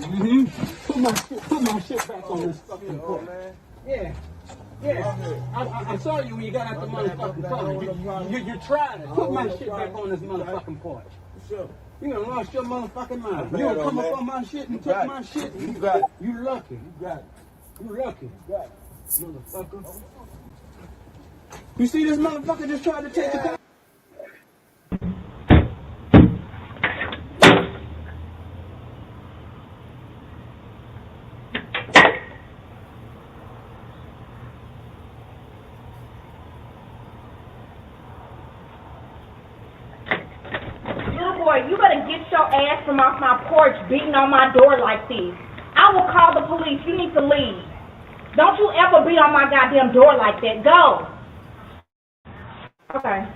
Put my shit back on this fucking porch. Yeah. I saw you when you got out the motherfucking car. You're trying to put my shit back on this motherfucking porch. Sure. You done lost your motherfucking mind. You don't come up on my shit and take my shit. You got it. You lucky. You got it. You lucky. You got it. Motherfucker. You see this motherfucker just tried to take the car? You better get your ass from off my porch beating on my door like this. I will call the police. You need to leave. Don't you ever beat on my goddamn door like that. Go. Okay.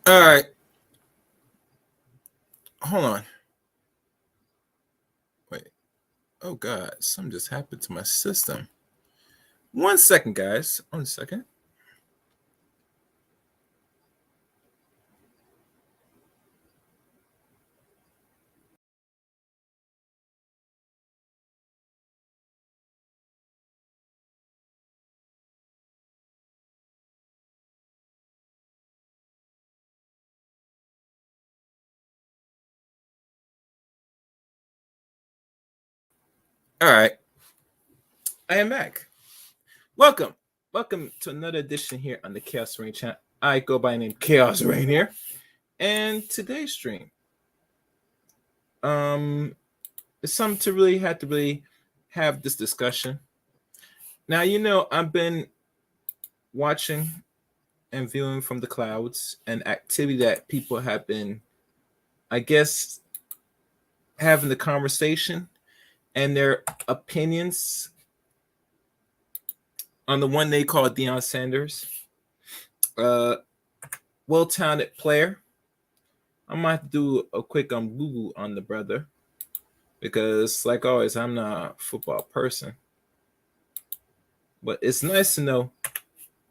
All right. Hold on. Wait. Oh, God. Something just happened to my system. 1 second, guys. 1 second. All right. I am back. Welcome. Welcome to another edition here on the Chaos Rain channel. I go by the name Chaos Rain here. And today's stream is something to really have this discussion. Now, I've been watching and viewing from the clouds and activity that people have been, I guess, having the conversation and their opinions on the one they call Deion Sanders. Well-talented player. I might have to do a quick Google on the brother because, like always, I'm not a football person. But it's nice to know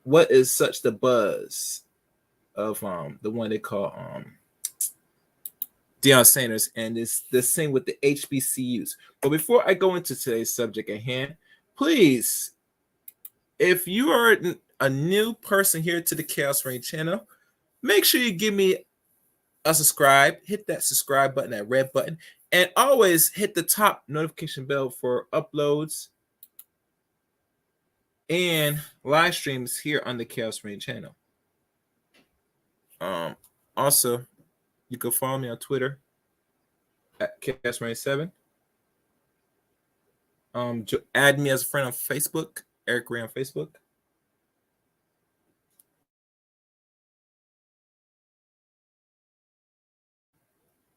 what is such the buzz of the one they call Deion Sanders, and it's the same with the HBCUs. But before I go into today's subject at hand, please, if you are a new person here to the Chaos Rain channel, make sure you give me a subscribe. Hit that subscribe button, that red button, and always hit the top notification bell for uploads and live streams here on the Chaos Rain channel. Also, you can follow me on Twitter at Chaos Rain 7. Add me as a friend on Facebook, Eric Ray on Facebook.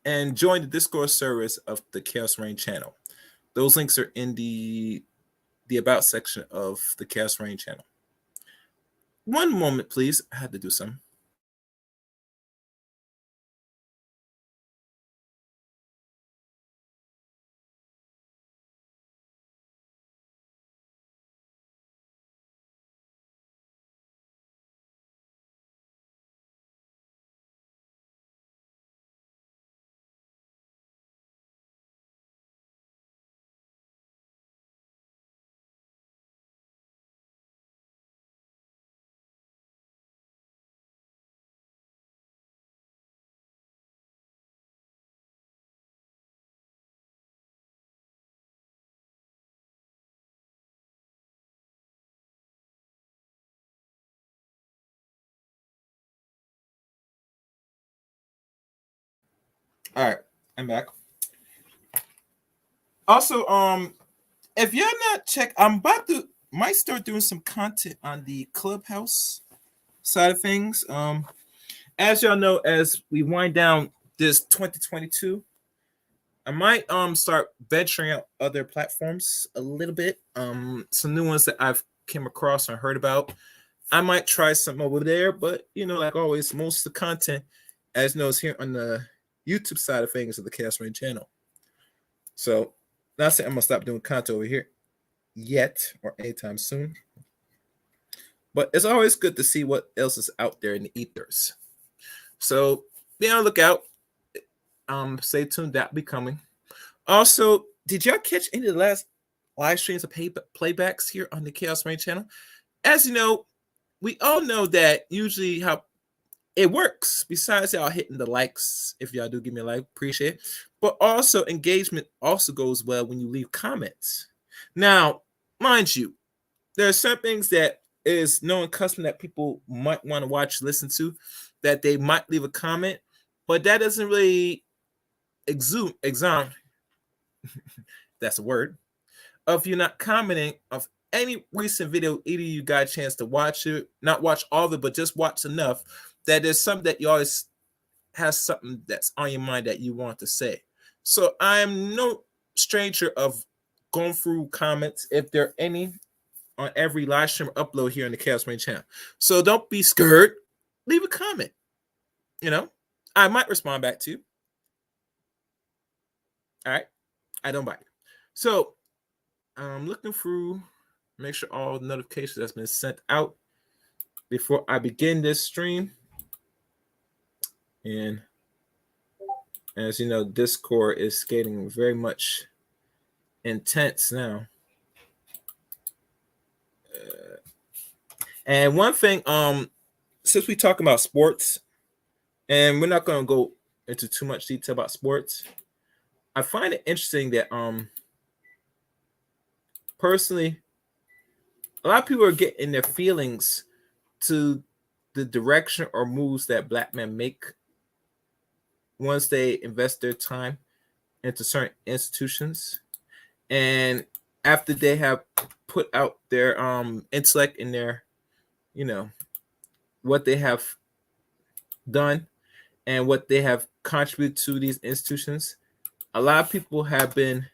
And join the Discord service of the Chaos Rain channel. Those links are in the About section of the Chaos Rain channel. One moment, please. I had to do something. All right, I'm back. Also, if you're not I'm about to might start doing some content on the Clubhouse side of things. As y'all know, as we wind down this 2022, I might start venturing out other platforms a little bit. Some new ones that I've came across and heard about. I might try something over there, but like always, most of the content, as you know, is here on the YouTube side of things of the Chaos Rain channel. So not saying I'm gonna stop doing content over here yet or anytime soon. But it's always good to see what else is out there in the ethers. So be on the lookout. Stay tuned, that'll be coming. Also, did y'all catch any of the last live streams of playbacks here on the Chaos Rain channel? As you know, we all know that usually how it works. Besides y'all hitting the likes, if y'all do give me a like, appreciate it. But also engagement also goes well when you leave comments. Now, mind you, there are some things that is known custom that people might want to watch, listen to, that they might leave a comment, but that doesn't really exude that's a word, of you not commenting of any recent video either you got a chance to watch it, not watch all of it, but just watch enough that there's something that you always has something that's on your mind that you want to say. So I'm no stranger of going through comments if there are any on every live stream upload here on the Chaos Rain channel. So don't be scared. Leave a comment. I might respond back to you. All right. I don't bite. So I'm looking through, make sure all notifications that's been sent out before I begin this stream. And as you know, Discord is getting very much intense now. And one thing, since we talk about sports, and we're not going to go into too much detail about sports, I find it interesting that personally, a lot of people are getting their feelings to the direction or moves that black men make once they invest their time into certain institutions, and after they have put out their intellect in their, what they have done and what they have contributed to these institutions. A lot of people have been,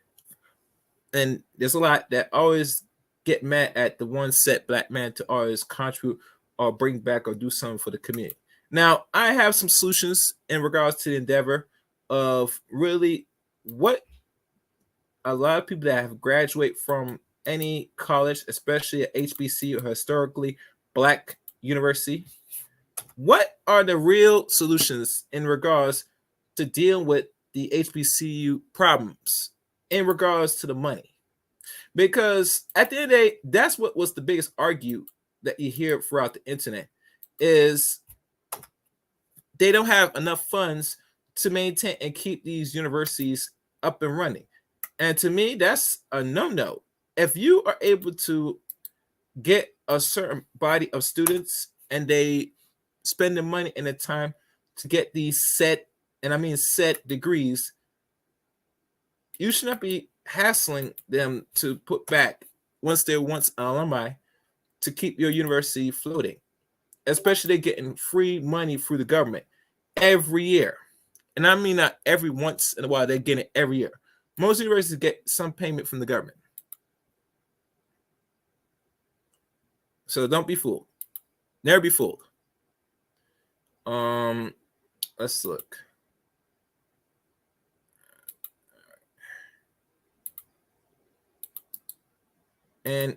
and there's a lot that always get mad at the one set black man to always contribute or bring back or do something for the community. Now, I have some solutions in regards to the endeavor of really what a lot of people that have graduated from any college, especially at HBC or historically black university, what are the real solutions in regards to dealing with the HBCU problems in regards to the money? Because at the end of the day, that's what was the biggest argue that you hear throughout the internet is they don't have enough funds to maintain and keep these universities up and running. And to me, that's a no-no. If you are able to get a certain body of students and they spend the money and the time to get these set, and I mean set degrees, you should not be hassling them to put back once they're once alumni to keep your university floating, especially they're getting free money through the government every year. And I mean not every once in a while, they're getting it every year. Most universities get some payment from the government. So don't be fooled. Never be fooled. Let's look. And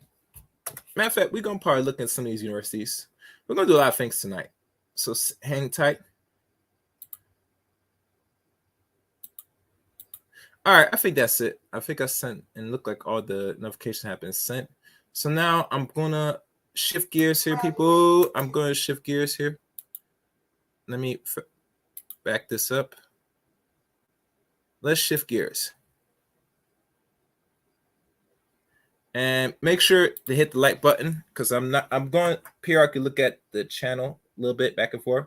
matter of fact, we're gonna probably look at some of these universities. We're gonna do a lot of things tonight. So hang tight. All right, I think that's it. I think I sent and look like all the notifications have been sent. So now I'm gonna shift gears here, people. I'm gonna shift gears here. Let me back this up. Let's shift gears. And make sure to hit the like button because I'm going to periodically look at the channel a little bit back and forth.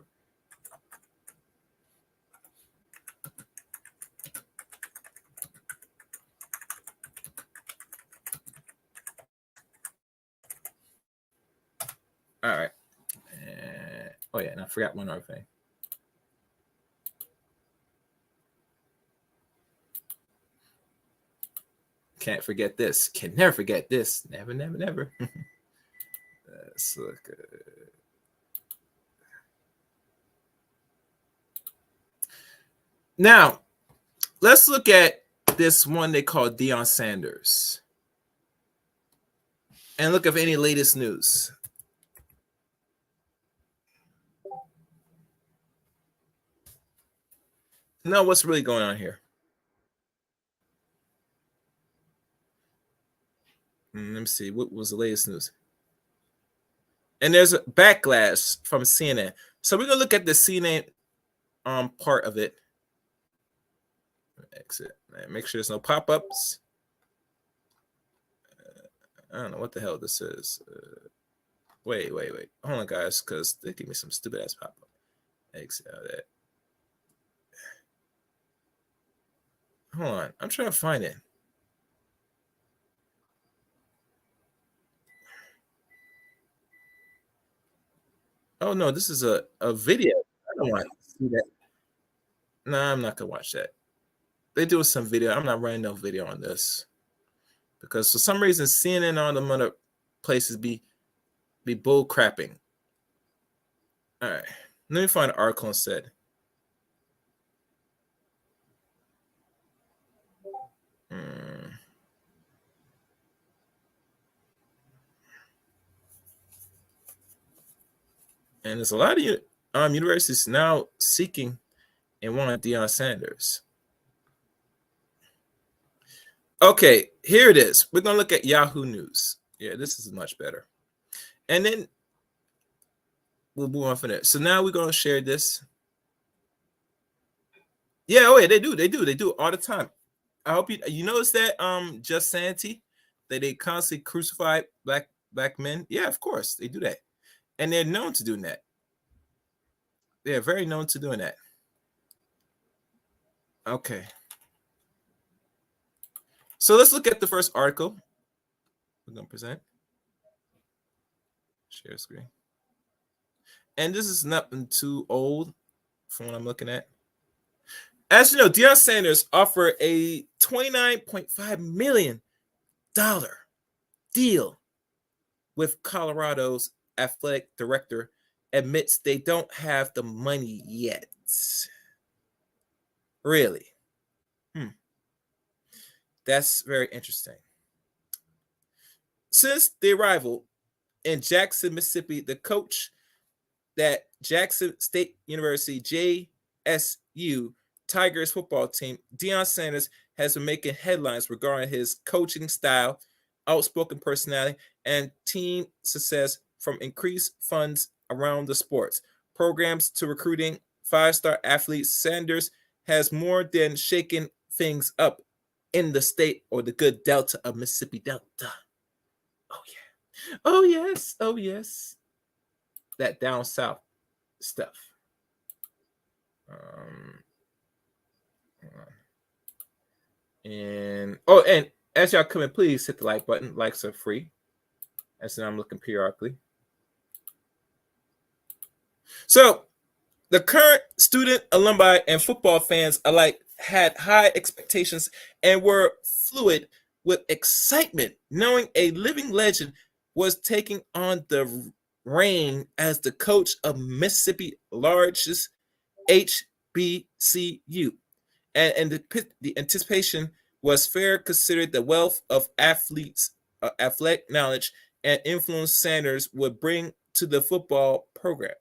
All right. Oh yeah, and I forgot one other thing. Can't forget this. Can never forget this. Never, never, never. Let's look. Now, let's look at this one they call Deion Sanders. And look at any latest news. Now, what's really going on here? Let me see. What was the latest news? And there's a backlash from CNN. So we're going to look at the CNN part of it. Exit. Make sure there's no pop-ups. I don't know what the hell this is. Wait. Hold on, guys, because they give me some stupid-ass pop-up. Exit out of that. Hold on. I'm trying to find it. Oh, no, this is a video. I don't want to see that. No, I'm not going to watch that. They do some video. I'm not running no video on this. Because for some reason, CNN and all them other places be bull crapping. All right. Let me find an article instead. And there's a lot of universities now seeking and wanting Deion Sanders. Okay, here it is. We're going to look at Yahoo News. Yeah, this is much better. And then we'll move on from there. So now we're going to share this. Yeah, oh yeah, they do all the time. I hope you notice that Just Sanity, that they constantly crucify black men. Yeah, of course, they do that. And they're known to doing that. They're very known to doing that. Okay. So let's look at the first article. We're going to present. Share screen. And this is nothing too old from what I'm looking at. As you know, Deion Sanders offered a $29.5 million deal with Colorado's athletic director, admits they don't have the money yet. Really? That's very interesting. Since the arrival in Jackson, Mississippi, the coach that Jackson State University JSU Tigers football team, Deion Sanders, has been making headlines regarding his coaching style, outspoken personality, and team success, from increased funds around the sports programs to recruiting five-star athletes. Sanders has more than shaken things up in the state, or the good Delta of Mississippi Delta. Oh yeah. Oh yes. Oh yes. That down south stuff. And as y'all come in, please hit the like button. Likes are free. As I'm looking periodically. So the current student, alumni, and football fans alike had high expectations and were fluid with excitement, knowing a living legend was taking on the reign as the coach of Mississippi's largest HBCU. And the anticipation was fair, considered the wealth of athletes, athletic knowledge, and influence Sanders would bring to the football program.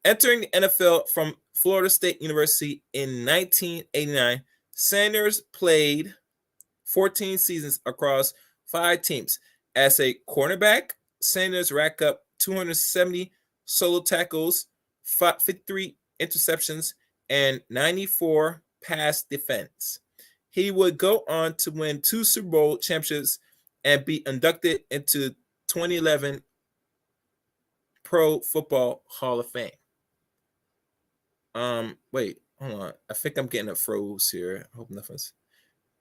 Entering the NFL from Florida State University in 1989, Sanders played 14 seasons across 5 teams. As a cornerback, Sanders racked up 270 solo tackles, 53 interceptions, and 94 pass defense. He would go on to win 2 Super Bowl championships and be inducted into 2011 Pro Football Hall of Fame. Wait, hold on. I think I'm getting a froze here. I hope nothing's.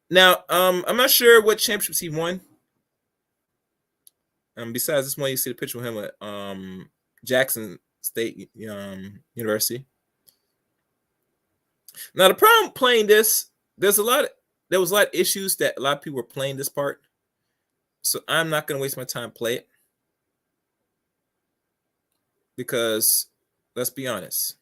Now, I'm not sure what championships he won. Besides this one, you see the picture of him at Jackson State University. Now the problem playing this, there was a lot of issues that a lot of people were playing this part. So I'm not going to waste my time play it, because let's be honest.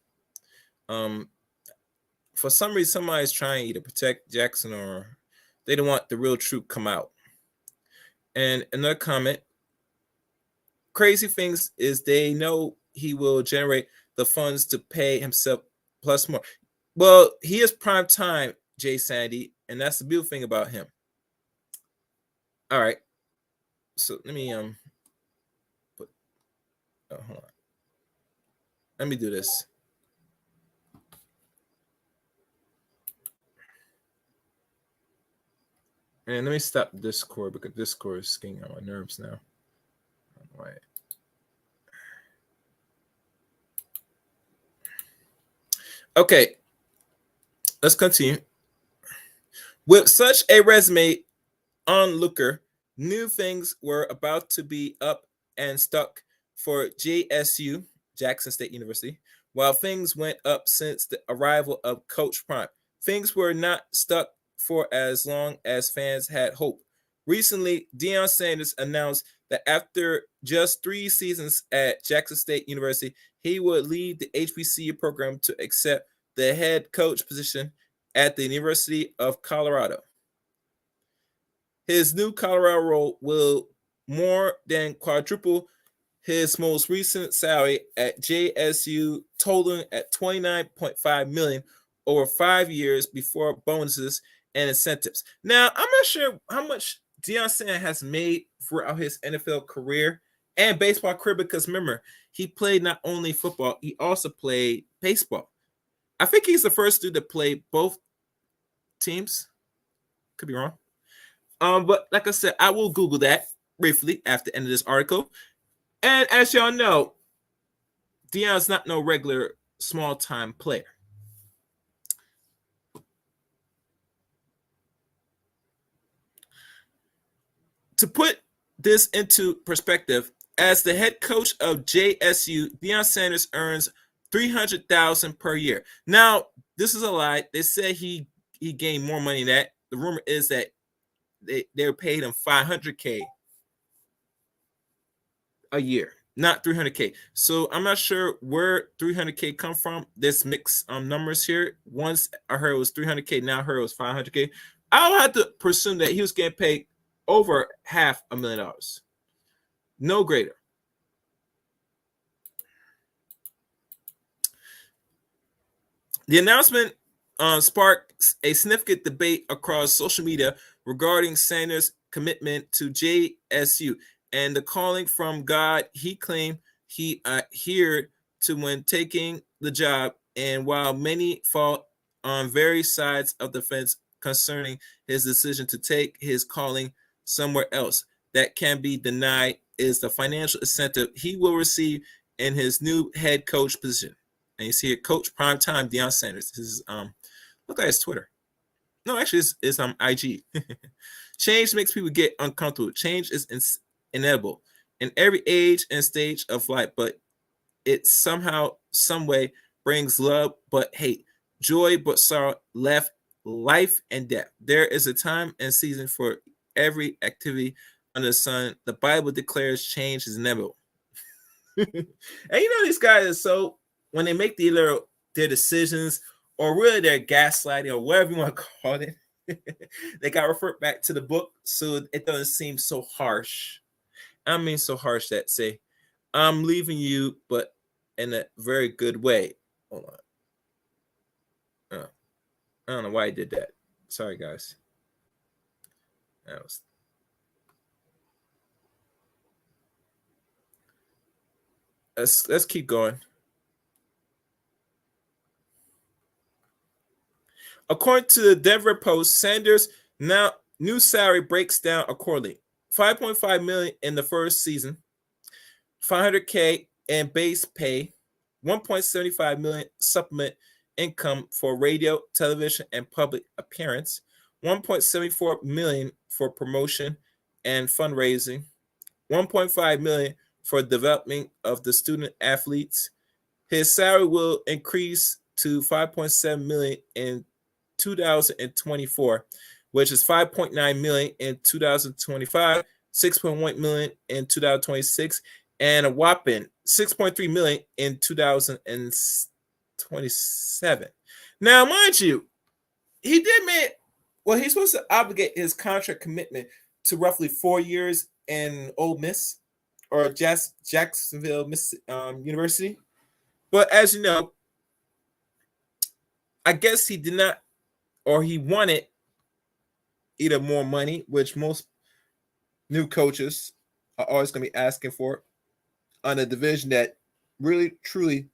For some reason, somebody's trying to either protect Jackson or they don't want the real truth come out. And another comment, crazy things is they know he will generate the funds to pay himself plus more. Well, he is prime time, Jay Sandy, and that's the beautiful thing about him. All right. So let me hold on. Let me do this. And let me stop Discord, because Discord is getting on my nerves now. All right. Okay. Let's continue. With such a resume onlooker, new things were about to be up and stuck for JSU, Jackson State University, while things went up since the arrival of Coach Prime. Things were not stuck for as long as fans had hoped. Recently, Deion Sanders announced that after just 3 seasons at Jackson State University, he would leave the HBCU program to accept the head coach position at the University of Colorado. His new Colorado role will more than quadruple his most recent salary at JSU, totaling at $29.5 million over 5 years before bonuses and incentives. Now, I'm not sure how much Deion Sanders has made throughout his NFL career and baseball career, because remember, he played not only football, he also played baseball. I think he's the first dude to play both teams. Could be wrong. But like I said, I will Google that briefly after the end of this article. And as y'all know, Deion's not no regular small-time player. To put this into perspective, as the head coach of JSU, Deion Sanders earns $300,000 per year. Now, this is a lie. They say he gained more money than that. The rumor is that they paid him $500K a year, not $300K. So I'm not sure where $300K come from. There's mixed numbers here. Once I heard it was $300K, now I heard it was $500K. I'll have to presume that he was getting paid over $500,000. No greater. The announcement sparked a significant debate across social media regarding Sanders' commitment to JSU and the calling from God he claimed he adhered to when taking the job. And while many fought on various sides of the fence concerning his decision to take his calling somewhere else that can be denied, is the financial incentive he will receive in his new head coach position. And you see it, Coach Primetime Deion Sanders. This is look at his Twitter. No, actually, it's IG. Change makes people get uncomfortable. Change is inevitable in every age and stage of life, but it somehow, some way brings love but hate, joy but sorrow, life and death. There is a time and season for every activity under the sun. The Bible declares change is inevitable. And you know, these guys are so, when they make their decisions, or really their gaslighting, or whatever you want to call it, they got to refer back to the book so it doesn't seem so harsh. I mean, so harsh that say, I'm leaving you, but in a very good way. Hold on. I don't know why I did that. Sorry, guys. Let's keep going. According to the Denver Post, Sanders' now new salary breaks down accordingly: $5.5 million in the first season, $500K in base pay, $1.75 million supplement income for radio, television, and public appearance, $1.74 million for promotion and fundraising, $1.5 million for development of the student athletes. His salary will increase to $5.7 million in 2024, which is $5.9 million in 2025, $6.1 million in 2026, and a whopping $6.3 million in 2027. Now, mind you, he did make, well, he's supposed to obligate his contract commitment to roughly 4 years in Ole Miss or Jacksonville University. But as you know, I guess he did not, or he wanted either more money, which most new coaches are always going to be asking for, on a division that really, truly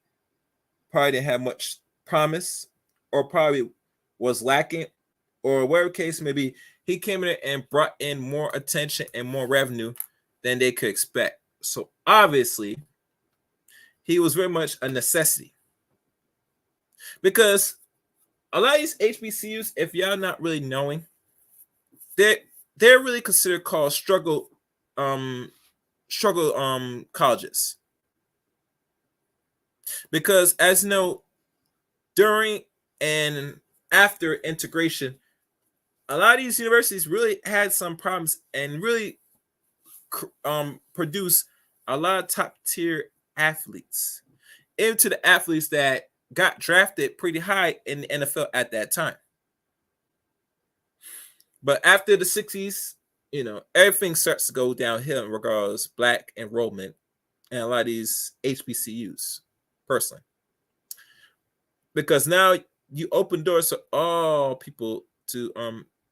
probably didn't have much promise or probably was lacking, or whatever case may be. He came in and brought in more attention and more revenue than they could expect. So obviously, he was very much a necessity. Because a lot of these HBCUs, if y'all not really knowing, they're really considered called struggle colleges. Because as you know, during and after integration, a lot of these universities really had some problems and really produced a lot of top tier athletes, into the athletes that got drafted pretty high in the NFL at that time. But after the 60s, everything starts to go downhill in regards to black enrollment and a lot of these HBCUs, personally. Because now you open doors to all people, to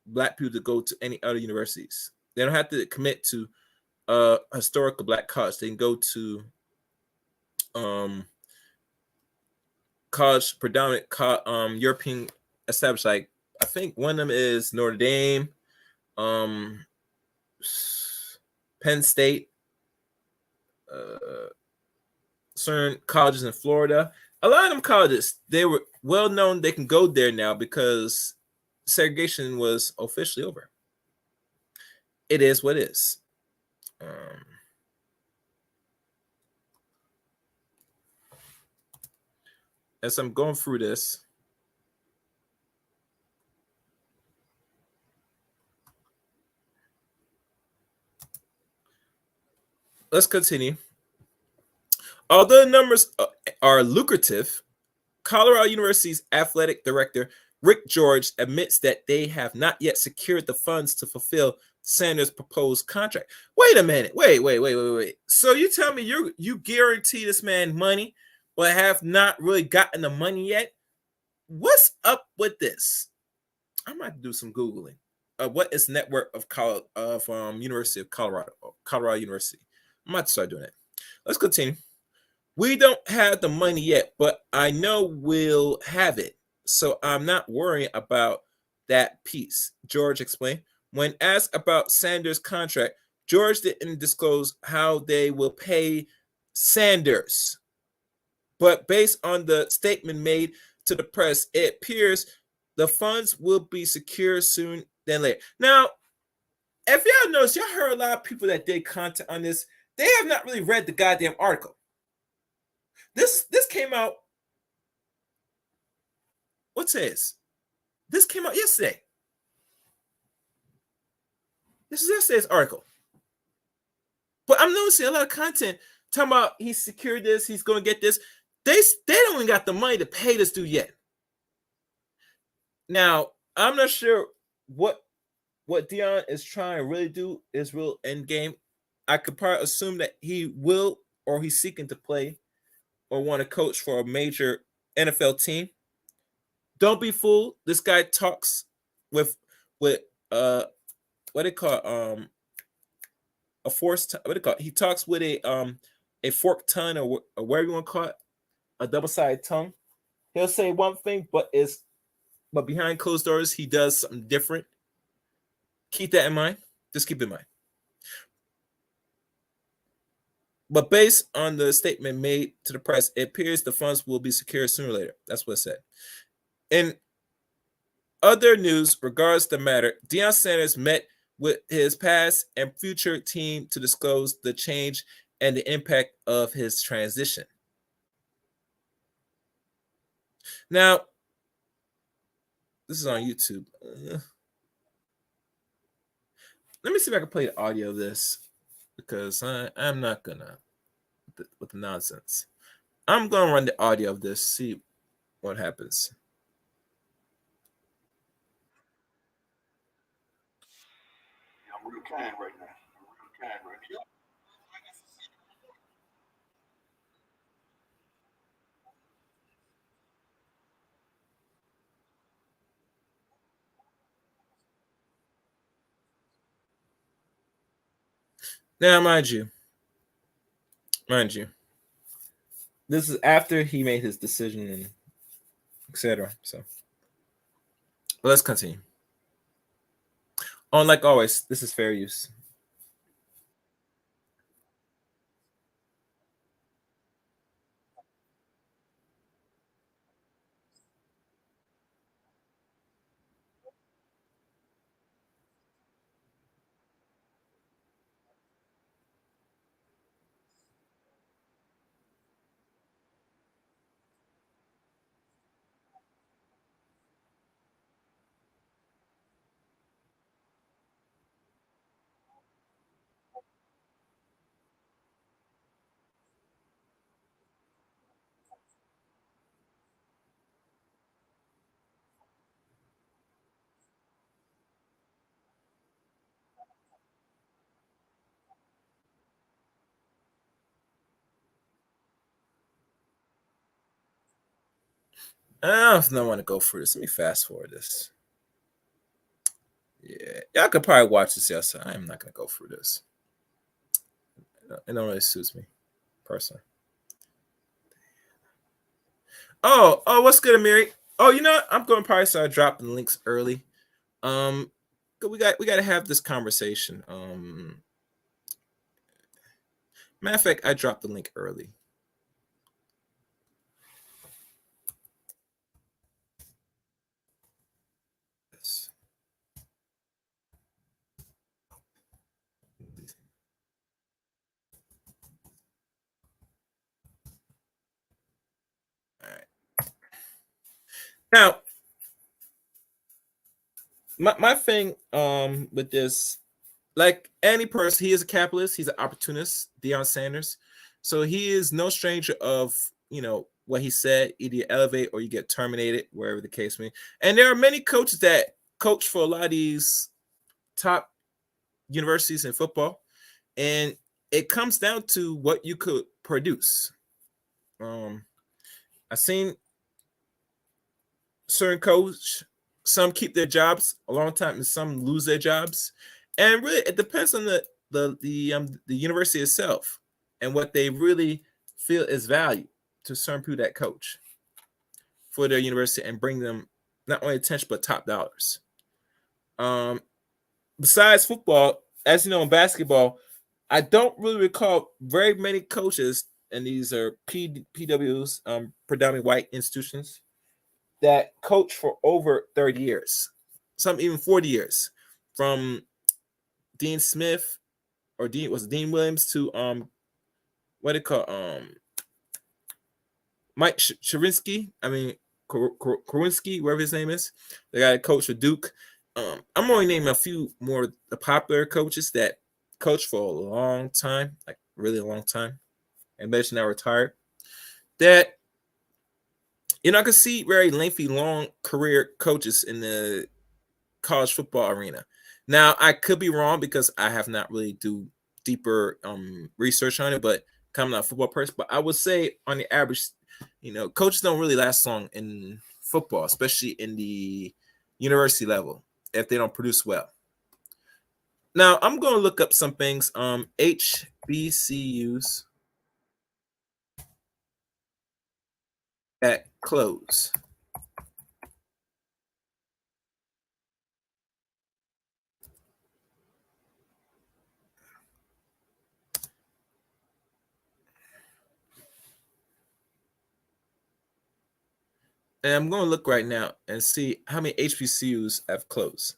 black people, to go to any other universities. They don't have to commit to a historical black college. They can go to college, predominant European established, like I think one of them is Notre Dame, Penn State, certain colleges in Florida. A lot of them colleges, they were well known. They can go there now because segregation was officially over. It is what it is. As I'm going through this, let's continue. Although the numbers are lucrative, Colorado University's athletic director, Rick George, admits that they have not yet secured the funds to fulfill Sanders' proposed contract. Wait a minute. Wait. So you tell me you guarantee this man money, but have not really gotten the money yet? What's up with this? I might do some Googling. What is network of University of Colorado University? I might start doing it. Let's continue. We don't have the money yet, but I know we'll have it. So I'm not worrying about that piece, George explained. When asked about Sanders' contract, George didn't disclose how they will pay Sanders. But based on the statement made to the press, it appears the funds will be secure sooner than later. Now, if y'all notice, y'all heard a lot of people that did content on this. They have not really read the goddamn article. This came out. What's this? This came out yesterday. This is yesterday's article. But I'm noticing a lot of content talking about he secured this, he's going to get this. They don't even got the money to pay this dude yet. Now, I'm not sure what Deion is trying to really do is real end game. I could probably assume that he will, or he's seeking to play or want to coach for a major NFL team. Don't be fooled. This guy talks with what they call a forced, what do they call it? He talks with a forked tongue, or whatever you want to call it, a double-sided tongue. He'll say one thing, but behind closed doors, he does something different. Keep that in mind. Just keep it in mind. But based on the statement made to the press, it appears the funds will be secured sooner or later. That's what it said. In other news regards the matter, Deion Sanders met with his past and future team to disclose the change and the impact of his transition. Now, this is on YouTube. Let me see if I can play the audio of this because I'm not gonna with the nonsense. I'm gonna run the audio of this, see what happens. I'm real kind right now. I'm real kind right now. Now, mind you, this is after he made his decision and etc. So let's continue. Oh, like always, this is fair use. I don't want to go through this. Let me fast forward this. Yeah, y'all could probably watch this yourself. I'm not gonna go through this. It don't really suits me personally. What's good, Amiri? Oh, you know what? I'm going to probably start dropping links early. We got to have this conversation. Matter of fact, I dropped the link early. Yes. All right. Now, my thing with this, like any person, he is a capitalist, he's an opportunist, Deion Sanders. So he is no stranger of, what he said, either you elevate or you get terminated, wherever the case may be. And there are many coaches that coach for a lot of these top universities in football, and it comes down to what you could produce. I've seen certain coach, some keep their jobs a long time and some lose their jobs, and really it depends on the university itself and what they really feel is value to certain people that coach for their university and bring them not only attention but top dollars. Besides football, as you know, in basketball, I don't really recall very many coaches, and these are PWs, predominantly white institutions, that coach for over 30 years, some even 40 years, from Dean Smith or Dean Williams to what they call Mike Sherinsky. I mean Kowinski, whatever his name is, the guy that coached for Duke. I'm only naming a few more the popular coaches that coached for a long time, like really a long time, and mentioned now retired. That I can see very lengthy, long career coaches in the college football arena. Now, I could be wrong because I have not really do deeper research on it, but I'm not a football person. But I would say on the average, coaches don't really last long in football, especially in the university level, if they don't produce well. Now, I'm going to look up some things. HBCUs at close. And I'm going to look right now and see how many HBCUs have closed.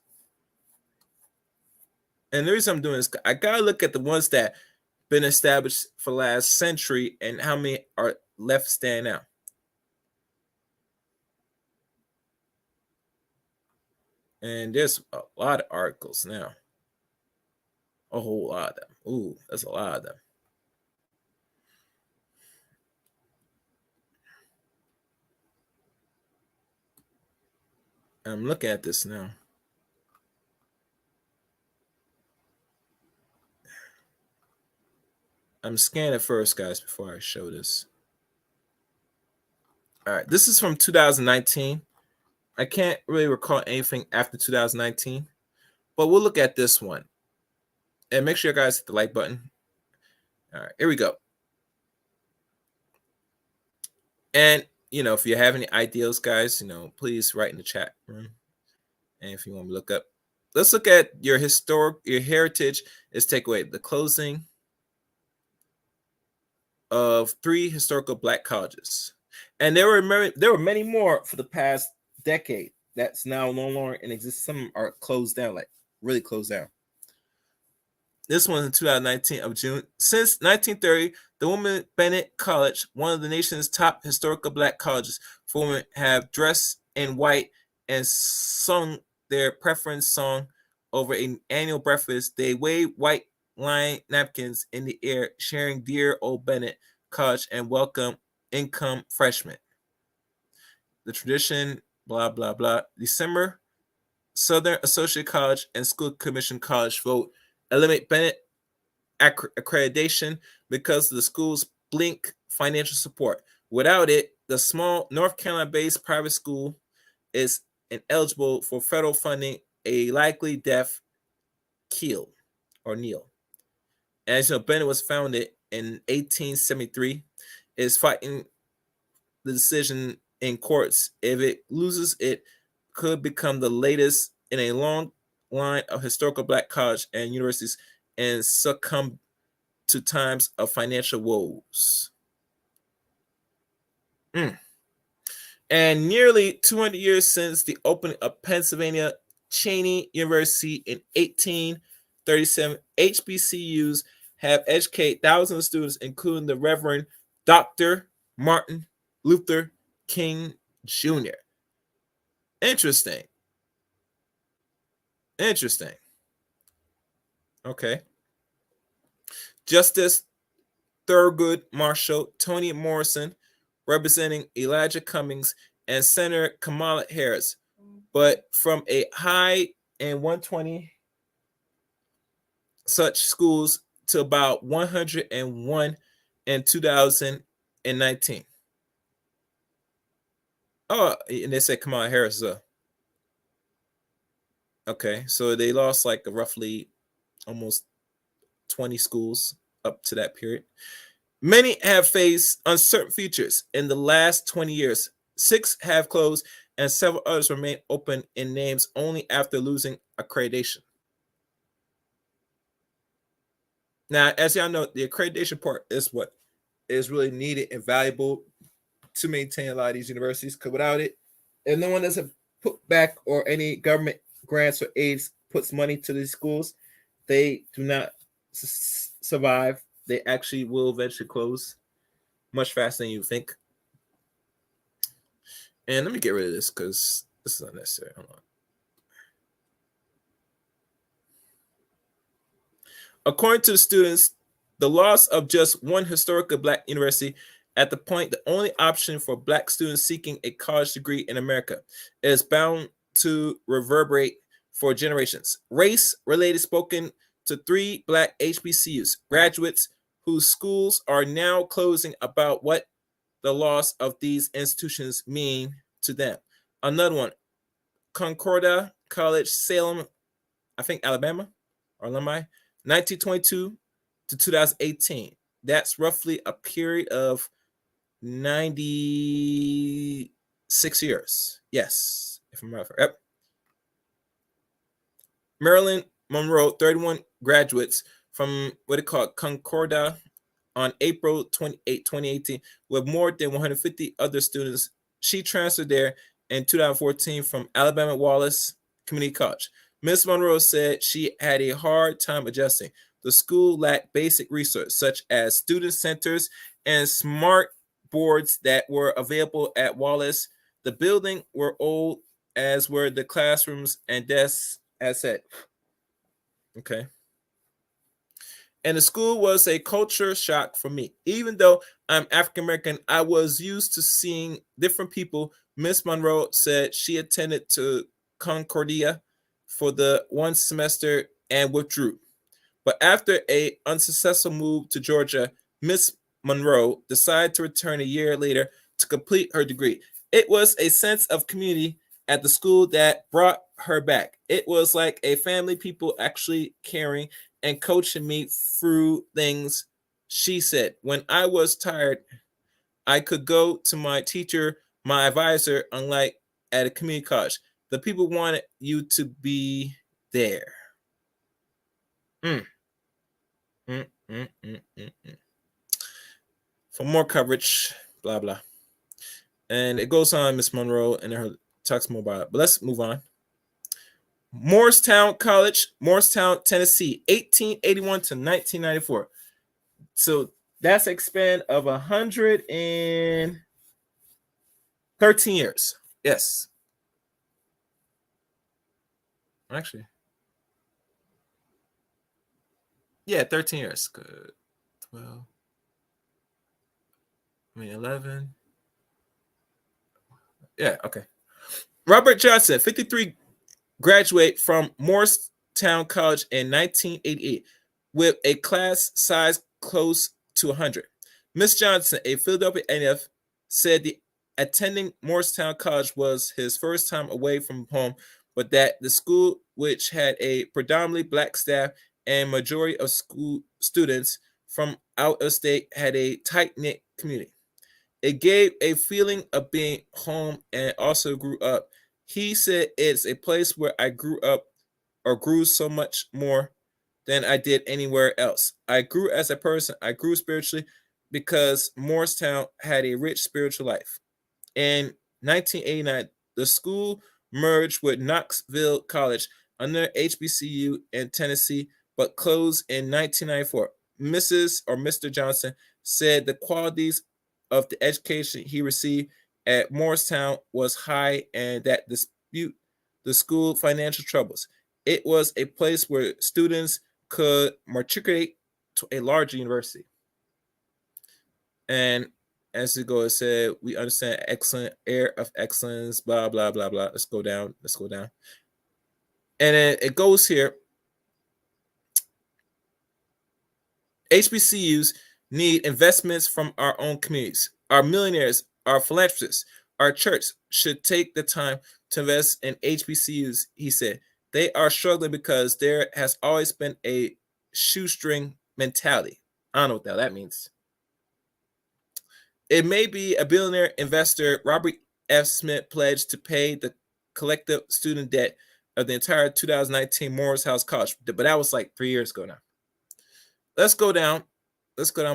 And the reason I'm doing this, I gotta look at the ones that been established for the last century and how many are left standing out. And there's a lot of articles now. A whole lot of them. Ooh, that's a lot of them. I'm looking at this now. I'm scanning first, guys, before I show this. All right, this is from 2019. I can't really recall anything after 2019, but we'll look at this one. And make sure you guys hit the like button. All right, here we go. And, if you have any ideas, guys, please write in the chat room. And if you want to look up, let's look at your heritage is takeaway. The closing of 3 historical Black colleges. And there were many more for the past decade that's now no longer in existence. Some are closed down, like really closed down. This one's in 2019 of June. Since 1930, the Women Bennett College, one of the nation's top historical Black colleges for women, have dressed in white and sung their preference song over an annual breakfast. They wave white line napkins in the air, sharing "Dear Old Bennett College" and "Welcome Income Freshmen." The tradition, blah, blah, blah. December, Southern Associate College and School Commission College vote eliminate Bennett accreditation because of the school's blink financial support. Without it, the small North Carolina-based private school is ineligible for federal funding, a likely death knell. As you know, Bennett was founded in 1873. Is fighting the decision in courts. If it loses, it could become the latest in a long line of historical Black colleges and universities and succumb to times of financial woes. And nearly 200 years since the opening of Pennsylvania Cheyney University in 1837, HBCUs have educated thousands of students, including the Reverend Dr. Martin Luther King Jr. Interesting. Okay. Justice Thurgood Marshall, Toni Morrison, representing Elijah Cummings, and Senator Kamala Harris. But from a high in 120 such schools to about 101 in 2019. Oh, and they said Kamala Harris. Okay, so they lost like roughly almost 20 schools up to that period. Many have faced uncertain futures in the last 20 years. 6 have closed, and several others remain open in names only after losing accreditation. Now, as y'all know, the accreditation part is what is really needed and valuable to maintain a lot of these universities, because without it, if no one doesn't put back or any government grants or aids puts money to these schools, they do not survive. They actually will eventually close much faster than you think. And let me get rid of this because this is unnecessary. Hold on. According to the students, the loss of just one historical Black university at the point the only option for Black students seeking a college degree in America is bound to reverberate for generations. Race-related spoken to 3 Black HBCUs graduates whose schools are now closing about what the loss of these institutions mean to them. Another one, Concordia College, Salem, I think Alabama, or alumni, 1922 to 2018. That's roughly a period of 96 years. Yes, if I'm right. Yep. Marilyn Monroe, 31 graduates from what they call Concordia on April 28, 2018, with more than 150 other students. She transferred there in 2014 from Alabama Wallace Community College. Miss Monroe said she had a hard time adjusting. The school lacked basic resources such as student centers and smart boards that were available at Wallace. The building were old, as were the classrooms and desks, as said. Okay. And the school was a culture shock for me. Even though I'm African American, I was used to seeing different people. Miss Monroe said she attended to Concordia for the one semester and withdrew. But after an unsuccessful move to Georgia, Miss Monroe decided to return a year later to complete her degree. It was a sense of community at the school that brought her back. It was like a family, people actually caring and coaching me through things. She said, when I was tired, I could go to my teacher, my advisor, unlike at a community college. The people wanted you to be there. For more coverage, blah, blah. And it goes on, Miss Monroe, and her talks more about it. But let's move on. Morristown College, Morristown, Tennessee, 1881 to 1994. So that's a span of 113 years. Yes. Actually. Yeah, 13 years. Good. 12. 11. Yeah, okay. Robert Johnson, 53, graduate from Morristown College in 1988 with a class size close to 100. Miss Johnson, a Philadelphia native, said the attending Morristown College was his first time away from home, but that the school, which had a predominantly black staff and majority of school students from out of state, had a tight-knit community. It gave a feeling of being home and also grew up. He said it's a place where I grew up or grew so much more than I did anywhere else. I grew as a person. I grew spiritually because Morristown had a rich spiritual life. In 1989, the school merged with Knoxville College, another HBCU in Tennessee, but closed in 1994. Mrs. or Mr. Johnson said the qualities of the education he received at Morristown was high and that dispute the school financial troubles. It was a place where students could matriculate to a larger university. And as it goes, it said, we understand excellent air of excellence, blah, blah, blah, blah. Let's go down. And then it goes here. HBCUs need investments from our own communities. Our millionaires, our philanthropists, our church should take the time to invest in HBCUs, he said. They are struggling because there has always been a shoestring mentality. I don't know what that means. It may be a billionaire investor, Robert F. Smith, pledged to pay the collective student debt of the entire 2019 Morehouse College. But that was like 3 years ago now. Let's go down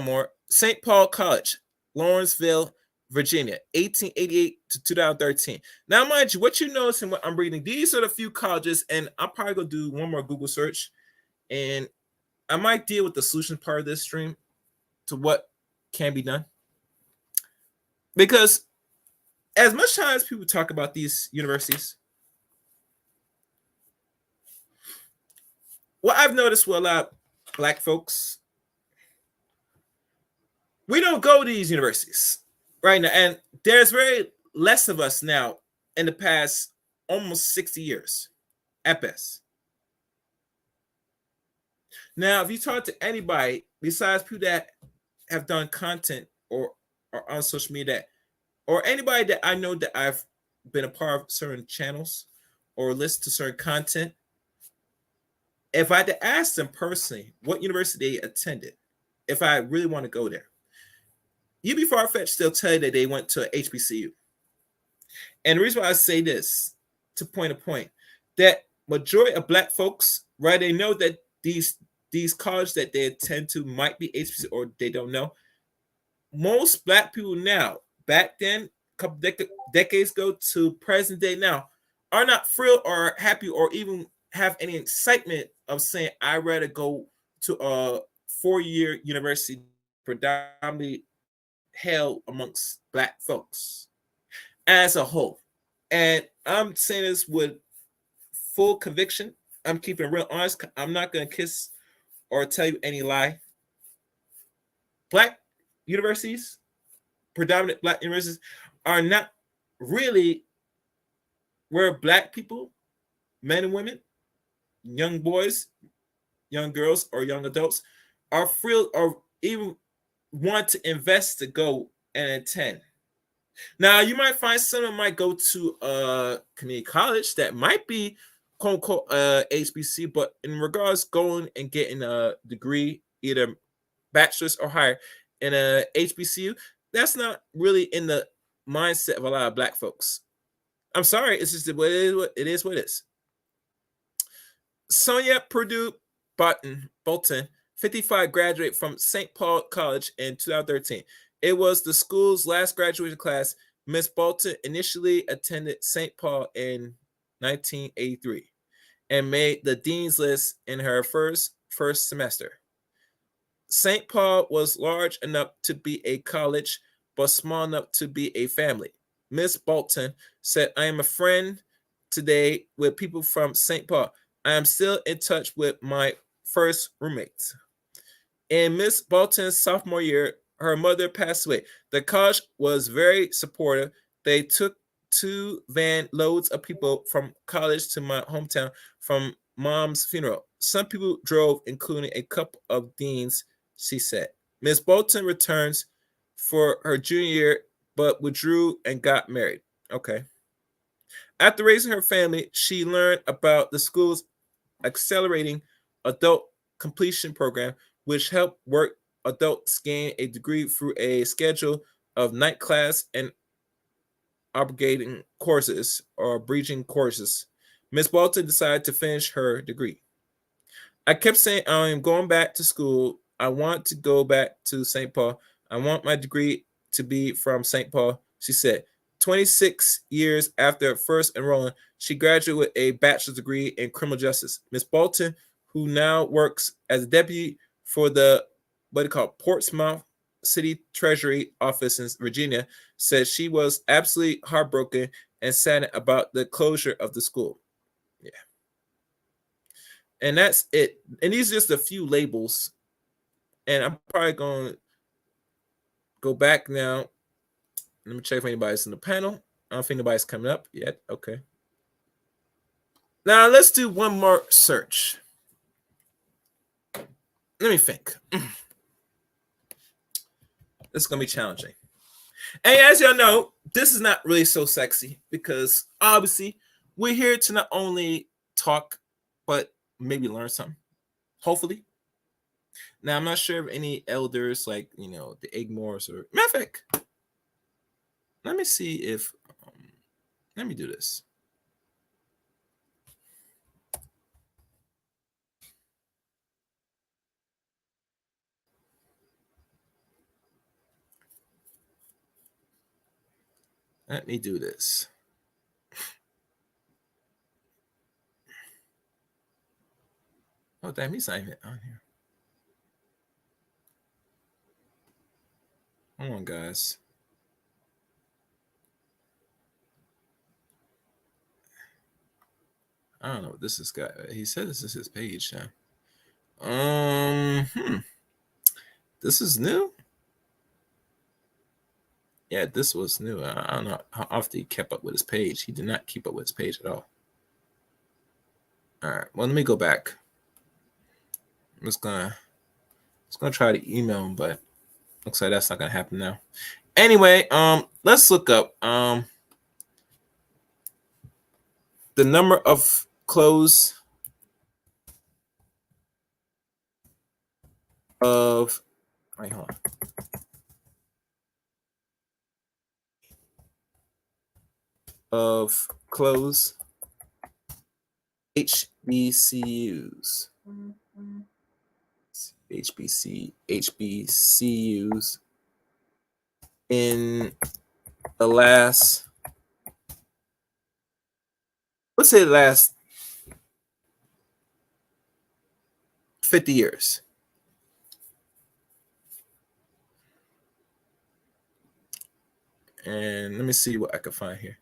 more. St. Paul College, Lawrenceville, Virginia, 1888 to 2013. Now, mind you, what you notice and what I'm reading, these are the few colleges, and I'm probably going to do one more Google search, and I might deal with the solution part of this stream to what can be done. Because as much time as people talk about these universities, what I've noticed with a lot of black folks, we don't go to these universities right now. And there's very less of us now in the past almost 60 years at best. Now, if you talk to anybody besides people that have done content or are on social media, or anybody that I know that I've been a part of certain channels or listened to certain content, if I had to ask them personally what university they attended, if I really want to go there, you'd be far-fetched still tell you that they went to an HBCU. And the reason why I say this, to point a point, that majority of black folks, right, they know that these colleges that they attend to might be HBCU or they don't know. Most black people now, back then, a couple decades ago to present day now, are not thrilled or happy or even have any excitement of saying I'd rather go to a 4-year university predominantly held amongst black folks as a whole. And I'm saying this with full conviction. I'm keeping real honest. I'm not going to kiss or tell you any lie. Black universities, predominant black universities, are not really where black people, men and women, young boys, young girls, or young adults are free or even want to invest to go and attend. Now, you might find someone might go to a community college that might be quote unquote HBC, but in regards going and getting a degree, either bachelor's or higher in a HBCU, that's not really in the mindset of a lot of black folks. I'm sorry, it's just what it is. What it is. Sonia Purdue Bolton, 55, graduated from St. Paul College in 2013. It was the school's last graduation class. Miss Bolton initially attended St. Paul in 1983 and made the dean's list in her first semester. St. Paul was large enough to be a college, but small enough to be a family. Miss Bolton said, I am a friend today with people from St. Paul. I am still in touch with my first roommates. In Miss Bolton's sophomore year, her mother passed away. The college was very supportive. They took 2 van loads of people from college to my hometown from mom's funeral. Some people drove, including a couple of deans, she said. Miss Bolton returns for her junior year, but withdrew and got married. Okay. After raising her family, she learned about the school's accelerating adult completion program, which helped work adults gain a degree through a schedule of night class and obligating courses or breaching courses. Miss Bolton decided to finish her degree. I kept saying, I am going back to school. I want to go back to St. Paul. I want my degree to be from St. Paul, she said. 26 years after first enrolling, she graduated with a bachelor's degree in criminal justice. Miss Bolton, who now works as a deputy for the Portsmouth City Treasury Office in Virginia, said she was absolutely heartbroken and saddened about the closure of the school. Yeah. And that's it. And these are just a few labels. And I'm probably going to go back now. Let me check if anybody's in the panel. I don't think anybody's coming up yet. Okay. Now let's do one more search. Let me think. This is going to be challenging. And as y'all know, this is not really so sexy because obviously we're here to not only talk, but maybe learn something. Hopefully. Now, I'm not sure if any elders like, the Egmores or... Matter of fact, let me see if... let me do this. Let me do this. Oh, damn, he's not even on here. Hold on, guys. I don't know what this is guy. He said this is his page. This is new. Yeah, this was new. I don't know how often he kept up with his page. He did not keep up with his page at all. All right. Well, let me go back. I'm just gonna try to email him, but looks like that's not gonna happen now. Anyway, let's look up the number of clothes of. Wait, hold on. Of clothes HBCUs. HBCUs in the last, let's say the last 50 years. And let me see what I can find here.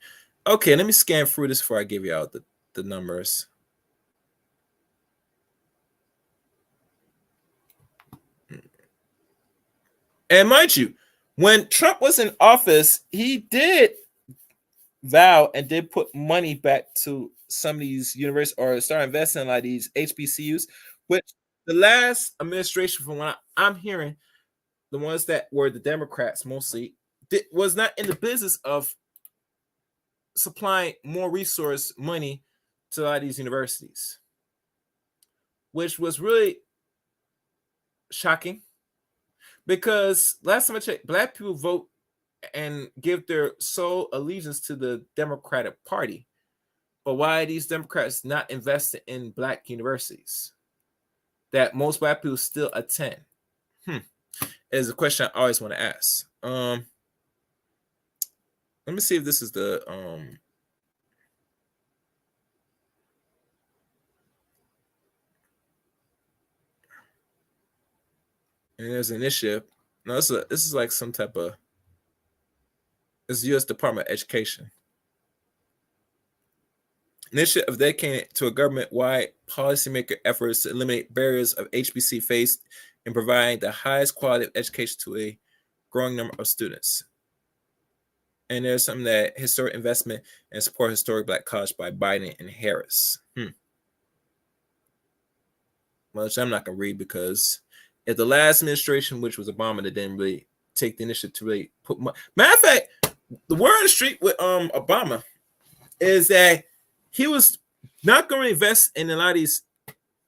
Okay, let me scan through this before I give you out the numbers. And mind you, when Trump was in office, he did vow and did put money back to some of these universities or start investing in like these HBCUs, which the last administration, from what I'm hearing, the ones that were the Democrats mostly, was not in the business of supplying more resource money to a lot of these universities, which was really shocking because last time I checked, Black people vote and give their sole allegiance to the Democratic Party. But why are these Democrats not invested in Black universities that most Black people still attend? Is a question I always want to ask. Let me see if this is the and there's an initiative. No, this is like some type of, it's the U.S. Department of Education. Initiative dedicated to a government-wide policymaker efforts to eliminate barriers of HBC faced in providing the highest quality of education to a growing number of students. And there's something that historic investment and support historic Black college by Biden and Harris. Which I'm not gonna read because if the last administration, which was Obama, that didn't really take the initiative to really put money. Matter of fact, the word on the street with Obama is that he was not going to invest in a lot of these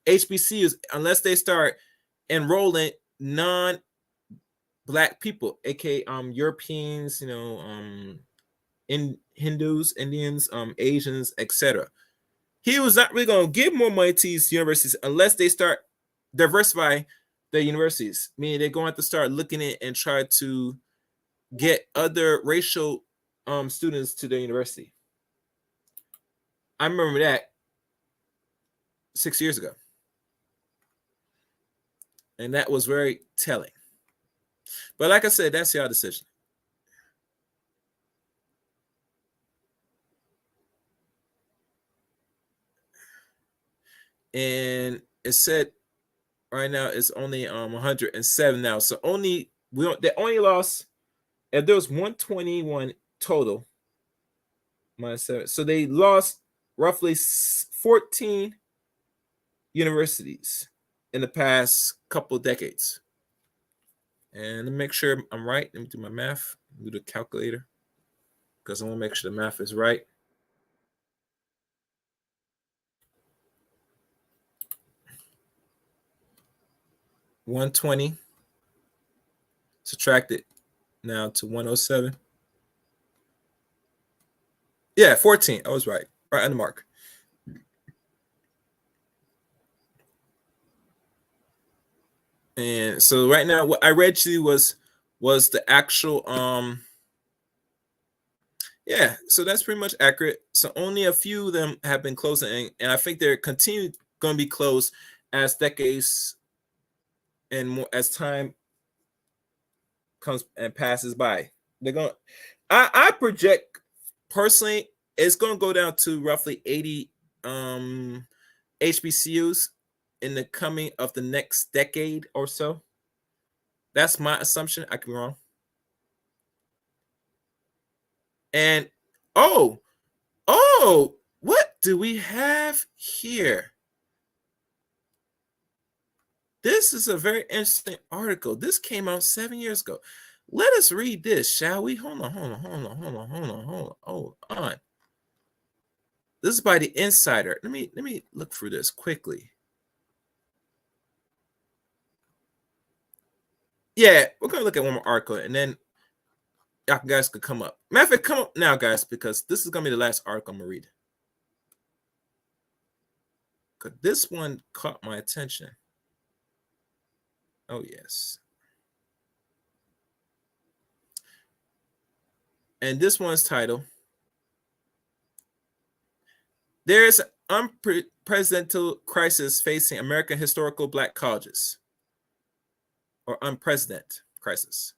HBCUs unless they start enrolling non-Black people, aka Europeans, in Hindus, Indians, Asians, etc. He was not really going to give more money to these universities unless they start diversifying their universities. Meaning they're going to have to start looking at and try to get other racial students to their university. I remember that 6 years ago. And that was very telling. But like I said, that's your decision. And it said right now it's only 107 now. So they only lost, if there was 121 total minus 7. So they lost roughly 14 universities in the past couple of decades. And let me make sure I'm right. Let me do my math, do the calculator, because I want to make sure the math is right. $120 subtract it now to 107. Yeah, 14. I was right on the mark. And so right now, what I read to you was the actual yeah. So that's pretty much accurate. So only a few of them have been closing, and I think they're continuing going to be closed as decades and more as time comes and passes by. They're going. I project personally it's going to go down to roughly 80 HBCUs in the coming of the next decade or so. That's my assumption. I could be wrong. And oh, what do we have here? This is a very interesting article. This came out 7 years ago. Let us read this, shall we? Hold on. This is by the Insider. Let me look through this quickly. Yeah, we're gonna look at one more article, and then y'all guys could come up. Matter of fact, come up now, guys, because this is gonna be the last article I'm gonna read. Cause this one caught my attention. Oh yes. And this one's title. There's unprecedented crisis facing American historical black colleges, or unprecedented crisis.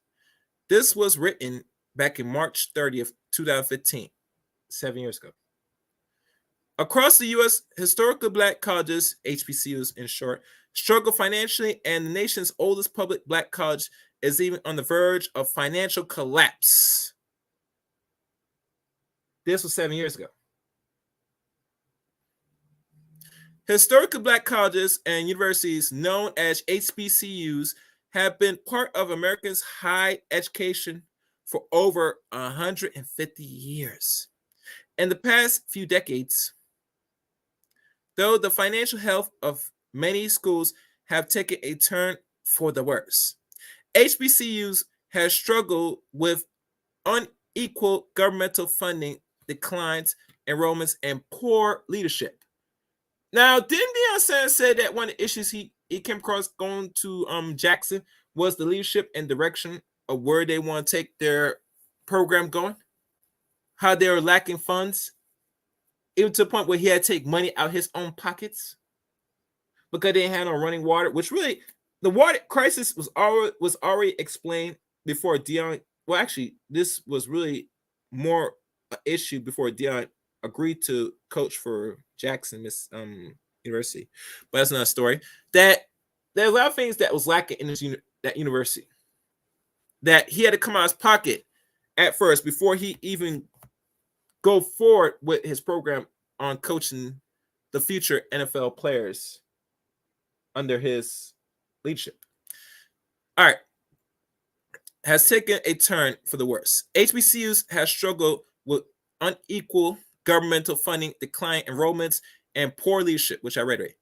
This was written back in March 30th, 2015, 7 years ago. Across the U.S., historically black colleges, HBCUs in short, struggle financially, and the nation's oldest public black college is even on the verge of financial collapse. This was 7 years ago. Historically black colleges and universities, known as HBCUs, have been part of America's higher education for over 150 years. In the past few decades, though the financial health of many schools have taken a turn for the worse, HBCUs have struggled with unequal governmental funding, declines, enrollments, and poor leadership. Now, didn't Deion Sanders say that one of the issues he came across going to Jackson was the leadership and direction of where they want to take their program going? How they were lacking funds, even to the point where he had to take money out of his own pockets because they didn't have no running water, which really, the water crisis was already explained before Deion. Well, actually, this was really more an issue before Deion agreed to coach for Jackson University. But that's another story. That there are a lot of things that was lacking in that university that he had to come out of his pocket at first before he even go forward with his program on coaching the future NFL players under his leadership. All right. Has taken a turn for the worse. HBCUs have struggled with unequal governmental funding, declining enrollments, and poor leadership, which I read.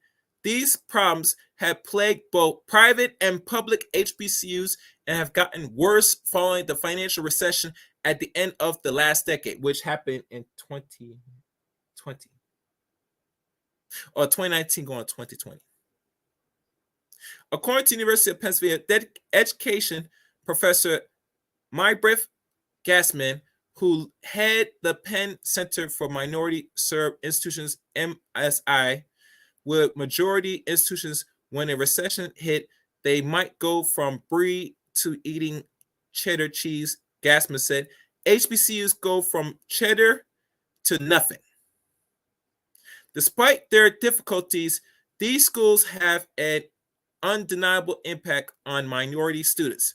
These problems have plagued both private and public HBCUs and have gotten worse following the financial recession at the end of the last decade, which happened in 2020 or 2019 going to 2020. According to the University of Pennsylvania education professor Mybeth Gassman, who head the Penn Center for Minority Served Institutions, MSI, with majority institutions, when a recession hit, they might go from brie to eating cheddar cheese. Gassman said, HBCUs go from cheddar to nothing. Despite their difficulties, these schools have an undeniable impact on minority students.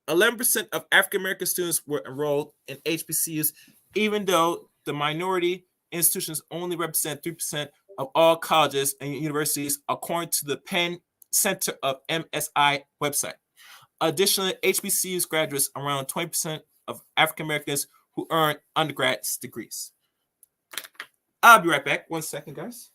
11% of African American students were enrolled in HBCUs, even though the minority institutions only represent 3% of all colleges and universities, according to the Penn Center of MSI website. Additionally, HBCUs graduates around 20% of African Americans who earn undergrad degrees. I'll be right back. 1 second, guys.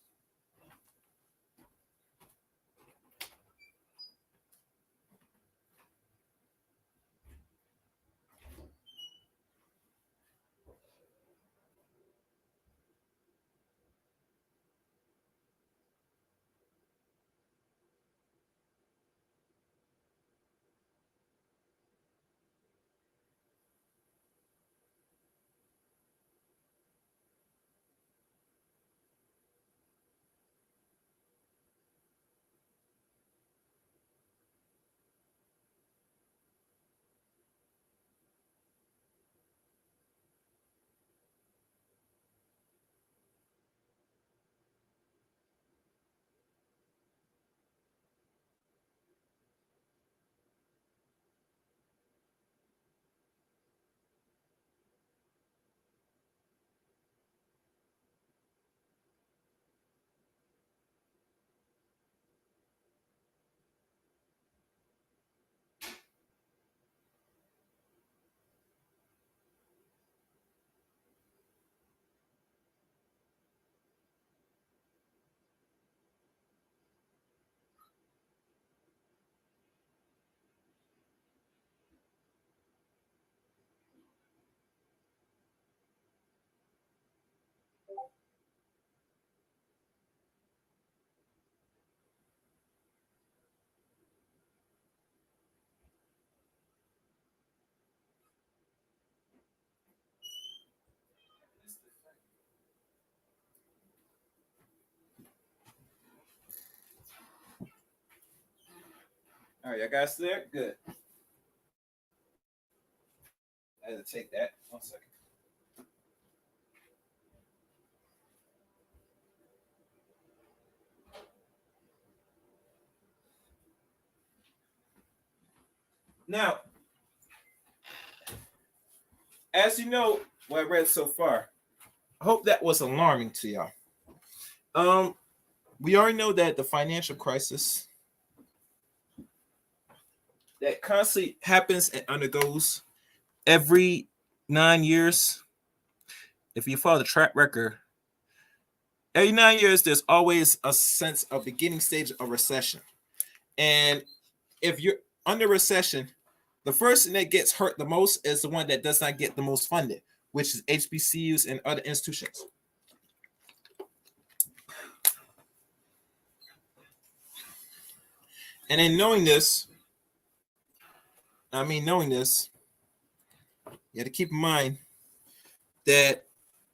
All right, y'all guys there? Good. I had to take that. 1 second. Now, as you know, what I read so far, I hope that was alarming to y'all. We already know that the financial crisis that constantly happens and undergoes every 9 years. If you follow the track record, every 9 years, there's always a sense of beginning stage of recession. And if you're under recession, the first thing that gets hurt the most is the one that does not get the most funded, which is HBCUs and other institutions. And in knowing this, you have to keep in mind that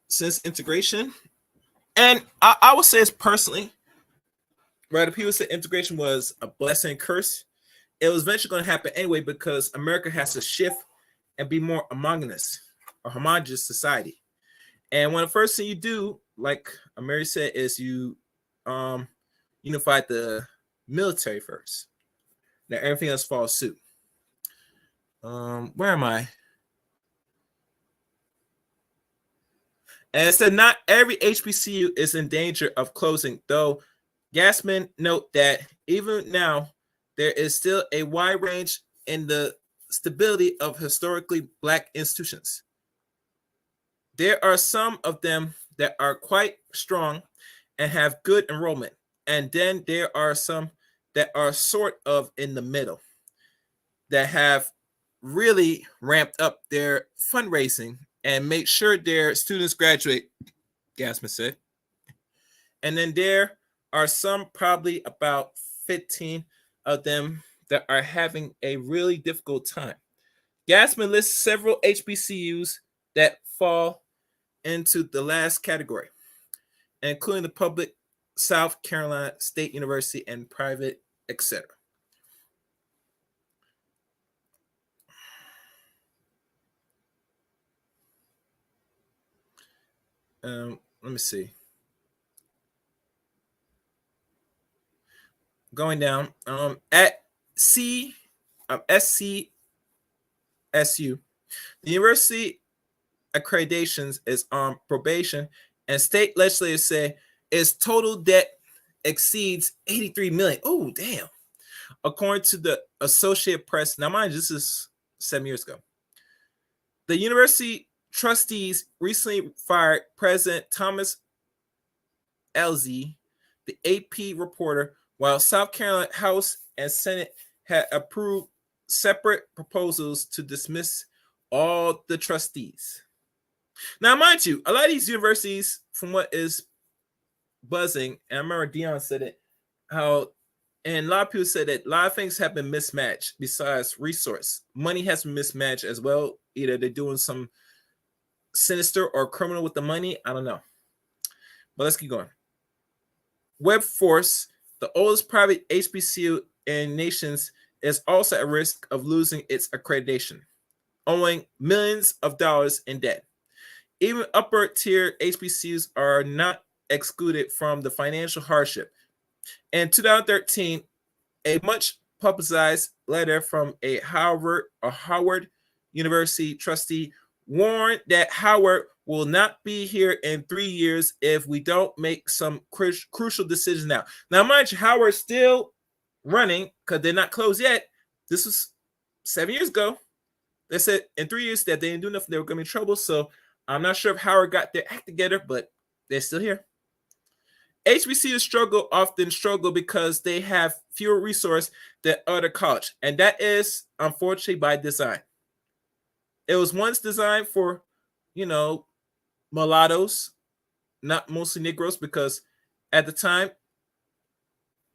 since integration, and I would say it's personally, right? People say integration was a blessing and curse. It was eventually going to happen anyway because America has to shift and be more homogenous or homogenous society. And one of the first thing you do, like Mary said, is you unify the military first. Now everything else follows suit. Where am I? And it said not every HBCU is in danger of closing, though Gassman note that even now there is still a wide range in the stability of historically Black institutions. There are some of them that are quite strong and have good enrollment, and then there are some that are sort of in the middle that have really ramped up their fundraising and make sure their students graduate, Gassman said. And then there are some, probably about 15 of them, that are having a really difficult time. Gassman lists several HBCUs that fall into the last category, including the public South Carolina State University and private, etc. Let me see. Going down, at SCSU, the university accreditations is on probation, and state legislators say its total debt exceeds $83 million. Oh, damn. According to the Associated Press, now mind you, this is 7 years ago. The university trustees recently fired President Thomas Elzey, the AP reporter, while South Carolina House and Senate had approved separate proposals to dismiss all the trustees. Now, mind you, a lot of these universities, from what is buzzing, and I remember Deion said it, how, and a lot of people said that a lot of things have been mismatched besides resource. Money has been mismatched as well. Either they're doing some sinister or criminal with the money. I don't know. But let's keep going. Webforce, the oldest private HBCU in nations, is also at risk of losing its accreditation, owing millions of dollars in debt. Even upper tier HBCUs are not excluded from the financial hardship. In 2013, a much publicized letter from a Howard University trustee warned that Howard will not be here in 3 years if we don't make some crucial decisions now. Now, mind you, Howard's still running because they're not closed yet. This was 7 years ago. They said in 3 years that they didn't do nothing, they were going to be in trouble. So I'm not sure if Howard got their act together, but they're still here. HBCUs often struggle because they have fewer resources than other colleges, and that is unfortunately by design. It was once designed for, mulattoes, not mostly Negroes, because at the time,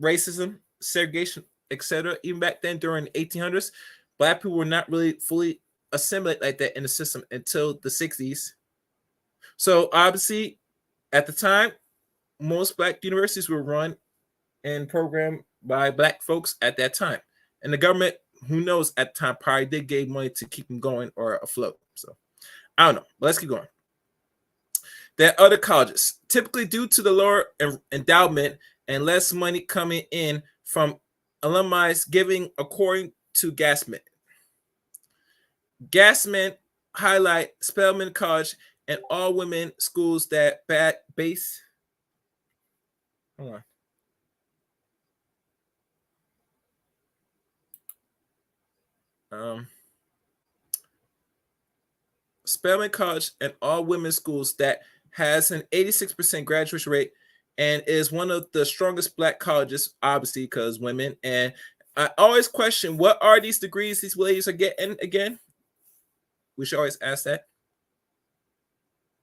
racism, segregation, etc., even back then during the 1800s, Black people were not really fully assimilated like that in the system until the 60s. So obviously, at the time, most Black universities were run and programmed by Black folks at that time. And the government, who knows, at the time probably did give money to keep them going or afloat. So I don't know. But let's keep going. There are other colleges, typically due to the lower endowment and less money coming in from alumni giving, according to Gassman. Gassman highlight Spelman College and all women schools that base. Hold on. Spelman College and all women schools that has an 86% graduation rate and is one of the strongest black colleges, obviously, because women. And I always question, what are these degrees these ladies are getting again? We should always ask that.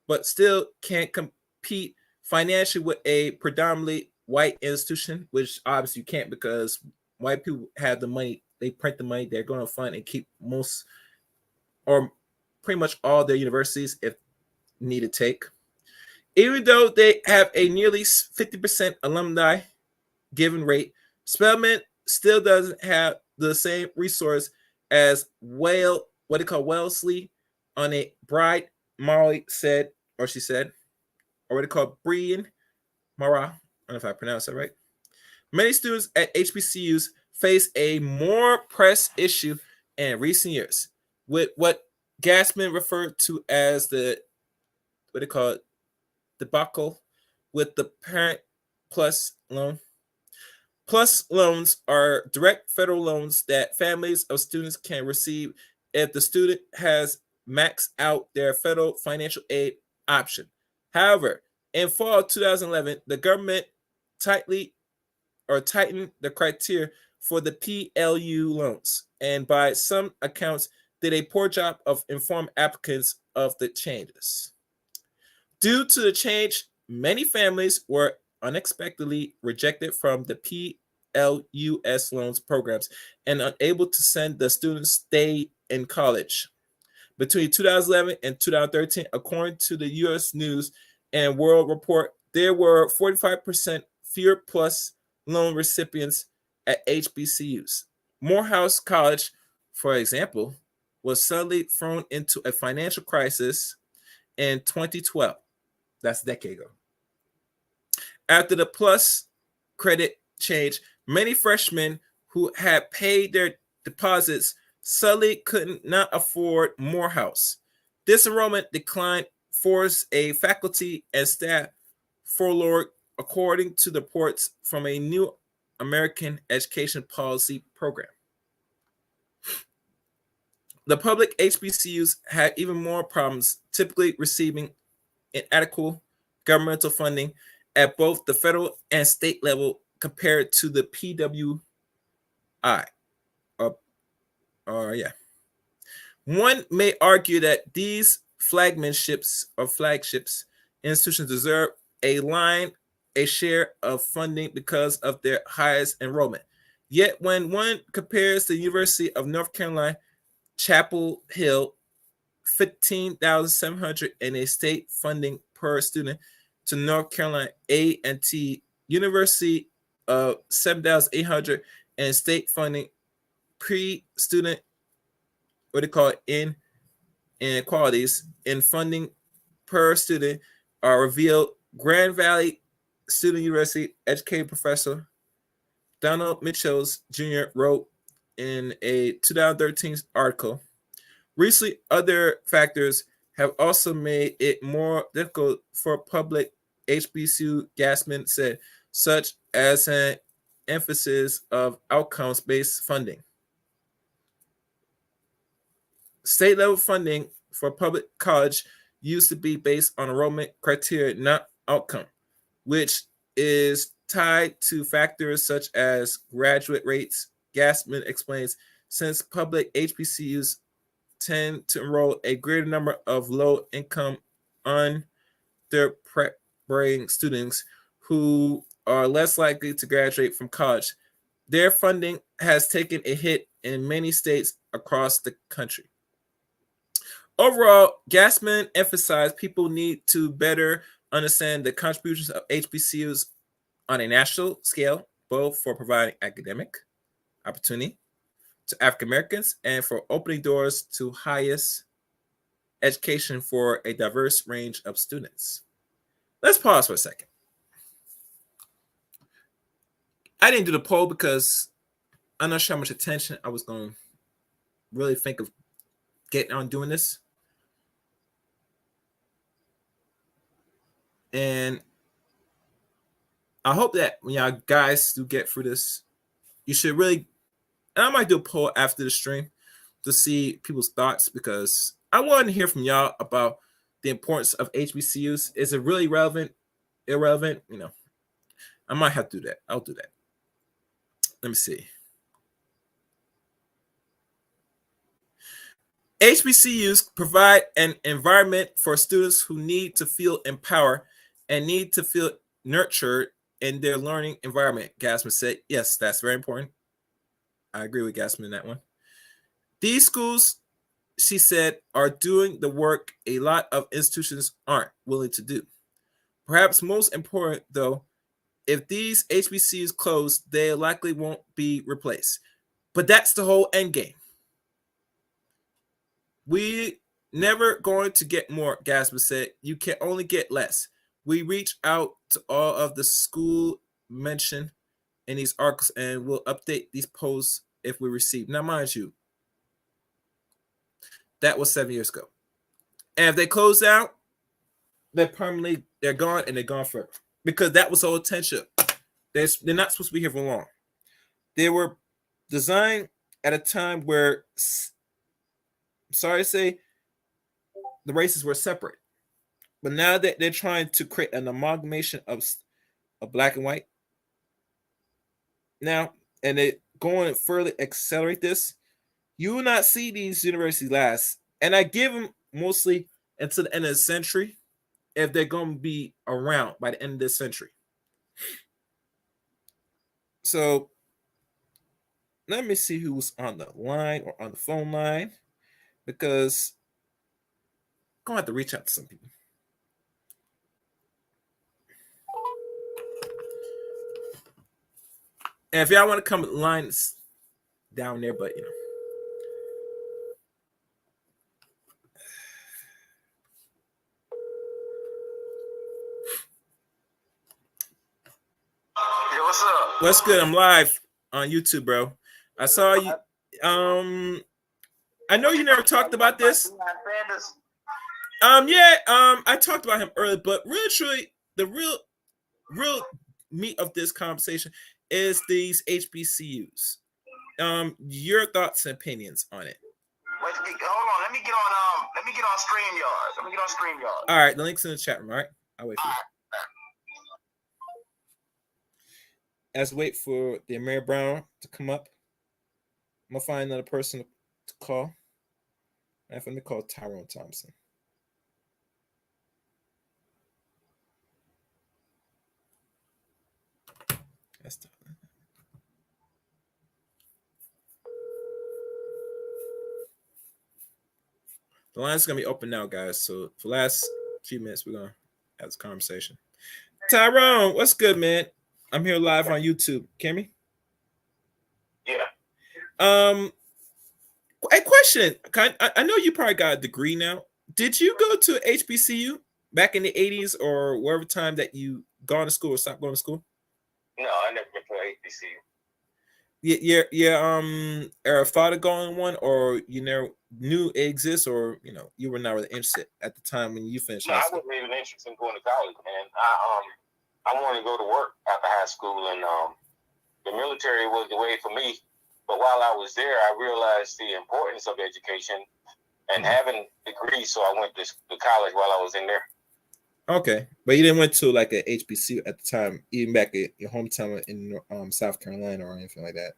But still can't compete financially with a predominantly white institution, which obviously you can't, because white people have the money. They print the money. They're going to fund and keep most or pretty much all their universities if needed take. Even though they have a nearly 50% alumni given rate, Spelman still doesn't have the same resource as Wellesley on a Bride Molly said, or she said, or what they call Brian Mara. I don't know if I pronounced that right. Many students at HBCUs face a more press issue in recent years with what Gassman referred to as the, what they call it, debacle with the Parent Plus loan. Plus loans are direct federal loans that families of students can receive if the student has maxed out their federal financial aid option. However, in fall of 2011, the government tightened the criteria for the PLU loans, and by some accounts, did a poor job of informing applicants of the changes. Due to the change, many families were unexpectedly rejected from the PLUS loans programs and unable to send the students stay in college. Between 2011 and 2013, according to the U.S. News and World Report, there were 45% fewer plus loan recipients at HBCUs. Morehouse College, for example, was suddenly thrown into a financial crisis in 2012. That's a decade ago. After the plus credit change, many freshmen who had paid their deposits suddenly could not afford Morehouse. This enrollment decline forced a faculty and staff furloughed, according to the reports from a new American education policy program. The public HBCUs had even more problems, typically receiving inadequate governmental funding at both the federal and state level compared to the PWI. One may argue that these flagships institutions deserve a share of funding because of their highest enrollment. Yet when one compares the University of North Carolina, Chapel Hill, $15,700 in a state funding per student, to North Carolina A&T University of $7,800 and state funding pre-student, what they call it, inequalities in funding per student are revealed. Grand Valley Student University educated professor Donald Mitchells Jr. wrote in a 2013 article. Recently, other factors have also made it more difficult for public HBCU, Gassman said, such as an emphasis of outcomes-based funding. State-level funding for public college used to be based on enrollment criteria, not outcome, which is tied to factors such as graduate rates. Gassman explains, since public HBCUs tend to enroll a greater number of low-income, underpreparing students who are less likely to graduate from college, their funding has taken a hit in many states across the country. Overall, Gassman emphasized people need to better understand the contributions of HBCUs on a national scale, both for providing academic opportunity to African Americans and for opening doors to highest education for a diverse range of students. Let's pause for a second. I didn't do the poll because I'm not sure how much attention I was going to really think of getting on doing this. And I hope that when y'all guys do get through this, you should really, and I might do a poll after the stream to see people's thoughts, because I want to hear from y'all about the importance of HBCUs. Is it really relevant, irrelevant? You know, I might have to do that. I'll do that. Let me see. HBCUs provide an environment for students who need to feel empowered and need to feel nurtured in their learning environment. Gassman said, yes, that's very important. I agree with Gassman in that one. These schools, she said, are doing the work a lot of institutions aren't willing to do. Perhaps most important, though, if these HBCUs close, they likely won't be replaced. But that's the whole end game. We never going to get more, Gaspar said. You can only get less. We reach out to all of the school mentioned in these articles and we'll update these posts if we receive. Now, mind you, that was 7 years ago. And if they close out, they're gone and they're gone forever. Because that was the whole intention. They're not supposed to be here for long. They were designed at a time where, sorry to say, the races were separate. But now that they're trying to create an amalgamation of black and white. Now, and they're going to further accelerate this, you will not see these universities last. And I give them mostly until the end of the century if they're going to be around by the end of this century. So let me see who's on the line or on the phone line, because I'm going to have to reach out to some people. And if y'all want to come with lines down there, but you know. Yo, what's up? What's good? I'm live on YouTube, bro. I saw you. I know you never talked about this. I talked about him earlier, but really, truly, the real meat of this conversation is these HBCUs. Your thoughts and opinions on it. Wait, hold on. Let me get on StreamYard. All right, the link's in the chat room. All right, I'll wait for you. As wait for the Mary Brown to come up, I'm gonna find another person to call. I'm gonna call Tyrone Thompson. That's tough. The line's gonna be open now, guys. So for the last few minutes, we're gonna have this conversation. Tyrone, what's good, man? I'm here live on YouTube. Can you hear me? Yeah. A question. I know you probably got a degree now. Did you go to HBCU back in the 80s or whatever time that you gone to school or stopped going to school? No, I never been to HBCU. Your father going one, or you never knew it exists, or you were not really interested at the time when you finished high school? I wasn't even interested in going to college, man. I wanted to go to work after high school, and the military was the way for me. But while I was there, I realized the importance of education and having degrees, so I went to college while I was in there. Okay, but you didn't went to like a HBCU at the time, even back at your hometown in South Carolina or anything like that.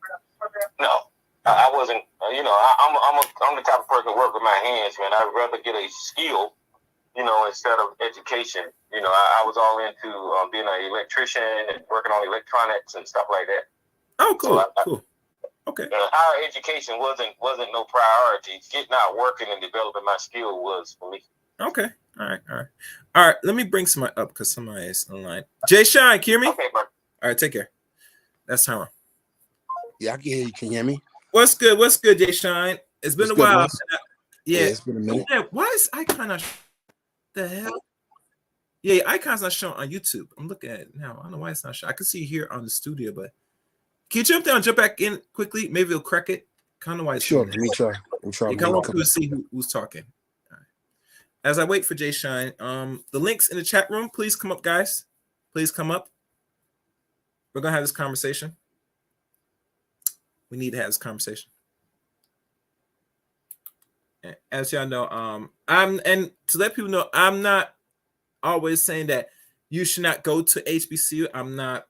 No, I wasn't. I'm the type of person to work with my hands, man. I'd rather get a skill, instead of education. I was all into being an electrician and working on electronics and stuff like that. Oh, cool, so cool. Okay. Higher education wasn't no priority. Getting out, working, and developing my skill was for me. Okay. All right. Let me bring somebody up because somebody is online. Jay Shine, can you hear me? Okay, bro. All right, take care. That's Tyrone. Yeah, I can hear you. Can you hear me? What's good? What's good, Jay Shine? It's been What's a good, while. Wes? Yeah. It's been a minute. Yeah, why is icon not the hell? Yeah, icon's not showing on YouTube. I'm looking at it now. I don't know why it's not showing. I can see here on the studio, but can you jump down, jump back in quickly? Maybe it'll correct it. Kind of why it's Sure, doing let me try. Let me try. You kind of want to see who's talking. All right. As I wait for Jay Shine, the links in the chat room, please come up, guys. Please come up. We're gonna have this conversation. We need to have this conversation. As y'all know, and to let people know, I'm not always saying that you should not go to HBCU. I'm not,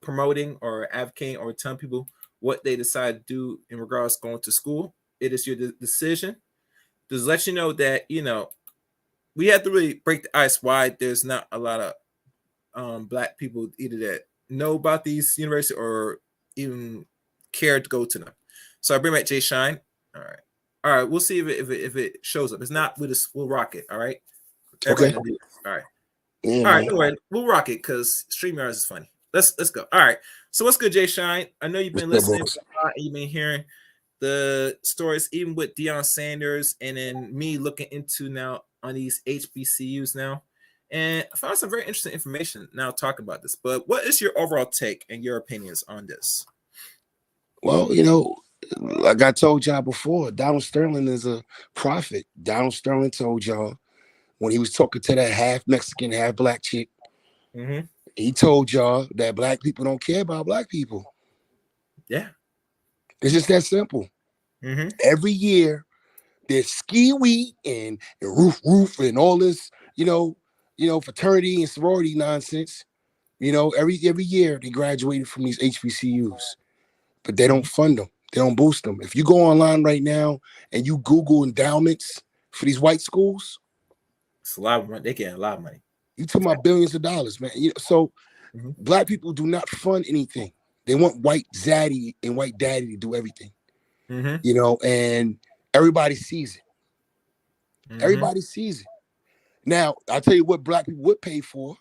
promoting or advocating or telling people what they decide to do in regards to going to school. It is your decision. Just let you know that, we have to really break the ice why there's not a lot of Black people either that know about these universities or even care to go to them. So I bring back Jay Shine. All right. We'll see if it shows up. It's not, we'll rock it. All right. Okay. All right. Yeah, all right. man. Don't worry. We'll rock it because StreamYard is funny. Let's go. All right. So what's good, Jay Shine? I know you've been listening a lot and you've been hearing the stories, even with Deion Sanders, and then me looking into now on these HBCUs now. And I found some very interesting information now talking about this. But what is your overall take and your opinions on this? Well, like I told y'all before, Donald Sterling is a prophet. Donald Sterling told y'all when he was talking to that half Mexican, half Black chick, he told y'all that Black people don't care about Black people. Yeah. It's just that simple. Every year, there's ski-wee and roof and all this, fraternity and sorority nonsense. Every year they graduated from these HBCUs, but they don't fund them. They don't boost them. If you go online right now and you Google endowments for these white schools, it's a lot of money. They get a lot of money. You talking about billions of dollars, man. So Black people do not fund anything. They want white zaddy and white daddy to do everything. And everybody sees it. Everybody sees it. Now, I'll tell you what Black people would pay for.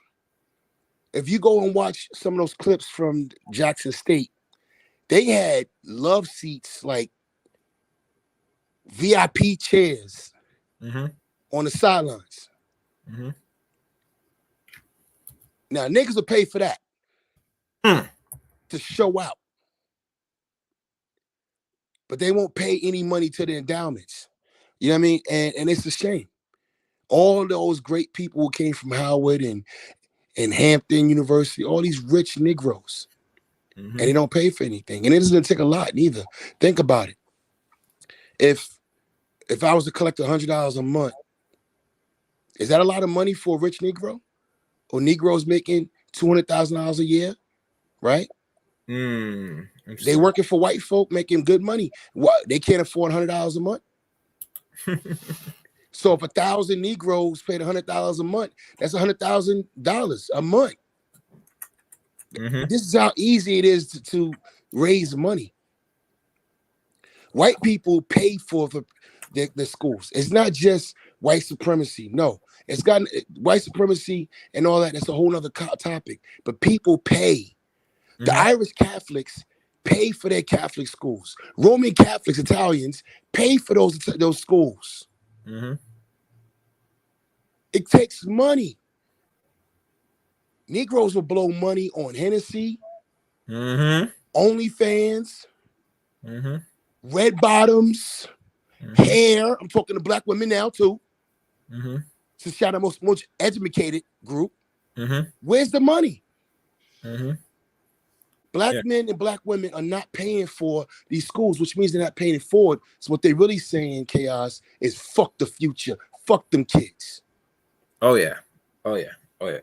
If you go and watch some of those clips from Jackson State, they had love seats, like VIP chairs on the sidelines. Now, niggas will pay for that to show out. But they won't pay any money to the endowments. You know what I mean? And it's a shame. All those great people who came from Howard and Hampton University, all these rich Negroes, and they don't pay for anything. And it doesn't take a lot neither. Think about it. If I was to collect $100 a month, is that a lot of money for a rich Negro? Or Negroes making $200,000 a year, right? They working for white folk making good money. What, they can't afford $100 a month? So if 1,000 Negroes paid $100 a month, that's $100,000 a month. This is how easy it is to raise money. White people pay for the schools. It's not just white supremacy. No, it's got white supremacy and all that. That's a whole nother topic. But people pay. The Irish Catholics pay for their Catholic schools. Roman Catholics, Italians, pay for those schools. It takes money. Negroes will blow money on Hennessy, OnlyFans, red bottoms, hair. I'm talking to Black women now too. To shout out most educated group. Where's the money? Black men and Black women are not paying for these schools, which means they're not paying it forward. So what they're really saying, Chaos, is fuck the future. Fuck them kids. Oh yeah.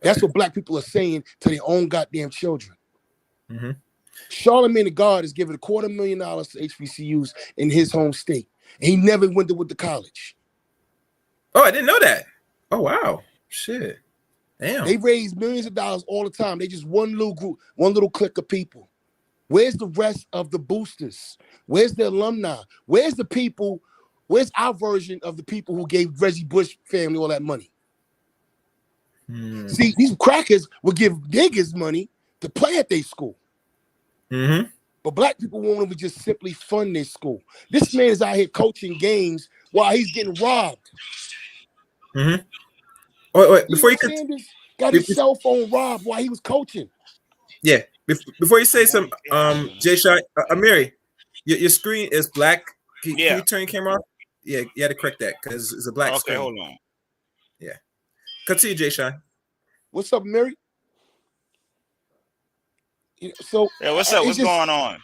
That's what Black people are saying to their own goddamn children. Charlemagne the God is giving $250,000 to HBCUs in his home state. And he never went to college. Oh, I didn't know that. Oh, wow. Shit. Damn. They raise millions of dollars all the time. They just one little group, one little clique of people. Where's the rest of the boosters? Where's the alumni? Where's the people? Where's our version of the people who gave Reggie Bush family all that money? See, these crackers will give niggas money to play at their school. But black people won't even just simply fund their school. This man is out here coaching games while he's getting robbed. Mm-hmm. Wait, before Deion you could, Sanders got his cell phone robbed while he was coaching. yeah, before you say some, Jay Shine, Amiri, your screen is black. Can Yeah. you turn your camera off? Yeah, you had to correct that because it's a black screen. Okay, hold on. Yeah. Continue, Jay Shine. What's up, Mary? So Yeah, what's up? What's going on?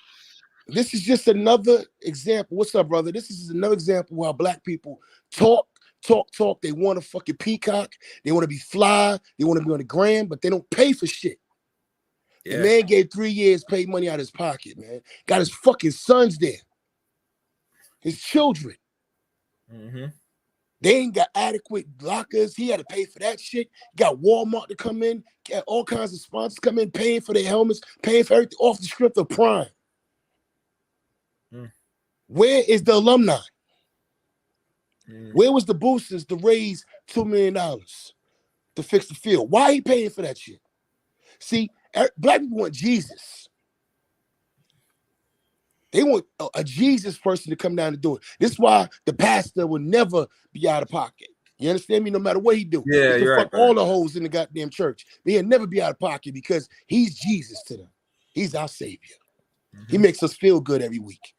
This is just another example. What's up, brother? This is another example how black people talk. They want to fucking peacock. They want to be fly. They want to be on the gram, but they don't pay for shit. Yeah. The man gave 3 years, paid money out of his pocket, man. Got his fucking sons there. His children. Mm-hmm. They ain't got adequate lockers. He had to pay for that shit. Got Walmart to come in. Got all kinds of sponsors come in, paying for their helmets, paying for everything off the script of Prime. Where is the alumni? Where was the boosters to raise $2 million to fix the field? Why are he paying for that shit? See, black people want Jesus. They want a Jesus person to come down and do it. This is why the pastor will never be out of pocket. You understand me? No matter what he do. Yeah, he can you're fuck right, all the hoes in the goddamn church. But he'll never be out of pocket because he's Jesus to them. He's our savior. Mm-hmm. He makes us feel good every week.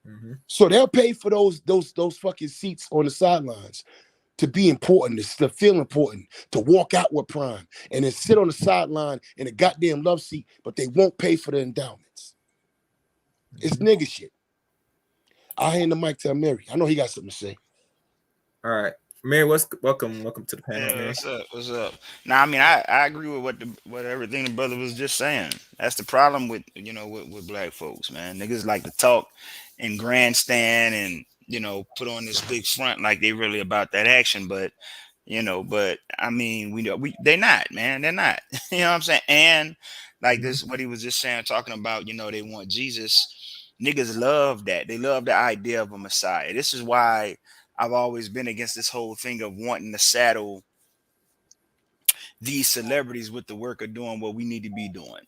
Mm-hmm. So they'll pay for those fucking seats on the sidelines to be important, to feel important, to walk out with Prime, and then sit on the sideline in a goddamn love seat, but they won't pay for the endowments. Mm-hmm. It's nigga shit. I'll hand the mic to Mary. I know he got something to say. All right. Mary, welcome to the panel. Yeah, what's up? Now, I mean, I agree with what everything the brother was just saying. That's the problem with with black folks, man. Niggas like to talk and grandstand and put on this big front like they really about that action, but I mean, they're not, man. They're not. You know what I'm saying? And like this, what he was just saying, talking about, they want Jesus. Niggas love that. They love the idea of a Messiah. This is why I've always been against this whole thing of wanting to saddle these celebrities with the work of doing what we need to be doing.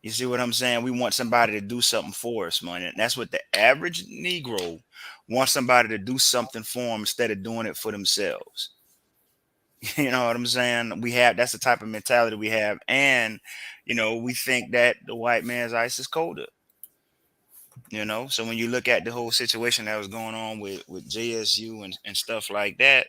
You see what I'm saying? We want somebody to do something for us, man. And that's what the average Negro wants, somebody to do something for them instead of doing it for themselves. You know what I'm saying? That's the type of mentality we have. And, we think that the white man's ice is colder. So when you look at the whole situation that was going on with JSU and stuff like that,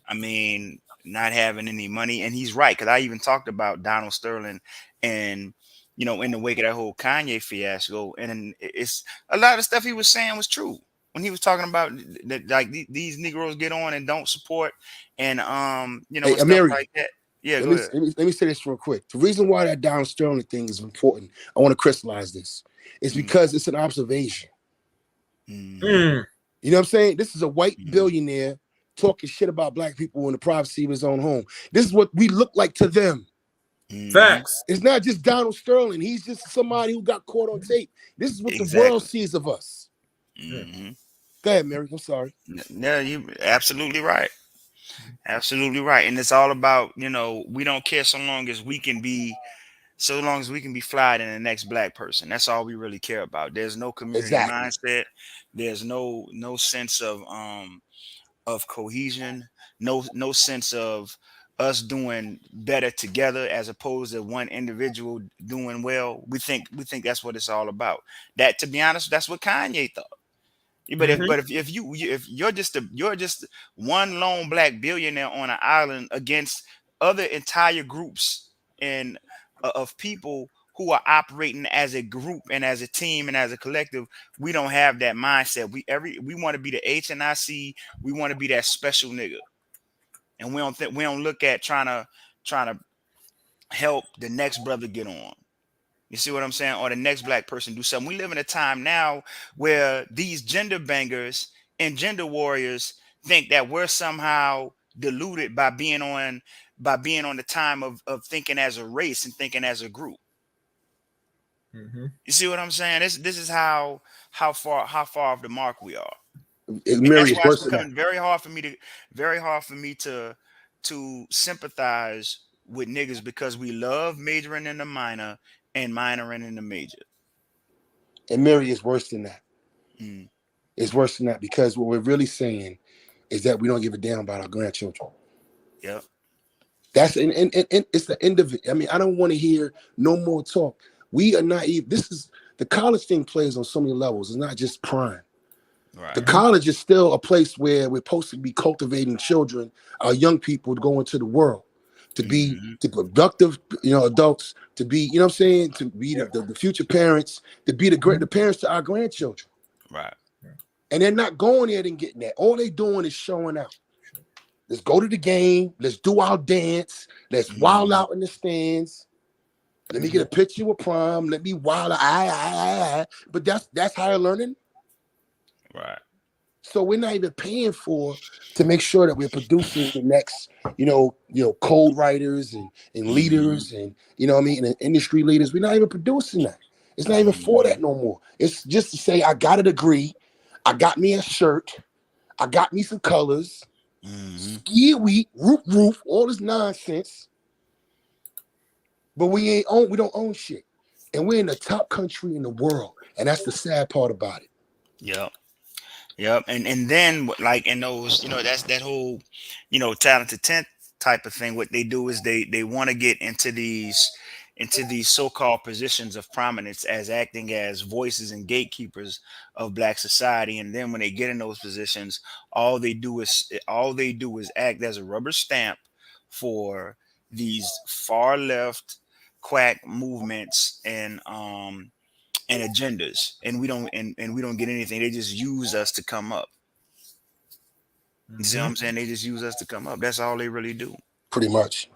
I mean, not having any money, and he's right, because I even talked about Donald Sterling and, in the wake of that whole Kanye fiasco, and it's a lot of stuff he was saying was true when he was talking about that, like these Negroes get on and don't support, and hey, stuff Mary, like that. Yeah, let me say this real quick. The reason why that Donald Sterling thing is important, I want to crystallize this. It's because it's an observation. Mm-hmm. You know what I'm saying? This is a white billionaire talking shit about black people in the privacy of his own home. This is what we look like to them. Facts. It's not just Donald Sterling. He's just somebody who got caught on tape. This is what the world sees of us. Mm-hmm. Go ahead, Mary. I'm sorry. No, you absolutely right. Absolutely right. And it's all about, we don't care so long as we can be fly than the next black person. That's all we really care about. There's no community mindset. There's no sense of cohesion, no sense of us doing better together as opposed to one individual doing well. We think that's what it's all about. That, to be honest, that's what Kanye thought. But if you're just one lone black billionaire on an island against other entire groups and of people who are operating as a group and as a team and as a collective, we don't have that mindset. We want to be the HNIC. We want to be that special nigga, and we don't look at trying to help the next brother get on. You see what I'm saying? Or the next black person do something. We live in a time now where these gender bangers and gender warriors think that we're somehow deluded by being on the time of thinking as a race and thinking as a group. Mm-hmm. You see what I'm saying? This is how far off the mark we are. And that's why it's becoming very hard for me to sympathize with niggas, because we love majoring in the minor and minoring in the major. And Mary, is worse than that. Mm. It's worse than that because what we're really saying is that we don't give a damn about our grandchildren. Yep. That's and it's the end of it. I mean, I don't want to hear no more talk. We are not even. This is the college thing plays on so many levels. It's not just prime. Right. The college is still a place where we're supposed to be cultivating children, our young people, to go into the world, to be productive, adults, to be, you know what I'm saying, to be the future parents, to be the parents to our grandchildren. Right. And they're not going there and getting that. All they're doing is showing out. Let's go to the game. Let's do our dance. Let's wild out in the stands. Let me get a picture with prom. Let me wild out. But that's higher learning. Right. So we're not even paying to make sure that we're producing the next, code writers and leaders and, and industry leaders. We're not even producing that. It's not even for that no more. It's just to say, I got a degree. I got me a shirt. I got me some colors. Ski week, roof, all this nonsense. But we don't own shit. And we're in the top country in the world. And that's the sad part about it. Yep. Yep. And then like in those, that's that whole, talented tent type of thing. What they do is they want to get into these so-called positions of prominence as acting as voices and gatekeepers of Black society. And then when they get in those positions, all they do is act as a rubber stamp for these far left quack movements and agendas, and we don't get anything. They just use us to come up. You see what I'm saying? They just use us to come up. That's all they really do. Pretty much.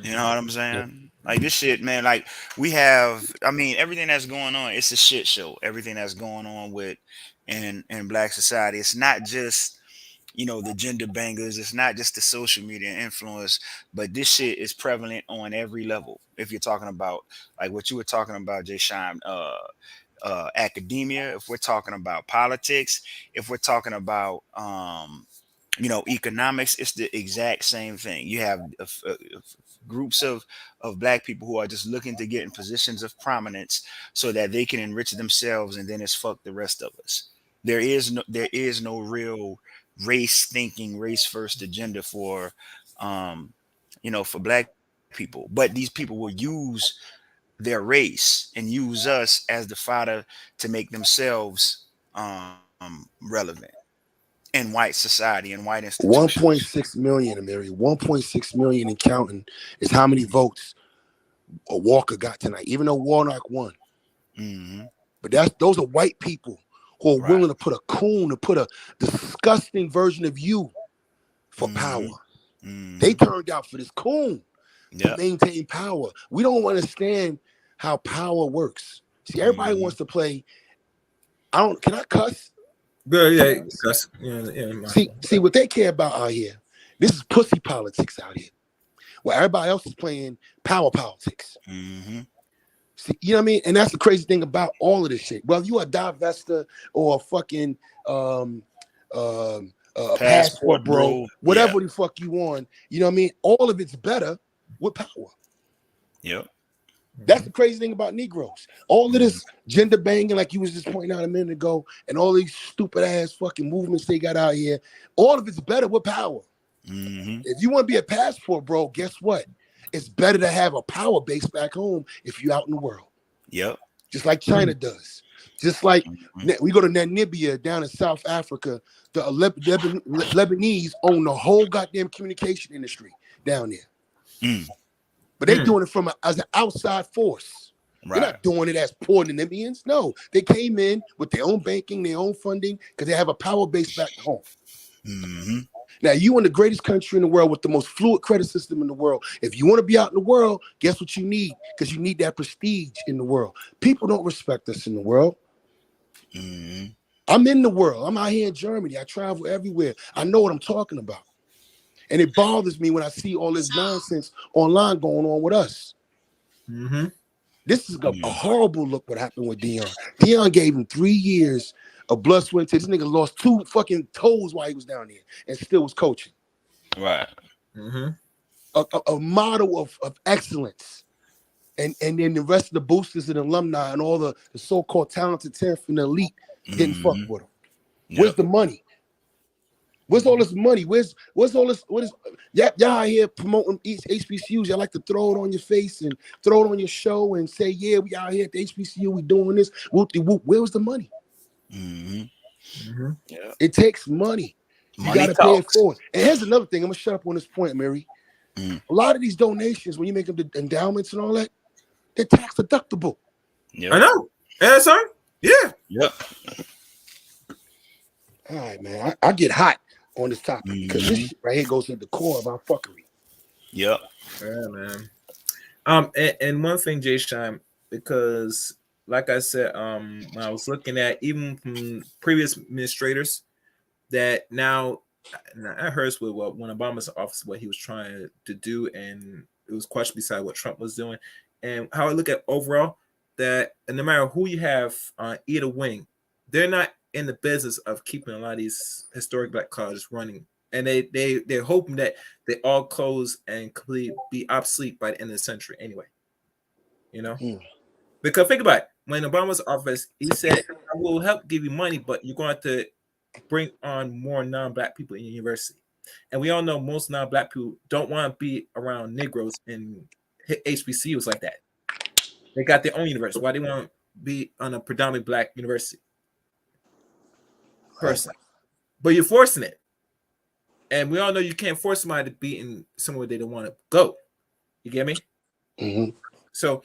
You know what I'm saying? Like this shit, man. Like we have, I mean, everything that's going on, it's a shit show. Everything that's going on with in Black society. It's not just the gender bangers. It's not just the social media influence, but this shit is prevalent on every level. If you're talking about like what you were talking about, Jay Shine, academia, if we're talking about politics, if we're talking about economics, it's the exact same thing. You have groups of Black people who are just looking to get in positions of prominence so that they can enrich themselves, and then it's fuck the rest of us. There is no real race thinking, race first agenda for for Black people, but these people will use their race and use us as the fodder to make themselves relevant in white society and white institutions. 1.6 million, Amiri. 1.6 million and counting is how many votes a Walker got tonight, even though Warnock won. But those are white people who are willing to put a coon, to put a disgusting version of you for power. They turned out for this coon to maintain power. We don't understand how power works. See, everybody wants to play. Can I cuss? Yeah. See what they care about out here. This is pussy politics out here. Where everybody else is playing power politics. See, you know what I mean? And that's the crazy thing about all of this shit. Whether you a divester or a fucking passport bro, whatever the fuck you want, you know what I mean? All of it's better with power. Yep. That's the crazy thing about Negroes. All of this gender banging, like you was just pointing out a minute ago, and all these stupid ass fucking movements they got out here, all of it's better with power. If you want to be a passport bro, guess what? It's better to have a power base back home if you're out in the world. Yep. Just like China does. Just like we go to Namibia down in South Africa, the Lebanese own the whole goddamn communication industry down there. But they're doing it as an outside force. They're not doing it as poor Namibians. No, they came in with their own banking, their own funding, because they have a power base back home. Now, you in the greatest country in the world with the most fluid credit system in the world. If you want to be out in the world, guess what you need? Because you need that prestige in the world. People don't respect us in the world. I'm in the world. I'm out here in Germany. I travel everywhere. I know what I'm talking about. And it bothers me when I see all this nonsense online going on with us. This is a horrible look what happened with Deion. Deion gave him 3 years of blood, sweat, and tears. This nigga lost 2 fucking toes while he was down there and still was coaching. Right. A model of excellence. and then the rest of the boosters and alumni and all the so-called talented 10th and the elite didn't fuck with them. Where's the money? Where's all this money? Where's all this? What is y'all out here promoting HBCUs? Y'all like to throw it on your face and throw it on your show and say, yeah, we out here at the HBCU, we doing this. Whoop-de-whoop. Where was the money? Yeah. It takes money. You Money gotta pay it talks. forward. And here's another thing. I'm gonna shut up on this point, Mary. A lot of these donations, when you make them the endowments and all that, they're tax deductible. Yep. I know. Yeah, son. Yeah. Yep. All right, man. I get hot on this topic because this shit right here goes to the core of our fuckery. Yep. Yeah, man. And one thing, Jay Shine, because like I said, when I was looking at even from previous administrators that now I heard with when Obama's office what he was trying to do, and it was questioned beside what Trump was doing, and how I look at overall that no matter who you have on either wing, they're not in the business of keeping a lot of these historic black colleges running, and they're hoping that they all close and completely be obsolete by the end of the century anyway. You know, because think about it. When Obama's office, he said, "I will help give you money, but you're going to bring on more non-black people in your university." And we all know most non-black people don't want to be around Negroes in HBCUs like that. They got their own university. Why they want to be on a predominantly black university person? But you're forcing it. And we all know you can't force somebody to be in somewhere they don't want to go. You get me? So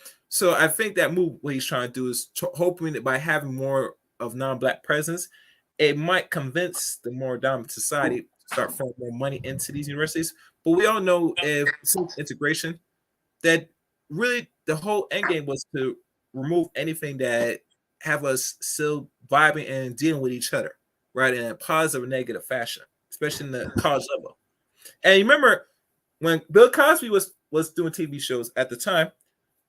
I think that move, what he's trying to do is hoping that by having more of non-black presence, it might convince the more dominant society to start throwing more money into these universities. But we all know if integration, that really the whole end game was to remove anything that have us still vibing and dealing with each other, right, in a positive or negative fashion, especially in the college level. And you remember when Bill Cosby was doing TV shows at the time,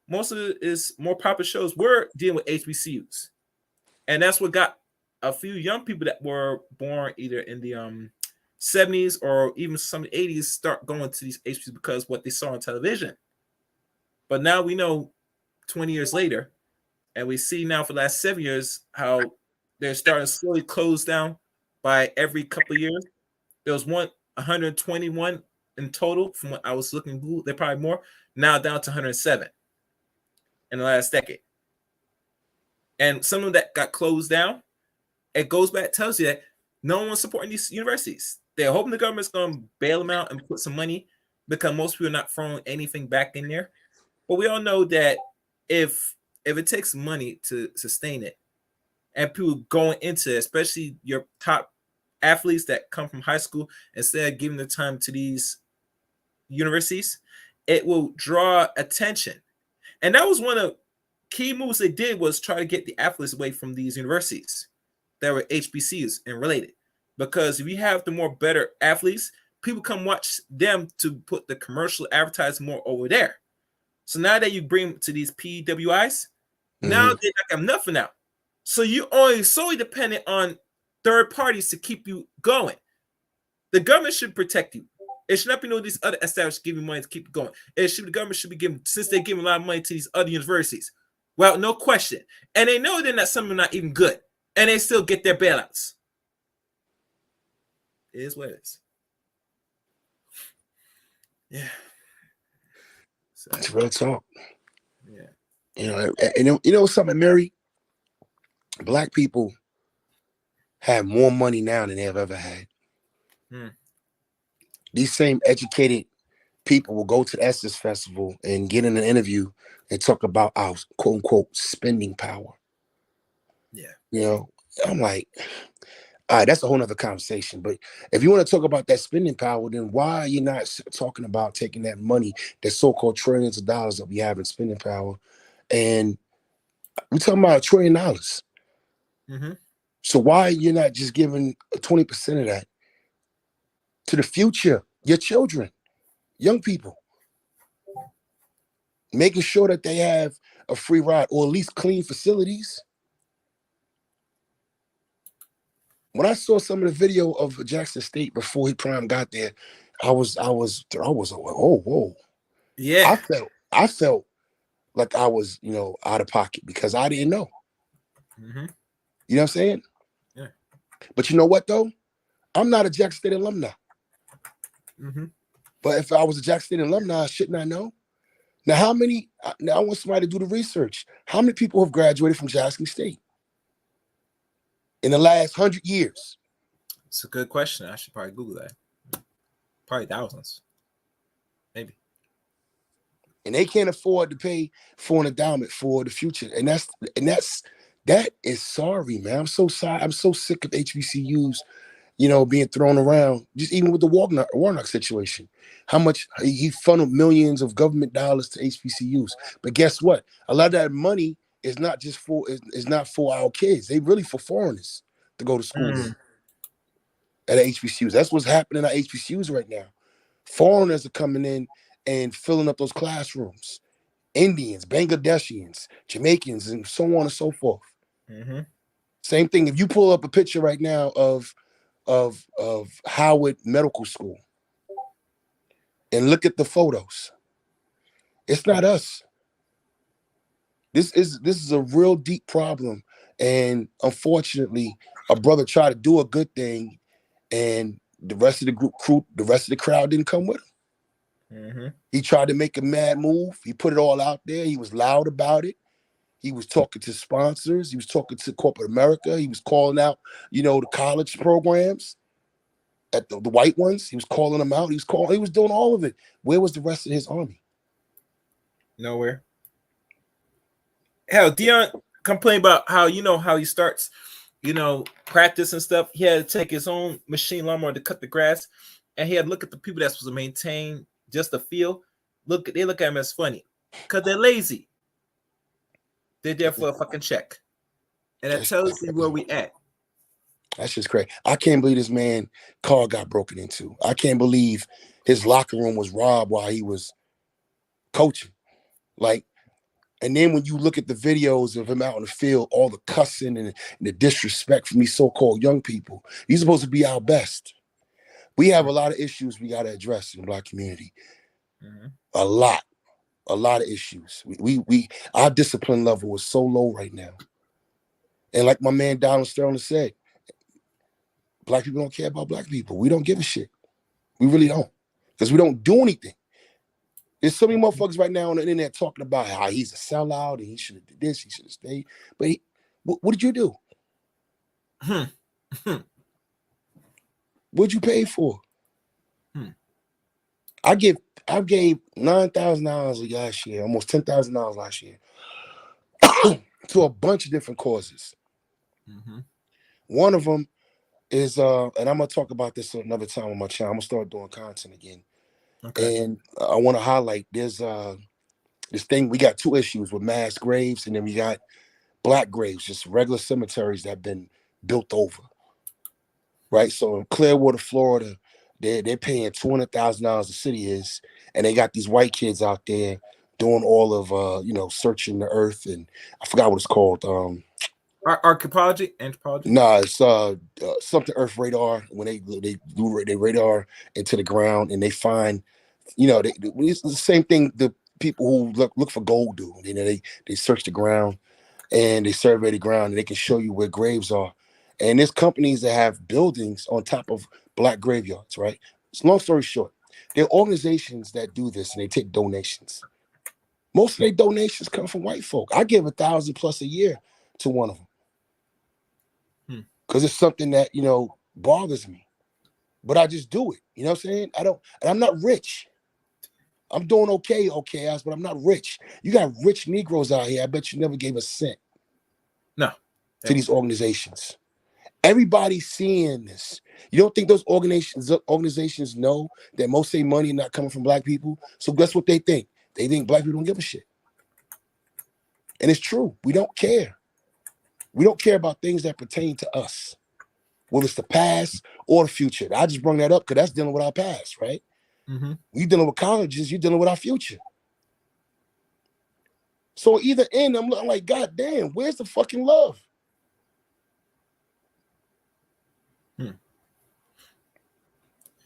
most of his more popular shows were dealing with HBCUs. And that's what got a few young people that were born either in the 70s or even some of the 80s start going to these HBCUs because what they saw on television. But now we know 20 years later, and we see now for the last 7 years how they're starting to slowly close down by every couple of years. There was 121 in total from what I was looking Google. They're probably more, now down to 107 in the last decade. And some of that got closed down. It goes back, tells you that no one's supporting these universities. They're hoping the government's going to bail them out and put some money because most people are not throwing anything back in there. But we all know that if it takes money to sustain it, and people going into it, especially your top athletes that come from high school, instead of giving the time to these universities, it will draw attention. And that was one of the key moves they did, was try to get the athletes away from these universities that were HBCUs and related. Because if you have the more better athletes, people come watch them to put the commercial advertising more over there. So now that you bring them to these PWIs, now they're not got nothing out. So you only solely dependent on third parties to keep you going. The government should protect you. It should not be no these other establishments giving money to keep it going. The government should be giving, since they're giving a lot of money to these other universities. Well, no question. And they know they're not, some are not even good. And they still get their bailouts. It is what it is. Yeah. So, it's real talk. Yeah. You know something, Mary? Black people have more money now than they have ever had. These same educated people will go to the Essence Festival and get in an interview and talk about our quote unquote spending power. Yeah. You know, I'm like, all right, that's a whole nother conversation. But if you want to talk about that spending power, then why are you not talking about taking that money, that so-called trillions of dollars that we have in spending power, and we're talking about $1 trillion. So why are you not just giving 20% of that to the future, your children, young people, making sure that they have a free ride or at least clean facilities? When I saw some of the video of Jackson State before he prime got there, I was like, oh, whoa. Yeah. I felt like I was, you know, out of pocket because I didn't know. Mm-hmm. You know what I'm saying? Yeah. But you know what though? I'm not a Jackson State alumni. Mm-hmm. But if I was a Jackson State alumni, shouldn't I know? Now, how many? Now I want somebody to do the research. How many people have graduated from Jackson State in the last 100 years? It's a good question. I should probably Google that. Probably thousands, maybe. And they can't afford to pay for an endowment for the future. And that is sorry, man. I'm so sorry. I'm so sick of HBCUs, you know, being thrown around. Just even with the Warnock situation, how much he funneled millions of government dollars to HBCUs. But guess what? A lot of that money is not just for is not for our kids. They really for foreigners to go to school at HBCUs. That's what's happening at HBCUs right now. Foreigners are coming in and filling up those classrooms. Indians, Bangladeshians, Jamaicans, and so on and so forth. Mm-hmm. Same thing. If you pull up a picture right now of Howard Medical School and look at the photos, it's not us. This is a real deep problem, and unfortunately, a brother tried to do a good thing, and the rest of the crowd didn't come with him. Mm-hmm. He tried to make a mad move. He put it all out there. He was loud about it. He was talking to sponsors. He was talking to corporate America. He was calling out, you know, the college programs at the white ones. He was calling them out. He was doing all of it. Where was the rest of his army? Nowhere. Hell, Deion complained about how how he starts, practice and stuff. He had to take his own machine lawnmower to cut the grass, and he had to look at the people that's supposed to maintain just the field. They look at him as funny because they're lazy. They're there for a fucking check, and that tells you where we at. That's just crazy. I can't believe this man car got broken into. I can't believe his locker room was robbed while he was coaching. Like, and then when you look at the videos of him out on the field, all the cussing and the disrespect from these so-called young people, he's supposed to be our best. We have a lot of issues we got to address in the Black community. Mm-hmm. A lot of issues. We our discipline level is so low right now. And like my man Donald Sterling said, Black people don't care about Black people. We don't give a shit. We really don't. Because we don't do anything. There's so many motherfuckers right now on the internet talking about how he's a sellout and he should have did this, he should have stayed. But what did you do? What'd you pay for? I gave $9,000 last year, almost $10,000 last year, to a bunch of different causes. Mm-hmm. One of them is, and I'm gonna talk about this another time on my channel. I'm gonna start doing content again. Okay. And I want to highlight there's this thing. We got two issues with mass graves, and then we got Black graves, just regular cemeteries that have been built over. Right. So in Clearwater, Florida, they're paying $200,000 the city is, and they got these white kids out there doing all of searching the earth, and I forgot what it's called. Anthropology. No, it's something Earth radar. When they do they radar into the ground and they find, it's the same thing the people who look for gold do. They search the ground and they survey the ground and they can show you where graves are. And there's companies that have buildings on top of Black graveyards, right? So long story short, there are organizations that do this and they take donations. Most of their donations come from white folk. I give $1,000+ a year to one of them. Because it's something that, bothers me. But I just do it. You know what I'm saying? I'm not rich. I'm doing okay, but I'm not rich. You got rich Negroes out here. I bet you never gave a cent. No. To these organizations. Everybody's seeing this. You don't think those organizations know that most of their money is not coming from Black people? So guess what they think? They think Black people don't give a shit. And it's true. We don't care. We don't care about things that pertain to us, whether it's the past or the future. I just bring that up because that's dealing with our past, right? Mm-hmm. You dealing with colleges, you're dealing with our future. So either end, I'm like, God damn, where's the fucking love?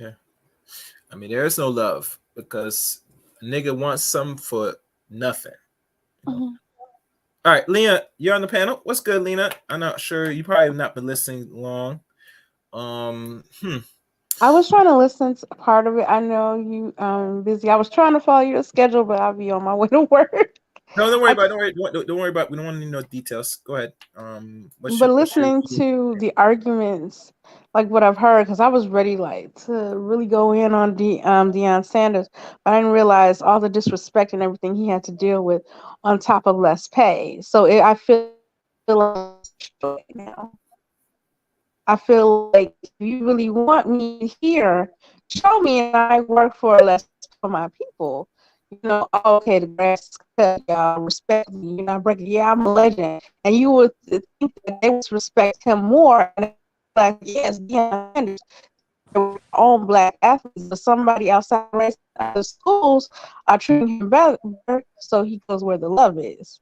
Yeah. I mean, there is no love because a nigga wants something for nothing. All right, Lena, you're on the panel. What's good, Lena? I'm not sure. You probably have not been listening long. I was trying to listen to part of it. I know you busy. I was trying to follow your schedule, but I'll be on my way to work. No, don't worry I about it. Don't worry about it. We don't want to know details. Go ahead. But listening to the arguments, like what I've heard, because I was ready like to really go in on Deion Sanders, but I didn't realize all the disrespect and everything he had to deal with on top of less pay. So I feel like now. I feel like if you really want me here, show me and I work for less for my people. You know, oh, okay, the grass is cut, y'all respect me, you're not breaking. Yeah, I'm a legend. And you would think that they would respect him more. And like, yes, Deion Sanders, own black athletes, but somebody outside the schools are treating him better, so he goes where the love is.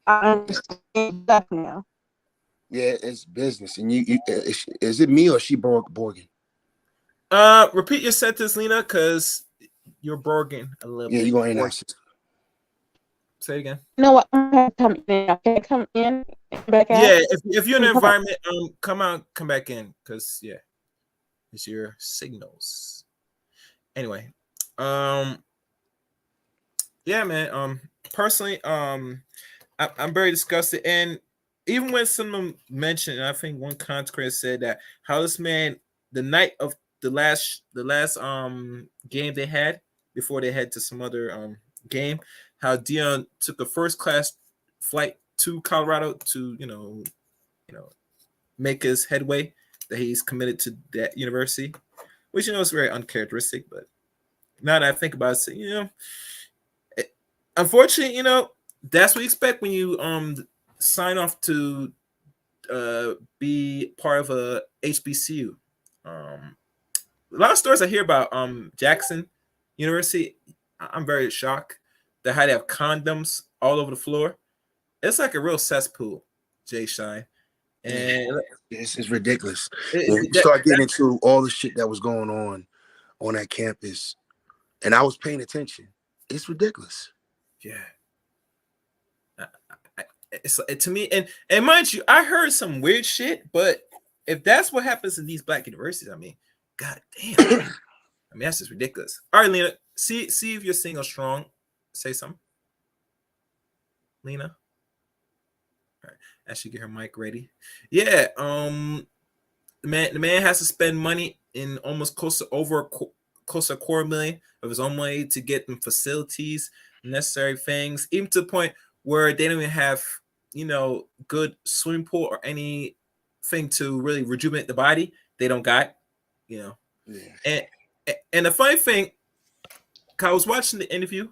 I understand that now. Yeah, it's business. And is it me or she Borgen? Repeat your sentence, Lena, because you're Borgen a little bit. Yeah, you're going in now. Say it again. You know what? I'm gonna come in. Can I come in and back out? Yeah, if you're in an environment, come out, come back in, because yeah, it's your signals. Anyway, yeah, man. Personally, I'm very disgusted, and even when someone mentioned, I think one content said that how this man, the night of the last game they had before they head to some other game, how Deion took a first class flight to Colorado to you know make his headway that he's committed to that university, which is very uncharacteristic. But now that I think about it, unfortunately, that's what you expect when you sign off to be part of a HBCU. A lot of stories I hear about Jackson University, I'm very shocked that how they have condoms all over the floor. It's like a real cesspool, Jay Shine. And it's ridiculous. When you start getting into all the shit that was going on that campus, and I was paying attention, it's ridiculous. Yeah. It's to me, and mind you, I heard some weird shit, but if that's what happens in these black universities, I mean, god damn. I mean, that's just ridiculous. All right, Lena, see if you're single strong. Say something. Lena. All right. I should get her mic ready. Yeah, the man has to spend money in almost close to $250,000 of his own money to get them facilities, necessary things, even to the point where they don't even have, good swimming pool or anything to really rejuvenate the body. They don't got, Yeah. And the funny thing, I was watching the interview.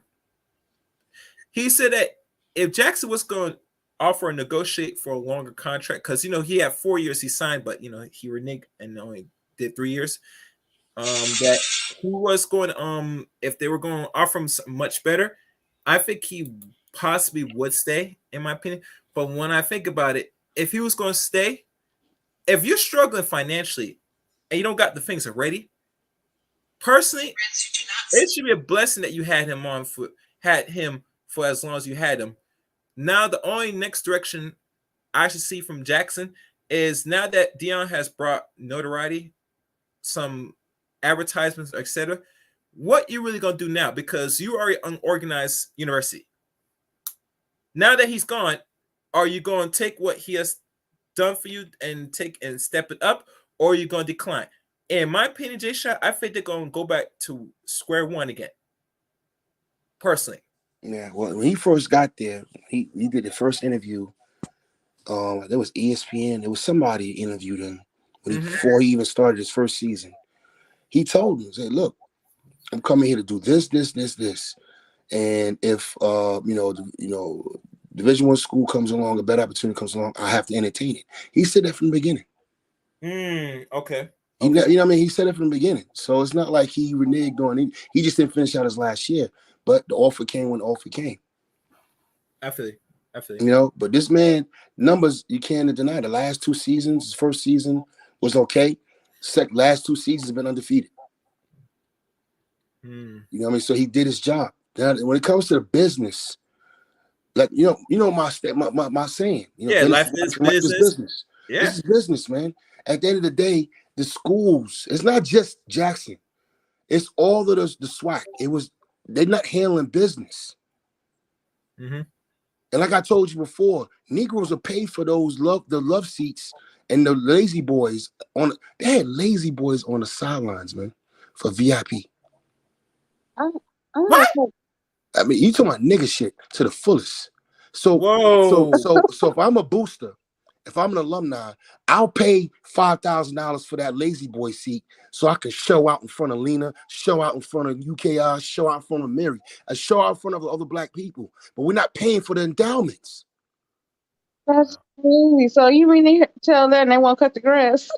He said that if Jackson was going to offer and negotiate for a longer contract, because he had 4 years he signed, but he reneged and only did 3 years. That he was going if they were going to offer him something much better, I think he possibly would stay, in my opinion. But when I think about it, if he was going to stay, if you're struggling financially and you don't got the things already, personally, it should be a blessing that you had him for as long as you had him. Now the only next direction I should see from Jackson is, now that Deion has brought notoriety, some advertisements, etc., what you really gonna do now? Because you are an unorganized university. Now that he's gone, are you going to take what he has done for you and step it up, or are you going to decline? In my opinion, Jay Shot, I think they're going to go back to square one again. Personally. Yeah, well, when he first got there, he did the first interview. There was ESPN. There was somebody interviewed him before he even started his first season. He told him, said, "Look, I'm coming here to do this, and if Division I school comes along, a better opportunity comes along, I have to entertain it." He said that from the beginning. Okay. You know what I mean? He said it from the beginning. So it's not like he reneged on. He just didn't finish out his last year, but the offer came when the offer came. I feel you. But this man, numbers, you can't deny. The last 2 seasons, his first season was okay. Last 2 seasons have been undefeated. You know what I mean? So he did his job. Now, when it comes to the business, Like my saying. Yeah, life is Life is business. business. Yeah. This is business, man. At the end of the day, the schools. It's not just Jackson. It's all of the SWAC. They're not handling business. Mm-hmm. And like I told you before, Negroes are paid for the love seats and the lazy boys they had lazy boys on the sidelines, man, for VIP. I What? don't I mean, you talking about nigga shit to the fullest. So Whoa. if I'm a booster, if I'm an alumni, I'll pay $5,000 for that lazy boy seat so I can show out in front of Lena, show out in front of UKI, show out in front of Mary, I show out in front of other black people. But we're not paying for the endowments. That's crazy. So you mean they tell them they won't cut the grass?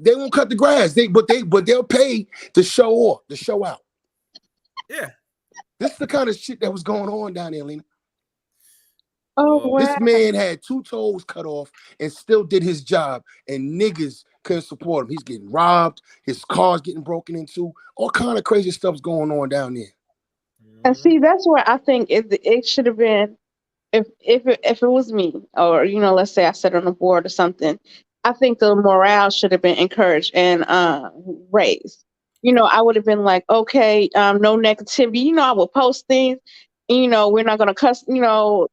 They won't cut the grass. But they'll pay to show off, to show out. Yeah. This is the kind of shit that was going on down there, Lena. Oh Whoa. wow. This man had 2 toes cut off and still did his job, and niggas couldn't support him. He's getting robbed, his car's getting broken into, all kind of crazy stuff's going on down there. And see, that's where I think it should have been if it was me, or let's say I sat on the board or something. I think the morale should have been encouraged and raised. I would have been like, okay, no negativity. I would post things. We're not gonna cuss. Yell.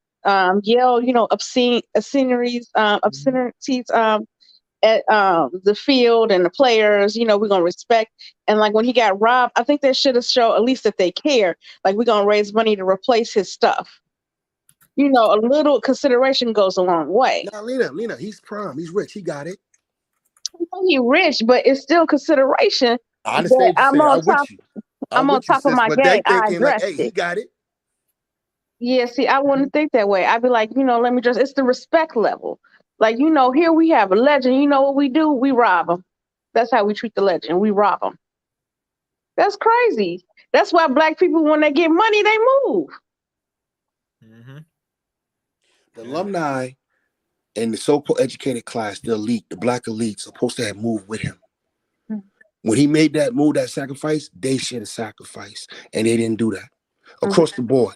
Obscenities. Obscenities. At the field and the players. We're gonna respect. And like when he got robbed, I think they should have shown at least that they care. Like we're gonna raise money to replace his stuff. A little consideration goes a long way. Now, Lena, he's prime. He's rich. He got it. He rich, but it's still consideration I that understand what you're saying. I'm with you. I'm on with you, top of sis. my But they game. I thinking like, addressed hey, he it. got it. Yeah, see, I wouldn't think that way. I'd be like, let me just, it's the respect level. Like, here we have a legend. You know what we do? We rob them. That's how we treat the legend. We rob them. That's crazy. That's why black people, when they get money, they move. Mm-hmm. The alumni and the so-called educated class, the elite, the black elite, supposed to have moved with him. When he made that move, that sacrifice, they should have sacrificed. And they didn't do that. Across the board.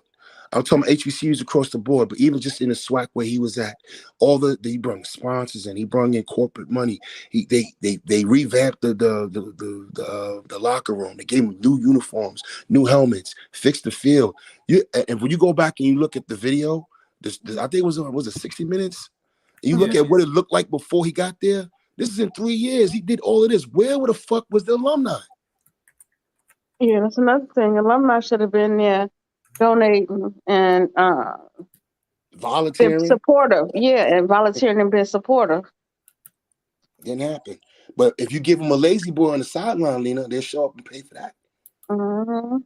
I'm talking about HBCUs across the board, but even just in the SWAC where he was at, he brought sponsors and he brought in corporate money. They revamped the locker room. They gave him new uniforms, new helmets, fixed the field. And when you go back and you look at the video, I think it was 60 minutes. And you look at what it looked like before he got there. This is in 3 years. He did all of this. Where the fuck was the alumni? Yeah, that's another thing. Alumni should have been there donating and volunteering. Supportive. Yeah, and volunteering and being supportive. Didn't happen. But if you give them a lazy boy on the sideline, Lena, they'll show up and pay for that. Mm-hmm.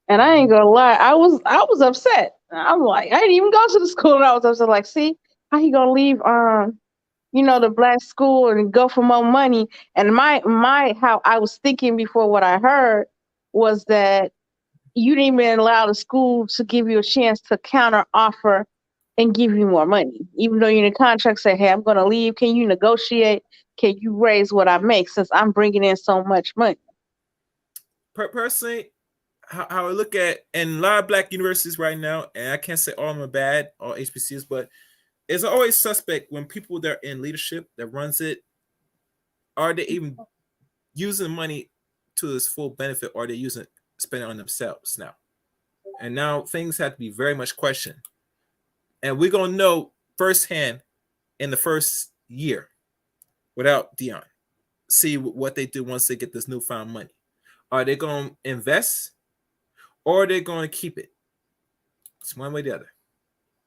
And I ain't gonna lie, I was upset. I'm like, I didn't even go to the school, and I was upset. Like, see, how he gonna leave the black school and go for more money? And my how I was thinking before what I heard was that you didn't even allow the school to give you a chance to counter offer and give you more money, even though you're in a contract. Say, hey, I'm gonna leave. Can you negotiate? Can you raise what I make since I'm bringing in so much money? Personally, how I look at, and a lot of black universities right now, and I can't say all of them are bad, all HBCUs, but it's always suspect when people that are in leadership that runs it, are they even using money to its full benefit, or are they spending on themselves now? And now things have to be very much questioned. And we're going to know firsthand in the first year without Deion. See what they do once they get this newfound money. Are they going to invest, or are they going to keep it? It's one way or the other.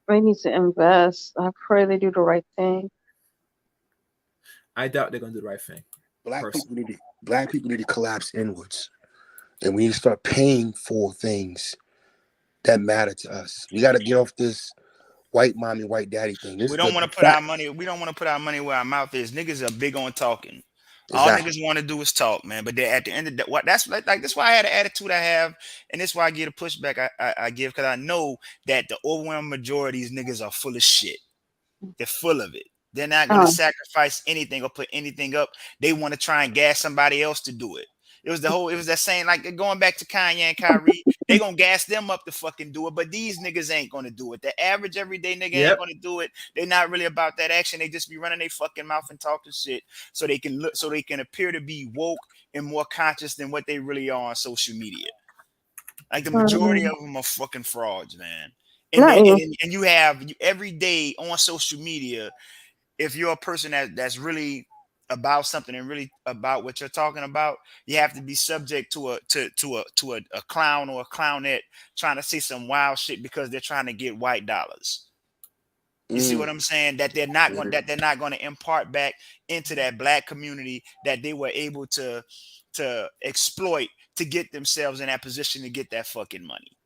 They need to invest. I pray they do the right thing. I doubt they're going to do the right thing. Black people need to collapse inwards. And we need to start paying for things that matter to us. We got to get off this white mommy, white daddy thing. We don't want to put our money. We don't want to put our money where our mouth is. Niggas are big on talking. All niggas want to do is talk, man. But at the end of the day, that's why I had an attitude I have, and that's why I get a pushback I give, because I know that the overwhelming majority of these niggas are full of shit. They're full of it. They're not going to sacrifice anything or put anything up. They want to try and gas somebody else to do it. It was that saying, like going back to Kanye and Kyrie, they gonna gas them up to fucking do it, but these niggas ain't gonna do it. The average everyday nigga ain't gonna do it. They're not really about that action. They just be running their fucking mouth and talking shit so they can appear to be woke and more conscious than what they really are on social media. Like the majority of them are fucking frauds, man. And you have every day on social media, if you're a person that's really about something and really about what you're talking about, you have to be subject to a clown or a clownette trying to say some wild shit because they're trying to get white dollars. You see what I'm saying? That they're not going to impart back into that black community that they were able to exploit to get themselves in that position to get that fucking money.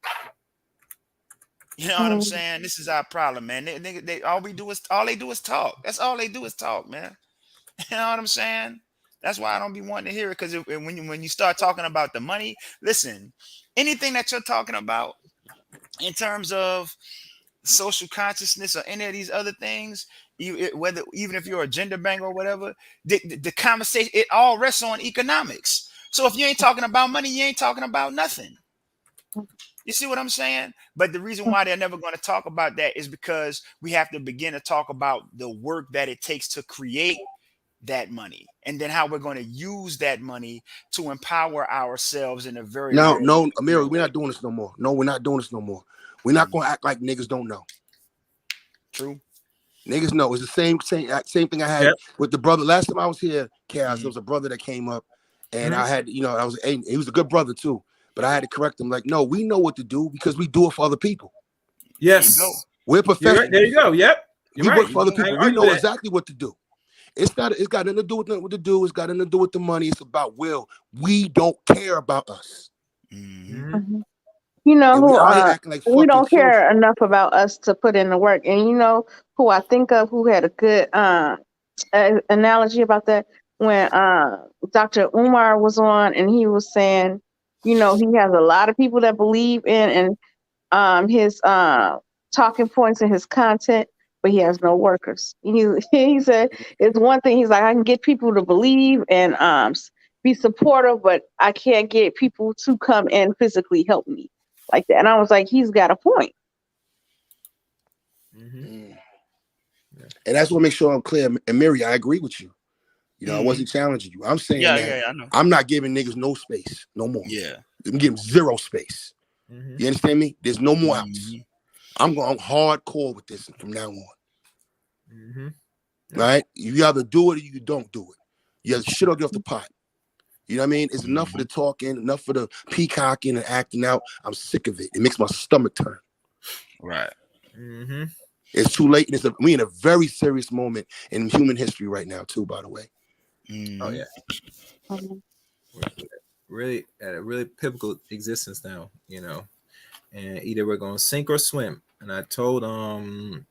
You know what I'm saying? This is our problem, man. All they do is talk. That's all they do is talk, man. You know what I'm saying? That's why I don't be wanting to hear it, because when you start talking about the money, listen, anything that you're talking about in terms of social consciousness or any of these other things, even if you're a gender bang or whatever, the conversation, it all rests on economics. So if you ain't talking about money, you ain't talking about nothing. You see what I'm saying? But the reason why they're never going to talk about that is because we have to begin to talk about the work that it takes to create that money, and then how we're going to use that money to empower ourselves in a very no, Amiri, we're not doing this no more. No, we're not doing this no more. We're not going to act like niggas don't know. True. Niggas know. It's the same thing I had with the brother. Last time I was here, Chaos, there was a brother that came up, and I had, he was a good brother too, but I had to correct him. Like, no, we know what to do because we do it for other people. Yes. We're professionals. There you go. Yep. We work for other people. We know exactly what to do. It's got nothing to do with what to do. It's got nothing to do with the money. It's about will. We don't care about us. You know who we don't care enough about us to put in the work. And you know who I think of who had a good analogy about that, when Dr. Umar was on, and he was saying, you know, he has a lot of people that believe in and his talking points and his content, but he has no workers. He said it's one thing. He's like, I can get people to believe and be supportive, but I can't get people to come and physically help me like that. And I was like, he's got a point. And that's what makes sure I'm clear. And Mary, I agree with you. You know, I wasn't challenging you. I'm saying that I know. I'm not giving niggas no space no more. Yeah. I'm giving zero space. You understand me? There's no more outs. I'm going hardcore with this from now on. Right? You either do it or you don't do it. You have to shit or get off the pot. You know what I mean? It's enough for the talking, enough for the peacocking and acting out. I'm sick of it. It makes my stomach turn. Right. It's too late. We in a very serious moment in human history right now, too, by the way. Oh, yeah. Really, at a really pivotal existence now, you know. And either we're going to sink or swim. And I told, who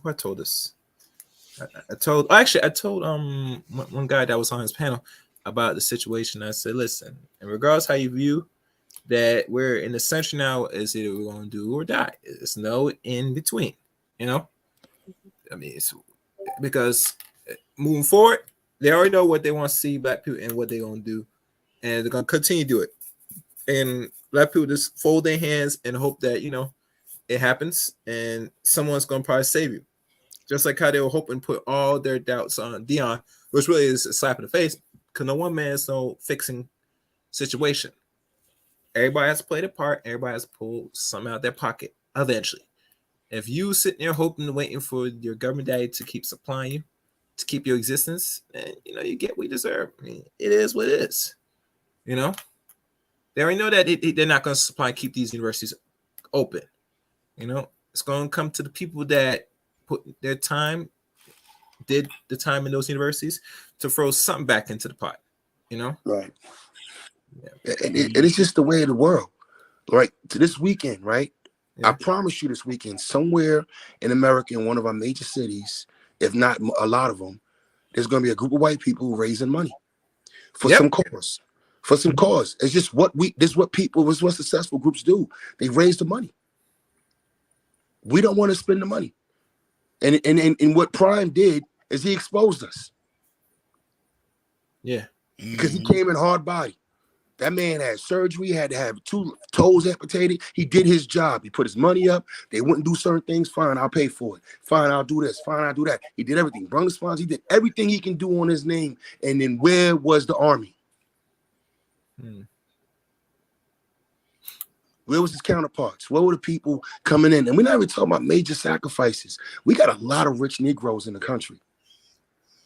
I told this? I told one guy that was on his panel about the situation. I said, listen, in regards how you view that we're in the century now, is either we're going to do or die. It's no in between, you know? I mean, it's because moving forward, they already know what they want to see black people and what they're going to do. And they're going to continue to do it. And black people just fold their hands and hope that, you know, it happens and someone's going to probably save you. Just like how they were hoping to put all their doubts on Deion, which really is a slap in the face, because no one man is no fixing situation. Everybody has to play their part. Everybody has to pull something out of their pocket eventually. If you sitting there hoping and waiting for your government daddy to keep supplying you, to keep your existence, then, you know, you get what you deserve. I mean, it is what it is. You know? They already know that they're not going to supply and keep these universities open. You know? It's going to come to the people that put their time, did the time in those universities to throw something back into the pot, you know? Right. Yeah. And it's just the way of the world. Right? To this weekend, right? Yeah. I promise you this weekend, somewhere in America, in one of our major cities, if not a lot of them, there's going to be a group of white people raising money for some cause. For some cause. It's just what successful groups do. They raise the money. We don't want to spend the money. And what Prime did is he exposed us. Yeah. Because he came in hard body. That man had surgery, had to have 2 toes amputated. He did his job. He put his money up. They wouldn't do certain things. Fine, I'll pay for it. Fine, I'll do this. Fine, I'll do that. He did everything. Brung the sponsors. He did everything he can do on his name. And then where was the army? Where was his counterparts? Where were the people coming in? And we're not even talking about major sacrifices. We got a lot of rich Negroes in the country.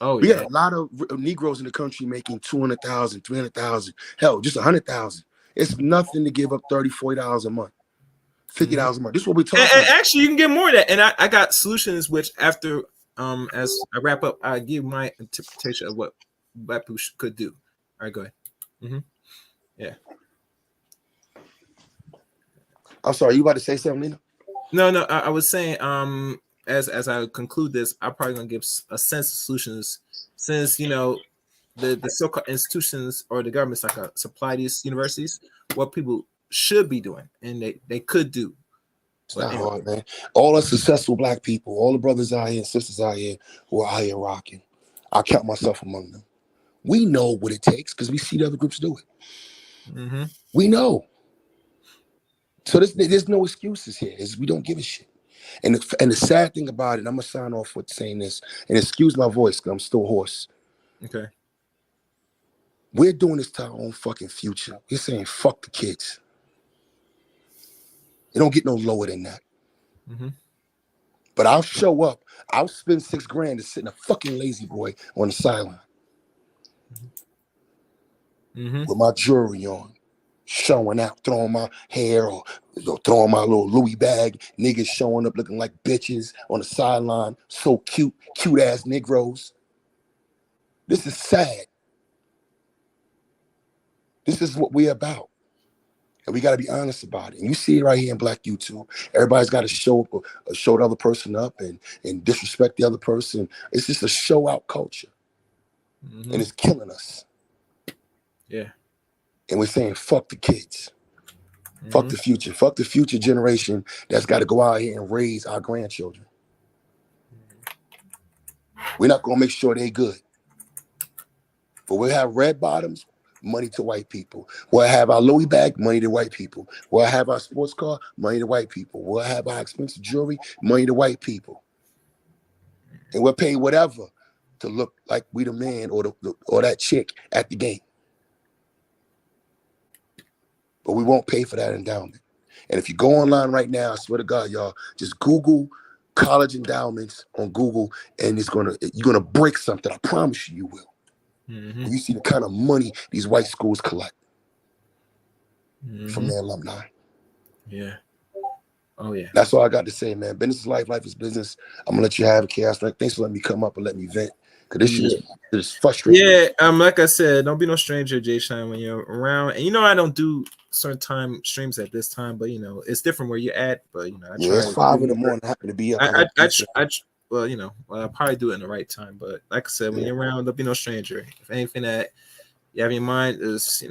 Oh, We yeah. got a lot of Negroes in the country making 200,000, 300,000, hell, just 100,000. It's nothing to give up $30, $40 a month, $50 a month. This is what we're talking And about. actually, you can get more of that. And I got solutions, which after, as I wrap up, I give my interpretation of what Black people could do. All right, go ahead. Yeah. I'm sorry, you about to say something, Lena? No, I was saying, as I conclude this, I'm probably gonna give a sense of solutions, since the so-called institutions or the government's like supply these universities what people should be doing and they could do. It's not hard, man. All the successful Black people, all the brothers out here and sisters out here who are out here rocking, I count myself among them. We know what it takes because we see the other groups do it. We know. So there's no excuses here. We don't give a shit. And the sad thing about it, I'm gonna sign off with saying this, and excuse my voice because I'm still hoarse. Okay. We're doing this to our own fucking future. We're saying fuck the kids. It don't get no lower than that. But I'll show up. I'll spend $6,000 to sit in a fucking lazy boy on the sideline with my jewelry on, showing out, throwing my hair or throwing my little Louis bag. Niggas showing up looking like bitches on the sideline. So cute ass Negroes. This is sad. This is what we're about. And we got to be honest about it. And you see it right here in Black YouTube. Everybody's got to show the other person up and disrespect the other person. It's just a show out culture. And it's killing us. Yeah. And we're saying, fuck the kids. Fuck the future. Fuck the future generation that's got to go out here and raise our grandchildren. We're not going to make sure they're good. But we'll have red bottoms, money to white people. We'll have our Louis bag, money to white people. We'll have our sports car, money to white people. We'll have our expensive jewelry, money to white people. And we'll pay whatever to look like we the man or that chick at the game. But we won't pay for that endowment. And if you go online right now, I swear to God, y'all, just Google college endowments on Google, and you're gonna break something. I promise you will. And you see the kind of money these white schools collect from their alumni. Yeah. Oh yeah. That's all I got to say, man. Business is life, life is business. I'm gonna let you have a chaos. Like, thanks for letting me come up and let me vent. Cause this shit is frustrating. Yeah, like I said, don't be no stranger, Jay Shine, when you're around. And I don't do certain time streams at this time, but it's different where you're at. But I try. It's 5 a.m. I happen to be up. Well, I'll probably do it in the right time. But like I said, when you're around, don't be no stranger. If anything that you have in your mind is,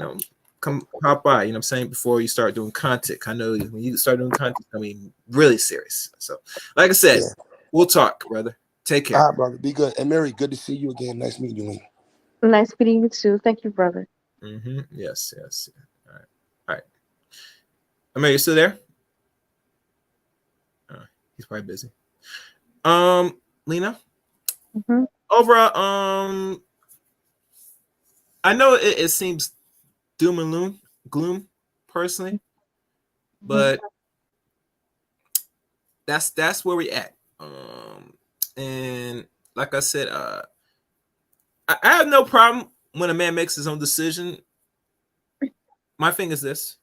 come pop by. You know what I'm saying? Before you start doing content, I know when you start doing content, I mean, really serious. So, like I said, we'll talk, brother. Take care. All right, brother. Be good. And Mary, good to see you again. Nice meeting you. Nice meeting you too. Thank you, brother. Yes. All right. Mary, you still there? He's probably busy. Lena. Overall, I know it seems doom and gloom personally, but that's where we at. And like I said, I have no problem when a man makes his own decision. My thing is this: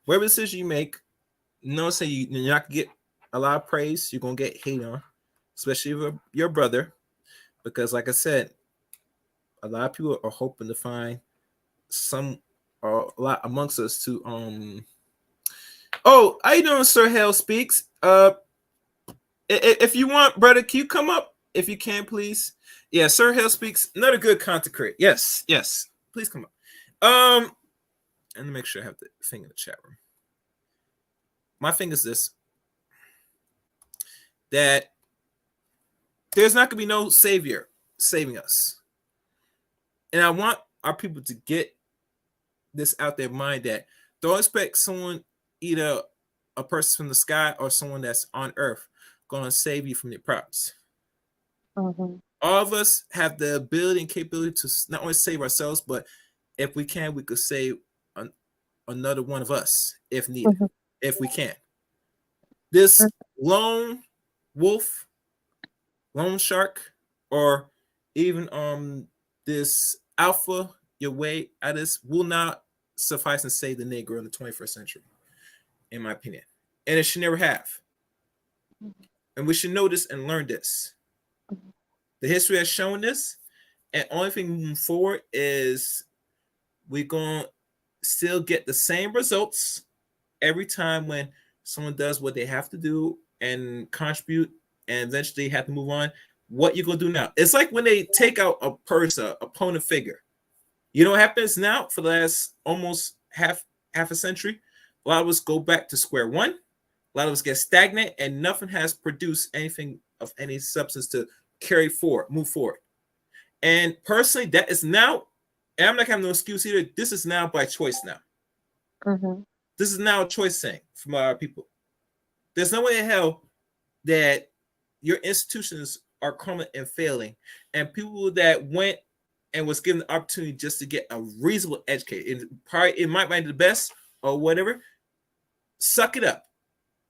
whatever decision you make, say you're not gonna get a lot of praise. You're gonna get hate on, especially if your brother, because like I said, a lot of people are hoping to find some or a lot amongst us to Oh, how you doing, Sir Hell Speaks? If you want, brother, can you come up? If you can, please. Yeah, Sir Hell Speaks, another good content creator. Yes, please come up. And make sure I have the thing in the chat room. My thing is this: that there's not gonna be no savior saving us, and I want our people to get this out their mind that don't expect someone, either a person from the sky or someone that's on earth, going to save you from your problems. All of us have the ability and capability to not only save ourselves, but if we can, we could save another one of us if needed, if we can. This lone wolf, lone shark, or even this alpha your way out of this will not suffice and save the Negro in the 21st century, in my opinion. And it should never have. And we should know this and learn this. The history has shown this, and only thing moving forward is we're going to still get the same results every time when someone does what they have to do and contribute and eventually have to move on. What you going to do now? It's like when they take out a person, opponent figure. You know what happens now for the last almost half a century? A lot of us go back to square one. A lot of us get stagnant, and nothing has produced anything of any substance to carry forward, move forward. And personally, that is now, and I'm not having no excuse either. This is now by choice now. This is now a choice thing from our people. There's no way in hell that your institutions are crumbling and failing, and people that went and was given the opportunity just to get a reasonable education, and probably it might be the best or whatever, suck it up.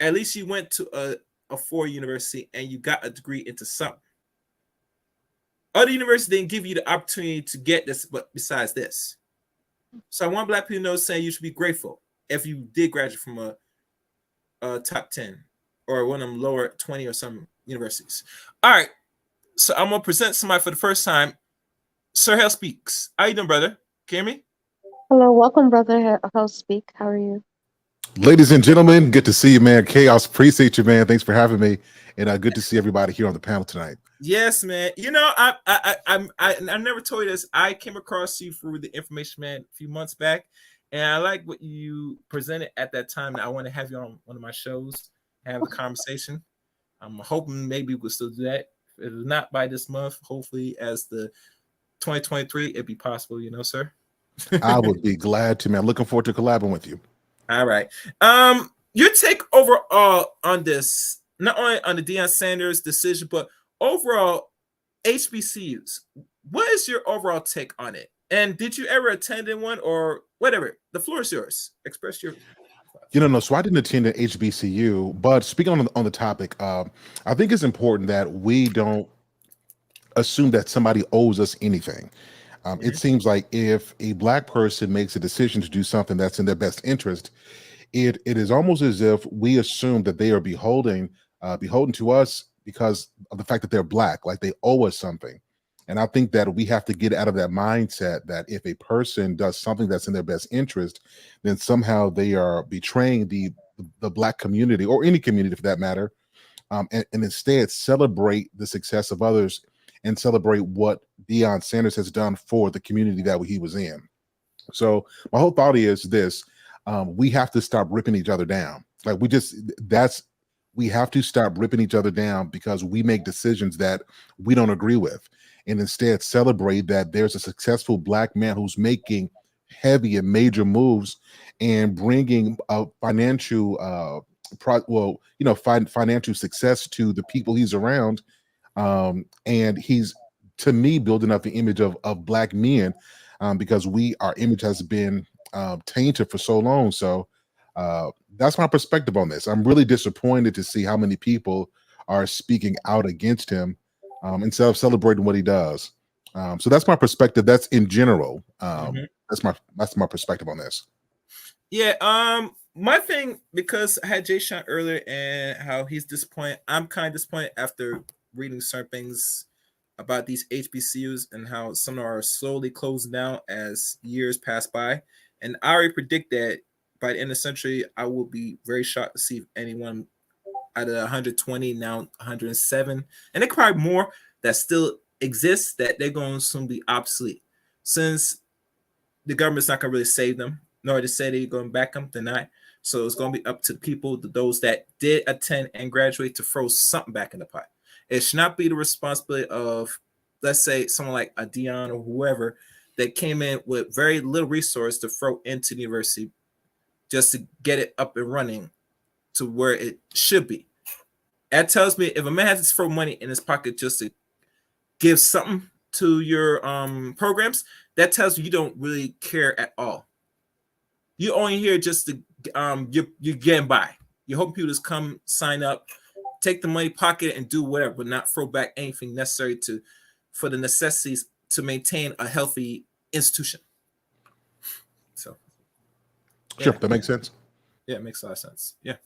At least you went to a 4 university and you got a degree into something. Other universities didn't give you the opportunity to get this, but besides this. So I want Black people to know, saying you should be grateful if you did graduate from a top 10 or one of them lower 20 or some universities. All right. So I'm going to present somebody for the first time. Sir Hell Speaks. How you doing, brother? Can you hear me? Hello, welcome, brother. Host Speak. How are you? Ladies and gentlemen, good to see you, man. Chaos, appreciate you, man. Thanks for having me, and good to see everybody here on the panel tonight. Yes, man. You know, I never told you this. I came across you through the information, man, a few months back, and I like what you presented at that time. And I want to have you on one of my shows, have a conversation. I'm hoping maybe we'll still do that. If it's not by this month, hopefully as the 2023, it'd be possible, you know, sir. I would be glad to, man. Looking forward to collabing with you. All right. Your take overall on this, not only on the Deion Sanders decision, but overall HBCUs. What is your overall take on it? And did you ever attend in one or whatever? The floor is yours. Express your. No. So I didn't attend an HBCU, but speaking on the topic, I think it's important that we don't assume that somebody owes us anything. It seems like if a Black person makes a decision to do something that's in their best interest, it is almost as if we assume that they are beholden to us because of the fact that they're Black, like they owe us something. And I think that we have to get out of that mindset that if a person does something that's in their best interest, then somehow they are betraying the Black community or any community for that matter, and instead celebrate the success of others and celebrate what Deion Sanders has done for the community that he was in. So my whole thought is this: we have to stop ripping each other down. Like we have to stop ripping each other down because we make decisions that we don't agree with, and instead celebrate that there's a successful Black man who's making heavy and major moves and bringing financial financial success to the people he's around. And he's, to me, building up the image of Black men because our image has been tainted for so long. So that's my perspective on this. I'm really disappointed to see how many people are speaking out against him instead of celebrating what he does. So that's my perspective. That's in general. That's my perspective on this. Yeah. My thing, because I had Jay Sean earlier and how he's disappointed. I'm kind of disappointed after reading certain things about these HBCUs and how some are slowly closing down as years pass by. And I already predict that by the end of the century, I will be very shocked to see if anyone out of 120, now 107, and there could probably more that still exists, that they're going to soon be obsolete. Since the government's not going to really save them, nor to say they're going to back them, they're not. So it's going to be up to the people, those that did attend and graduate, to throw something back in the pot. It should not be the responsibility of, let's say, someone like a Deion or whoever that came in with very little resource to throw into the university just to get it up and running to where it should be. That tells me if a man has to throw money in his pocket just to give something to your programs, that tells you don't really care at all. You're only here just to you're getting by. You hope people just come sign up, take the money, pocket it, and do whatever, but not throw back anything necessary for the necessities to maintain a healthy institution. So, Sure, that makes sense. Yeah, it makes a lot of sense. Yeah.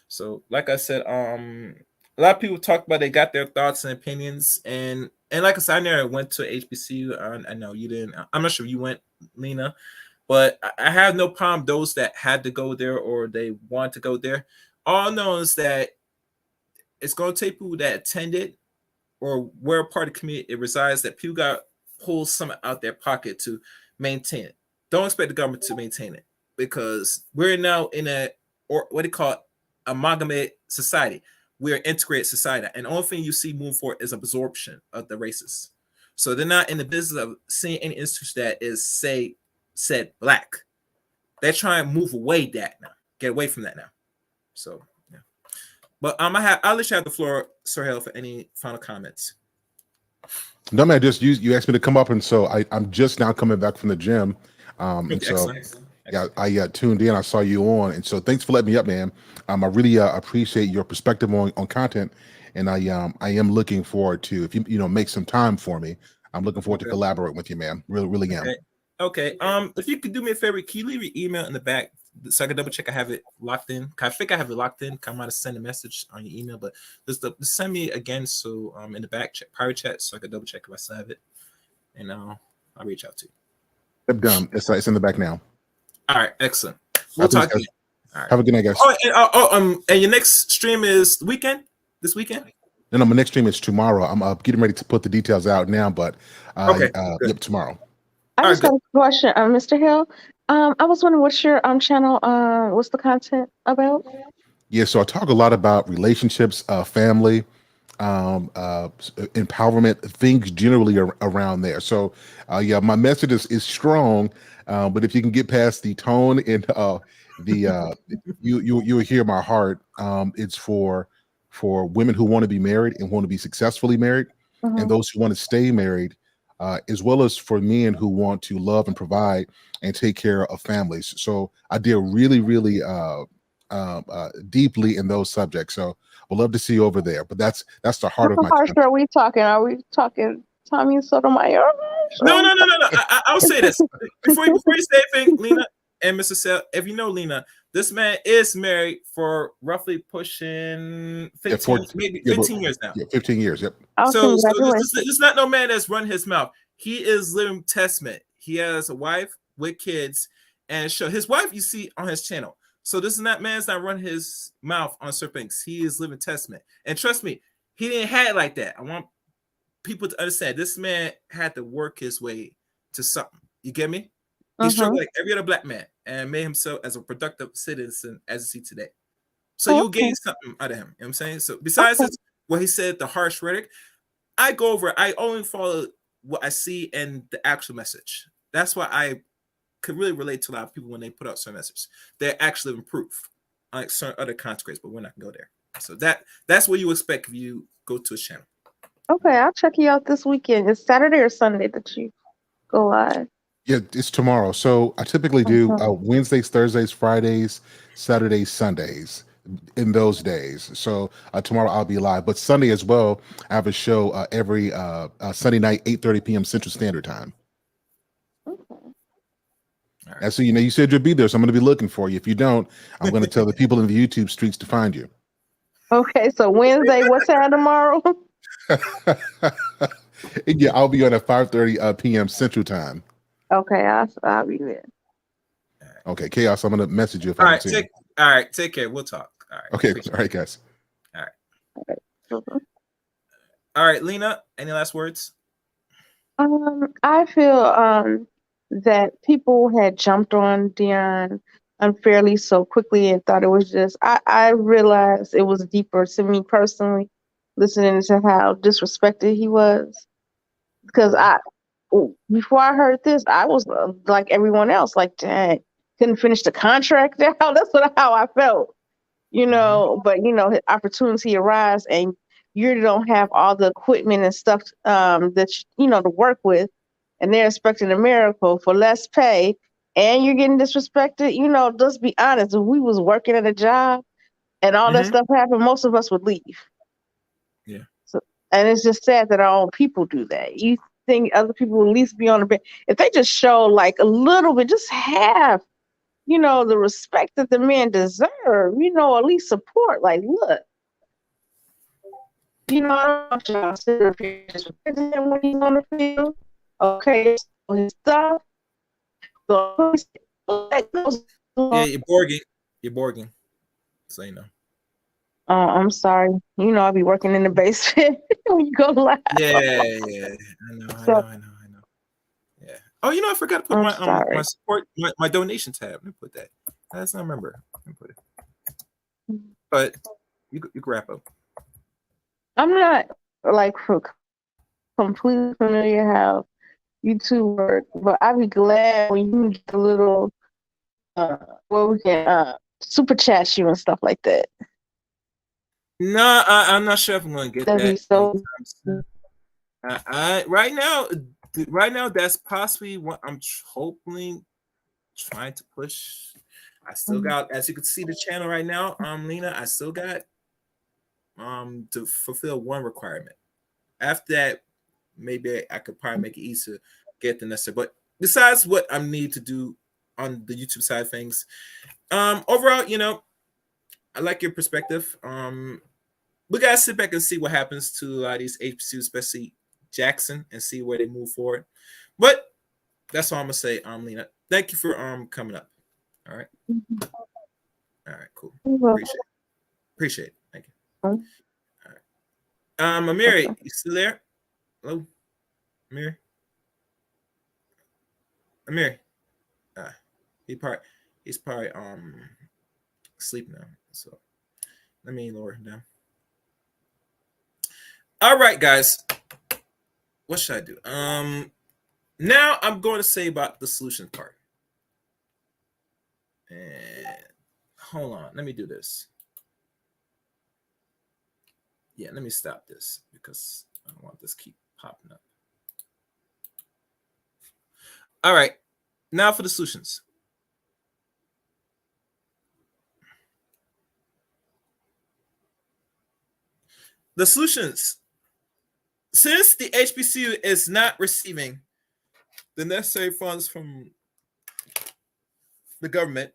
So, like I said, a lot of people talk about they got their thoughts and opinions, and like I said, I never went to HBCU. I know you didn't. I'm not sure you went, Lena, but I have no problem those that had to go there or they want to go there. All I know is that it's going to take people that attended or where a part of the community it resides that people got to pull something out their pocket to maintain it. Don't expect the government to maintain it because we're now in what do you call it, amalgamated society. We're an integrated society, and the only thing you see moving forward is absorption of the races. So they're not in the business of seeing any institution that is said black. They're trying to move away that now, get away from that now. So yeah, but I'll let you have the floor, Sir Hale, for any final comments. No, man, just you asked me to come up, and so I'm just now coming back from the gym, and so. Yeah, I tuned in. I saw you on, and so thanks for letting me up, man. I really appreciate your perspective on content, and I am looking forward to if you make some time for me. I'm looking forward to collaborating with you, man. Really am. Okay. If you could do me a favor, can you leave your email in the back so I can double check I have it locked in? I think I have it locked in. I might have sent a message on your email, but just send me again so in the back private chat so I can double check if I still have it, and I'll reach out to you. I'm done. It's in the back now. All right, excellent. We'll talk again. All right. Have a good night, guys. And your next stream is this weekend? No, my next stream is tomorrow. I'm getting ready to put the details out now, but yep, tomorrow. I just got a question, Mr. Hill. I was wondering what's your channel? What's the content about? Yeah, so I talk a lot about relationships, family, empowerment, things generally around there. So yeah, my message is strong, but if you can get past the tone and you'll hear my heart. It's for women who want to be married and want to be successfully married, and those who want to stay married, as well as for men who want to love and provide and take care of families. So I deal really deeply in those subjects. So we'd love to see you over there. But that's the heart of my content. Are we talking? Are we talking Tommy Sotomayor? No. I'll say this before you say anything, Lena and Mr. Sell. If you know Lena, this man is married for roughly pushing 15 years now. Yeah, 15 years. Yep. So this is not no man that's run his mouth. He is living testament. He has a wife with kids, and his wife you see on his channel. So this is not man's not run his mouth on certain things. He is living testament. And trust me, he didn't have it like that. I want people to understand this man had to work his way to something. You get me? He struggled like every other black man and made himself as a productive citizen as you see today. So you'll gain something out of him. You know what I'm saying? So besides what he said, the harsh rhetoric, I only follow what I see in the actual message. That's why I could really relate to a lot of people when they put out certain messages. They're actually improved, unlike certain other content creators, but we're not gonna go there. So that's what you expect if you go to his channel. Okay, I'll check you out this weekend. It's Saturday or Sunday that you go live? Yeah, it's tomorrow. So I typically do Wednesdays, Thursdays, Fridays, Saturdays, Sundays in those days. So tomorrow I'll be live, but Sunday as well. I have a show every Sunday night, 8:30 p.m. Central Standard Time. Right. And so you said you'd be there, so I'm going to be looking for you. If you don't, I'm going to tell the people in the YouTube streets to find you. Okay, so Wednesday, what time tomorrow? Yeah, I'll be on at 5:30 p.m. Central Time. Okay, I'll be there. Okay, Chaos, I'm going to message you if all I right, don't see you. All right, take care. We'll talk. All right. Okay, all right, guys. All right. All right, Lena, any last words? I feel that people had jumped on Deion unfairly so quickly and thought it was just I realized it was deeper to me personally, listening to how disrespected he was. Because before I heard this, I was like everyone else, like, dang, couldn't finish the contract out. That's how I felt, But opportunity arise, and you don't have all the equipment and stuff that to work with, and they're expecting a miracle for less pay, and you're getting disrespected. Let's be honest. If we was working at a job and all that stuff happened, most of us would leave. Yeah. So, and it's just sad that our own people do that. You think other people will at least be on the bed if they just show like a little bit, just have the respect that the men deserve, at least support. Like, look, I don't want y'all to sit up here just respecting him when he's on the field. Okay, so his stuff. So, Yeah, you're borging. You're borging. So you know. I'm sorry. I'll be working in the basement when you go live. Yeah. I know. Yeah. Oh, I forgot to put my support, my donation tab. Let me put that. That's not remember. Let me put it. But you can wrap up. I'm not like completely familiar how YouTube work, but I'd be glad when you get a little where we can super chat you and stuff like that. No, I'm not sure if I'm going to get That'd that. Be so. Right now, that's possibly what I'm trying to push. I still got, as you can see the channel right now, Lena, I still got to fulfill one requirement. After that, maybe I could probably make it easy to get the necessary. But besides what I need to do on the YouTube side of things, overall, I like your perspective. We gotta sit back and see what happens to a lot of these HBCUs, especially Jackson, and see where they move forward. But that's all I'm gonna say, Lena. Thank you for coming up. All right. All right, cool. Appreciate it. Thank you. All right. Amiri, you still there? Hello? Amiri? Amiri. He's probably asleep now. So let me lower him down. All right, guys. What should I do? Now I'm going to say about the solution part. And hold on, let me do this. Yeah, let me stop this because I don't want this to keep popping up. All right, now for the solutions. The solutions. Since the HBCU is not receiving the necessary funds from the government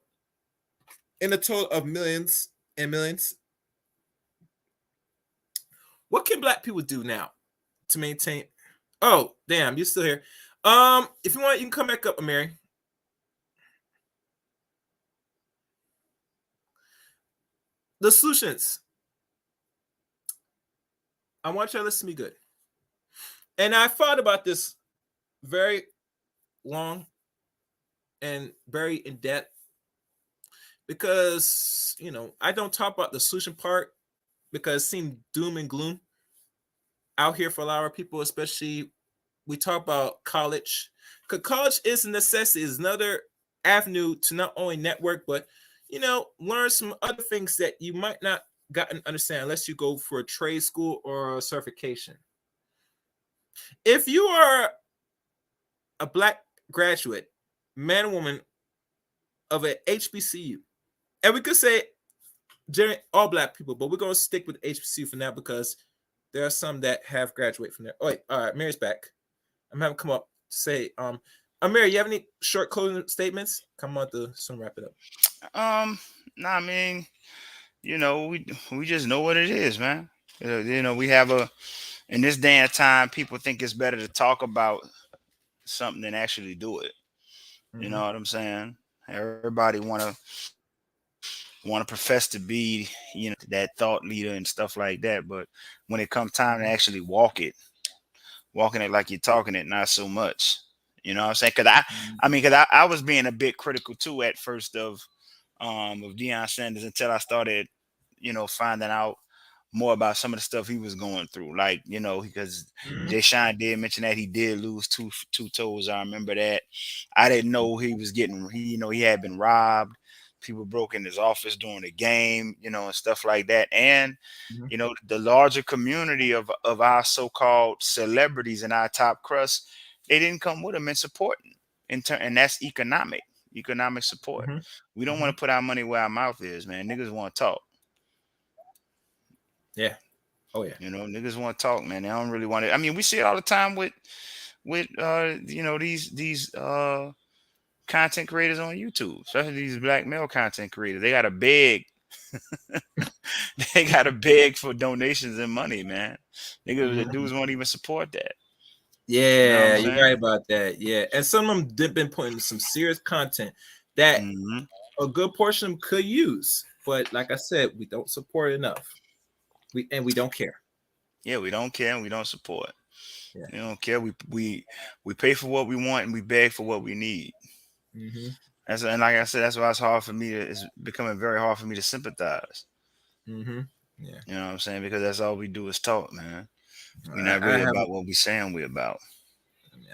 in a total of millions and millions, what can Black people do now to maintain? Oh, damn, you're still here. If you want, you can come back up, Amiri. The solutions. I want you to listen to me good. And I thought about this very long and very in depth because, I don't talk about the solution part because it seems doom and gloom out here for a lot of people, especially we talk about college. Because college is a necessity, is another avenue to not only network, but, learn some other things that you might not gotten understand unless you go for a trade school or a certification. If you are a Black graduate, man or woman of an HBCU, and we could say all Black people, but we're going to stick with HBCU for now because there are some that have graduated from there. Oh, wait, all right, Mary's back. I'm having come up to say, Mary, you have any short closing statements? Come on to soon wrap it up. Nah, I mean, we just know what it is, man. We have in this day and time, people think it's better to talk about something than actually do it. You know what I'm saying? Everybody want to profess to be, that thought leader and stuff like that. But when it comes time to actually walking it like you're talking it, not so much. You know what I'm saying? Because I was being a bit critical too at first of Deion Sanders until I started, finding out more about some of the stuff he was going through. Like, you know, because Mhm. Deshaun did mention that he did lose two toes. I remember that. I didn't know he was he had been robbed. People broke in his office during the game, you know, and stuff like that. And, Mhm. you know, the larger community of our so-called celebrities and our top crust, they didn't come with him and supporting and that's economic support. Mhm. We don't want Mhm. to put our money where our mouth is, man. Niggas want to talk. Yeah. Oh yeah. You know, niggas want to talk, man. They don't really want it. I mean, we see it all the time with you know, these content creators on YouTube, especially these black male content creators. They gotta beg. They gotta beg for donations and money, man. Niggas, the Mhm. dudes won't even support that. You know what I'm Yeah, you're right saying? about that. Yeah, and some of them did been putting some serious content that Hmm. a good portion of them could use, but like I said, we don't support enough. We don't care. Yeah, we don't care and we don't support. Yeah. We don't care. We pay for what we want and we beg for what we need. Mm-hmm. And like I said, that's why it's hard for me to. It's becoming very hard for me to sympathize. Mm-hmm. Yeah. You know what I'm saying? Because that's all we do is talk, man. We're I, not I really have about what we saying we about.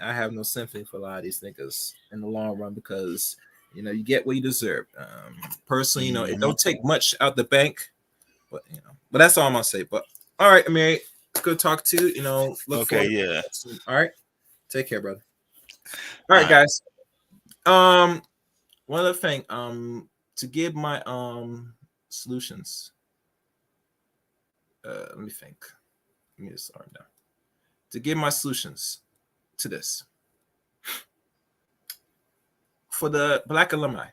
I have no sympathy for a lot of these niggas in the long run because you get what you deserve. Personally, it Hmm. don't take much out the bank, but that's all I'm gonna say. But all right, Amiri, it's good talk to you. Look Okay, forward. yeah. All right, take care, brother. All All right, right. guys. One other thing. To give my solutions. Let me think. Let me just start down. To give my solutions to this for the Black alumni.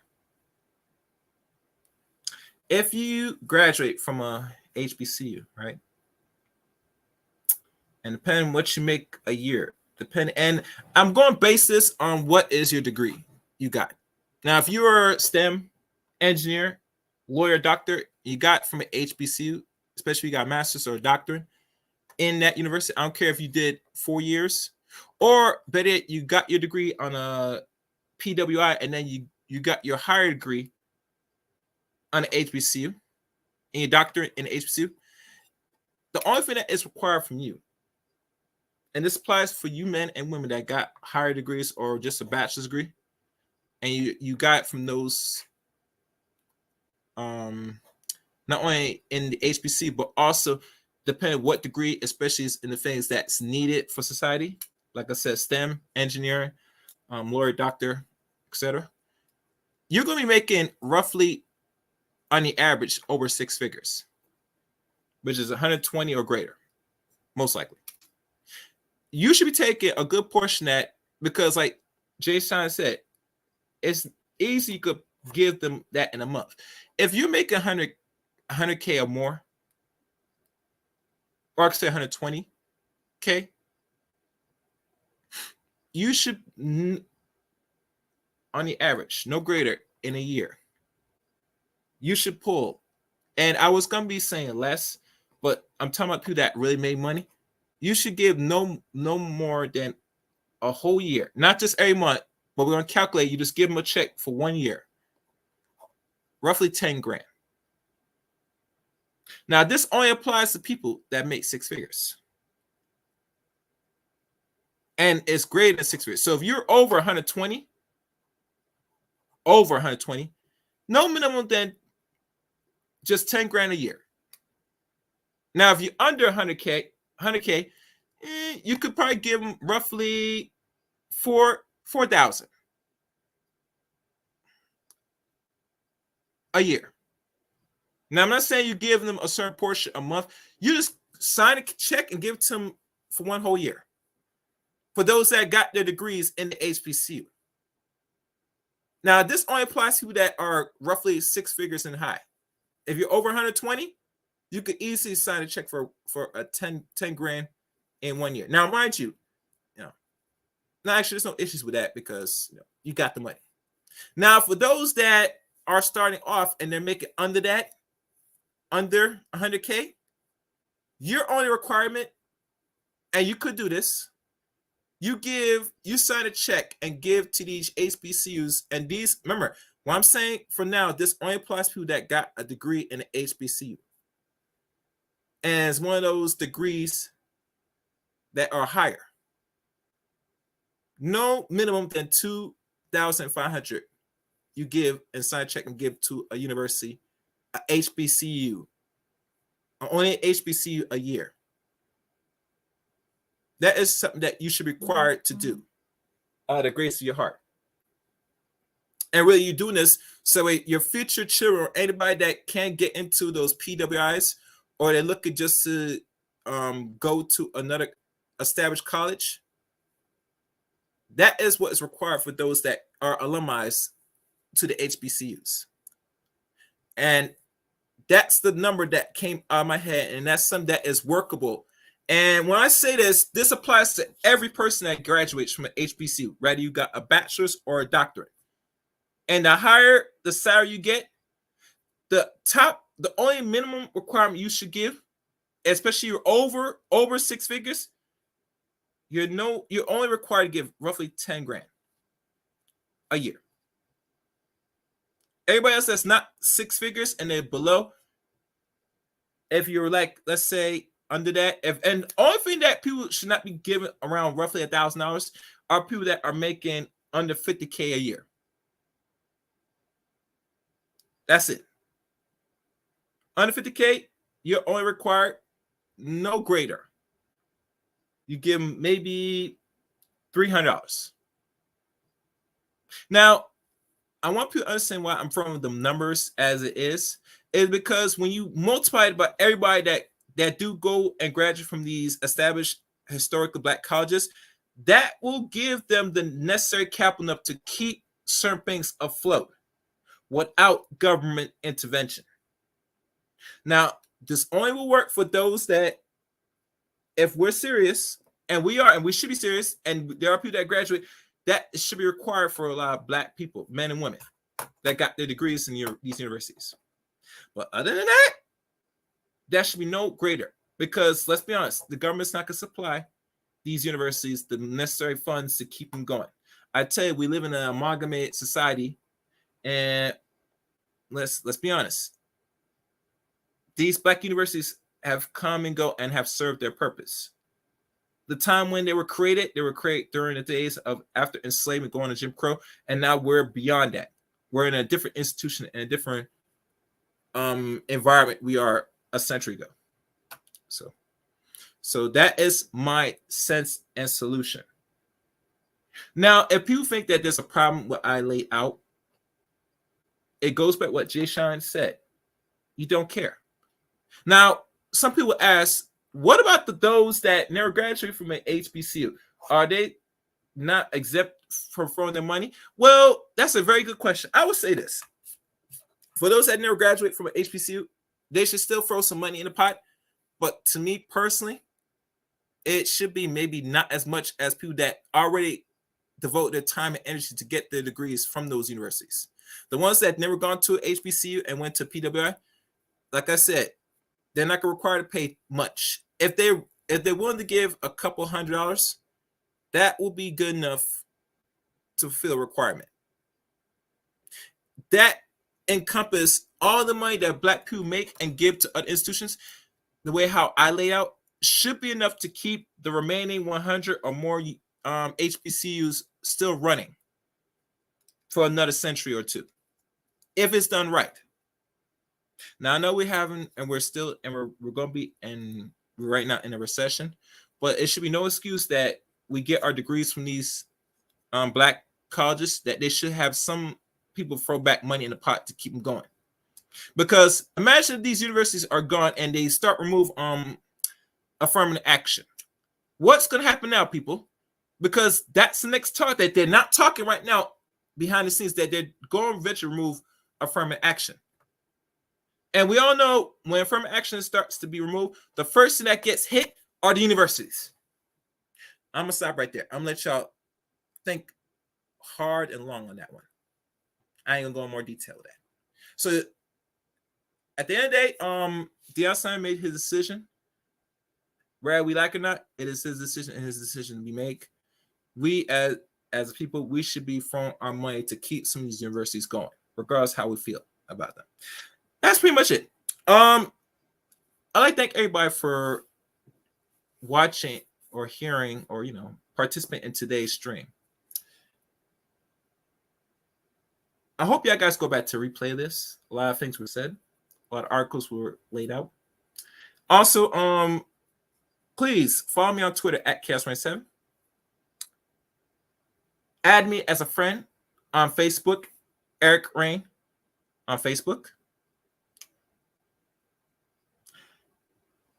If you graduate from a HBCU, right, and depending what you make a year, and I'm going to base this on what is your degree you got. Now, if you're a STEM engineer, lawyer, doctor, you got from an HBCU, especially if you got a master's or a doctorate in that university. I don't care if you did 4 years, or better yet, you got your degree on a PWI, and then you got your higher degree on an HBCU, and your doctorate in HBCU. The only thing that is required from you, and this applies for you men and women that got higher degrees or just a bachelor's degree, and you got from those not only in the HBC but also depending what degree, especially in the things that's needed for society. Like I said, STEM, engineering, lawyer, doctor, etc. You're going to be making roughly, on the average, over 6 figures, which is 120 or greater, most likely. You should be taking a good portion of that because, like Jay Stein said, it's easy you could give them that in a month. If you make 100K or more, or I could say 120K, you should, on the average, no greater in a year, you should pull. And I was gonna be saying less, but I'm talking about people that really made money. You should give no more than a whole year, not just every month, but we're gonna calculate. You just give them a check for 1 year, roughly 10 grand. Now, this only applies to people that make 6 figures, and it's greater than 6 figures. So if you're over 120, no minimum than just 10 grand a year. Now, if you're under 100K, you could probably give them roughly 4,000 a year. Now, I'm not saying you give them a certain portion a month. You just sign a check and give it to them for 1 whole year. For those that got their degrees in the HBCU. Now, this only applies to people that are roughly 6 figures and high. If you're over 120, you could easily sign a check for a 10 grand in 1 year. Now, mind you, now actually there's no issues with that because you got the money. Now, for those that are starting off and they're making under 100K, your only requirement, and you could do this, you sign a check and give to these HBCUs. And these, remember, what I'm saying for now, this only applies to people that got a degree in an HBCU. and it's one of those degrees that are higher. No minimum than 2,500 you give and sign a check and give to a university, a HBCU, only HBCU a year. That is something that you should be required to do out of the grace of your heart. And really, you're doing this so your future children or anybody that can't get into those PWIs or they're looking just to go to another established college, that is what is required for those that are alumni to the HBCUs. And that's the number that came out of my head, and that's something that is workable. And when I say this applies to every person that graduates from an HBCU, whether you got a bachelor's or a doctorate. And the higher the salary you get, the only minimum requirement you should give, especially you're over 6 figures, you're only required to give roughly 10 grand a year. Everybody else that's not 6 figures and they're below, if you're like, let's say under that, and the only thing that people should not be given around roughly $1,000 are people that are making under 50K a year. That's it. Under 50K, you're only required no greater. You give them maybe $300. Now, I want people to understand why I'm throwing the numbers as it is because when you multiply it by everybody that do go and graduate from these established historically Black colleges, that will give them the necessary capital enough to keep certain things afloat without government intervention. Now, this only will work for those that, if we're serious, and we are, and we should be serious, and there are people that graduate, that should be required for a lot of Black people, men and women, that got their degrees in these universities. But other than that, that should be no greater, because let's be honest, the government's not going to supply these universities the necessary funds to keep them going. I tell you, we live in an amalgamated society, and let's be honest. These Black universities have come and go and have served their purpose. The time when they were created during the days of after enslavement, going to Jim Crow, and now we're beyond that. We're in a different institution and a different environment we are a century ago. So that is my sense and solution. Now, if people think that there's a problem with what I laid out, it goes back to what Jay Shine said. You don't care. Now, some people ask, what about those that never graduated from an HBCU? Are they not exempt from throwing their money? Well, that's a very good question. I would say this. For those that never graduate from an HBCU, they should still throw some money in the pot. But to me personally, it should be maybe not as much as people that already devote their time and energy to get their degrees from those universities. The ones that never gone to HBCU and went to PWI, like I said, they're not going to require to pay much. If they're willing to give a couple $100, that will be good enough to fulfill a requirement. That encompass all the money that Black people make and give to other institutions. The way how I lay out should be enough to keep the remaining 100 or more HBCUs still running for another century or two, if it's done right. Now I know we haven't, and we're going to be right now in a recession, but it should be no excuse that we get our degrees from these Black colleges that they should have some people throw back money in the pot to keep them going. Because imagine if these universities are gone and they start remove affirmative action. What's going to happen now, people? Because that's the next talk that they're not talking right now behind the scenes, that they're going to eventually remove affirmative action. And we all know when affirmative action starts to be removed, the first thing that gets hit are the universities. I'm going to stop right there. I'm going to let y'all think hard and long on that one. I ain't going to go in more detail with that. So at the end of the day, Deion made his decision. Whether we like it or not, it is his decision and his decision to be made. We as people, we should be throwing our money to keep some of these universities going, regardless of how we feel about them. That's pretty much it. I'd like to thank everybody for watching or hearing or, participating in today's stream. I hope y'all guys go back to replay this. A lot of things were said. A lot of articles were laid out. Also, please follow me on Twitter at Chaos27. Add me as a friend on Facebook, Eric Rain on Facebook.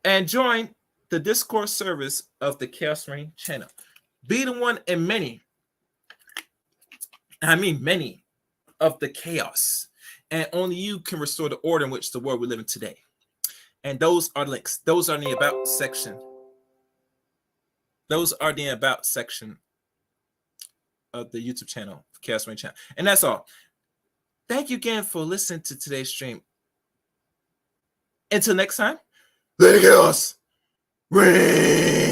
And join the Discord service of the Chaos Rain channel. Be the one in many, of the chaos. And only you can restore the order in which the world we live in today. And those are links. Those are in the About section. Those are the About section of the YouTube channel, Chaos Rain channel. And that's all. Thank you again for listening to today's stream. Until next time, let it chaos reign.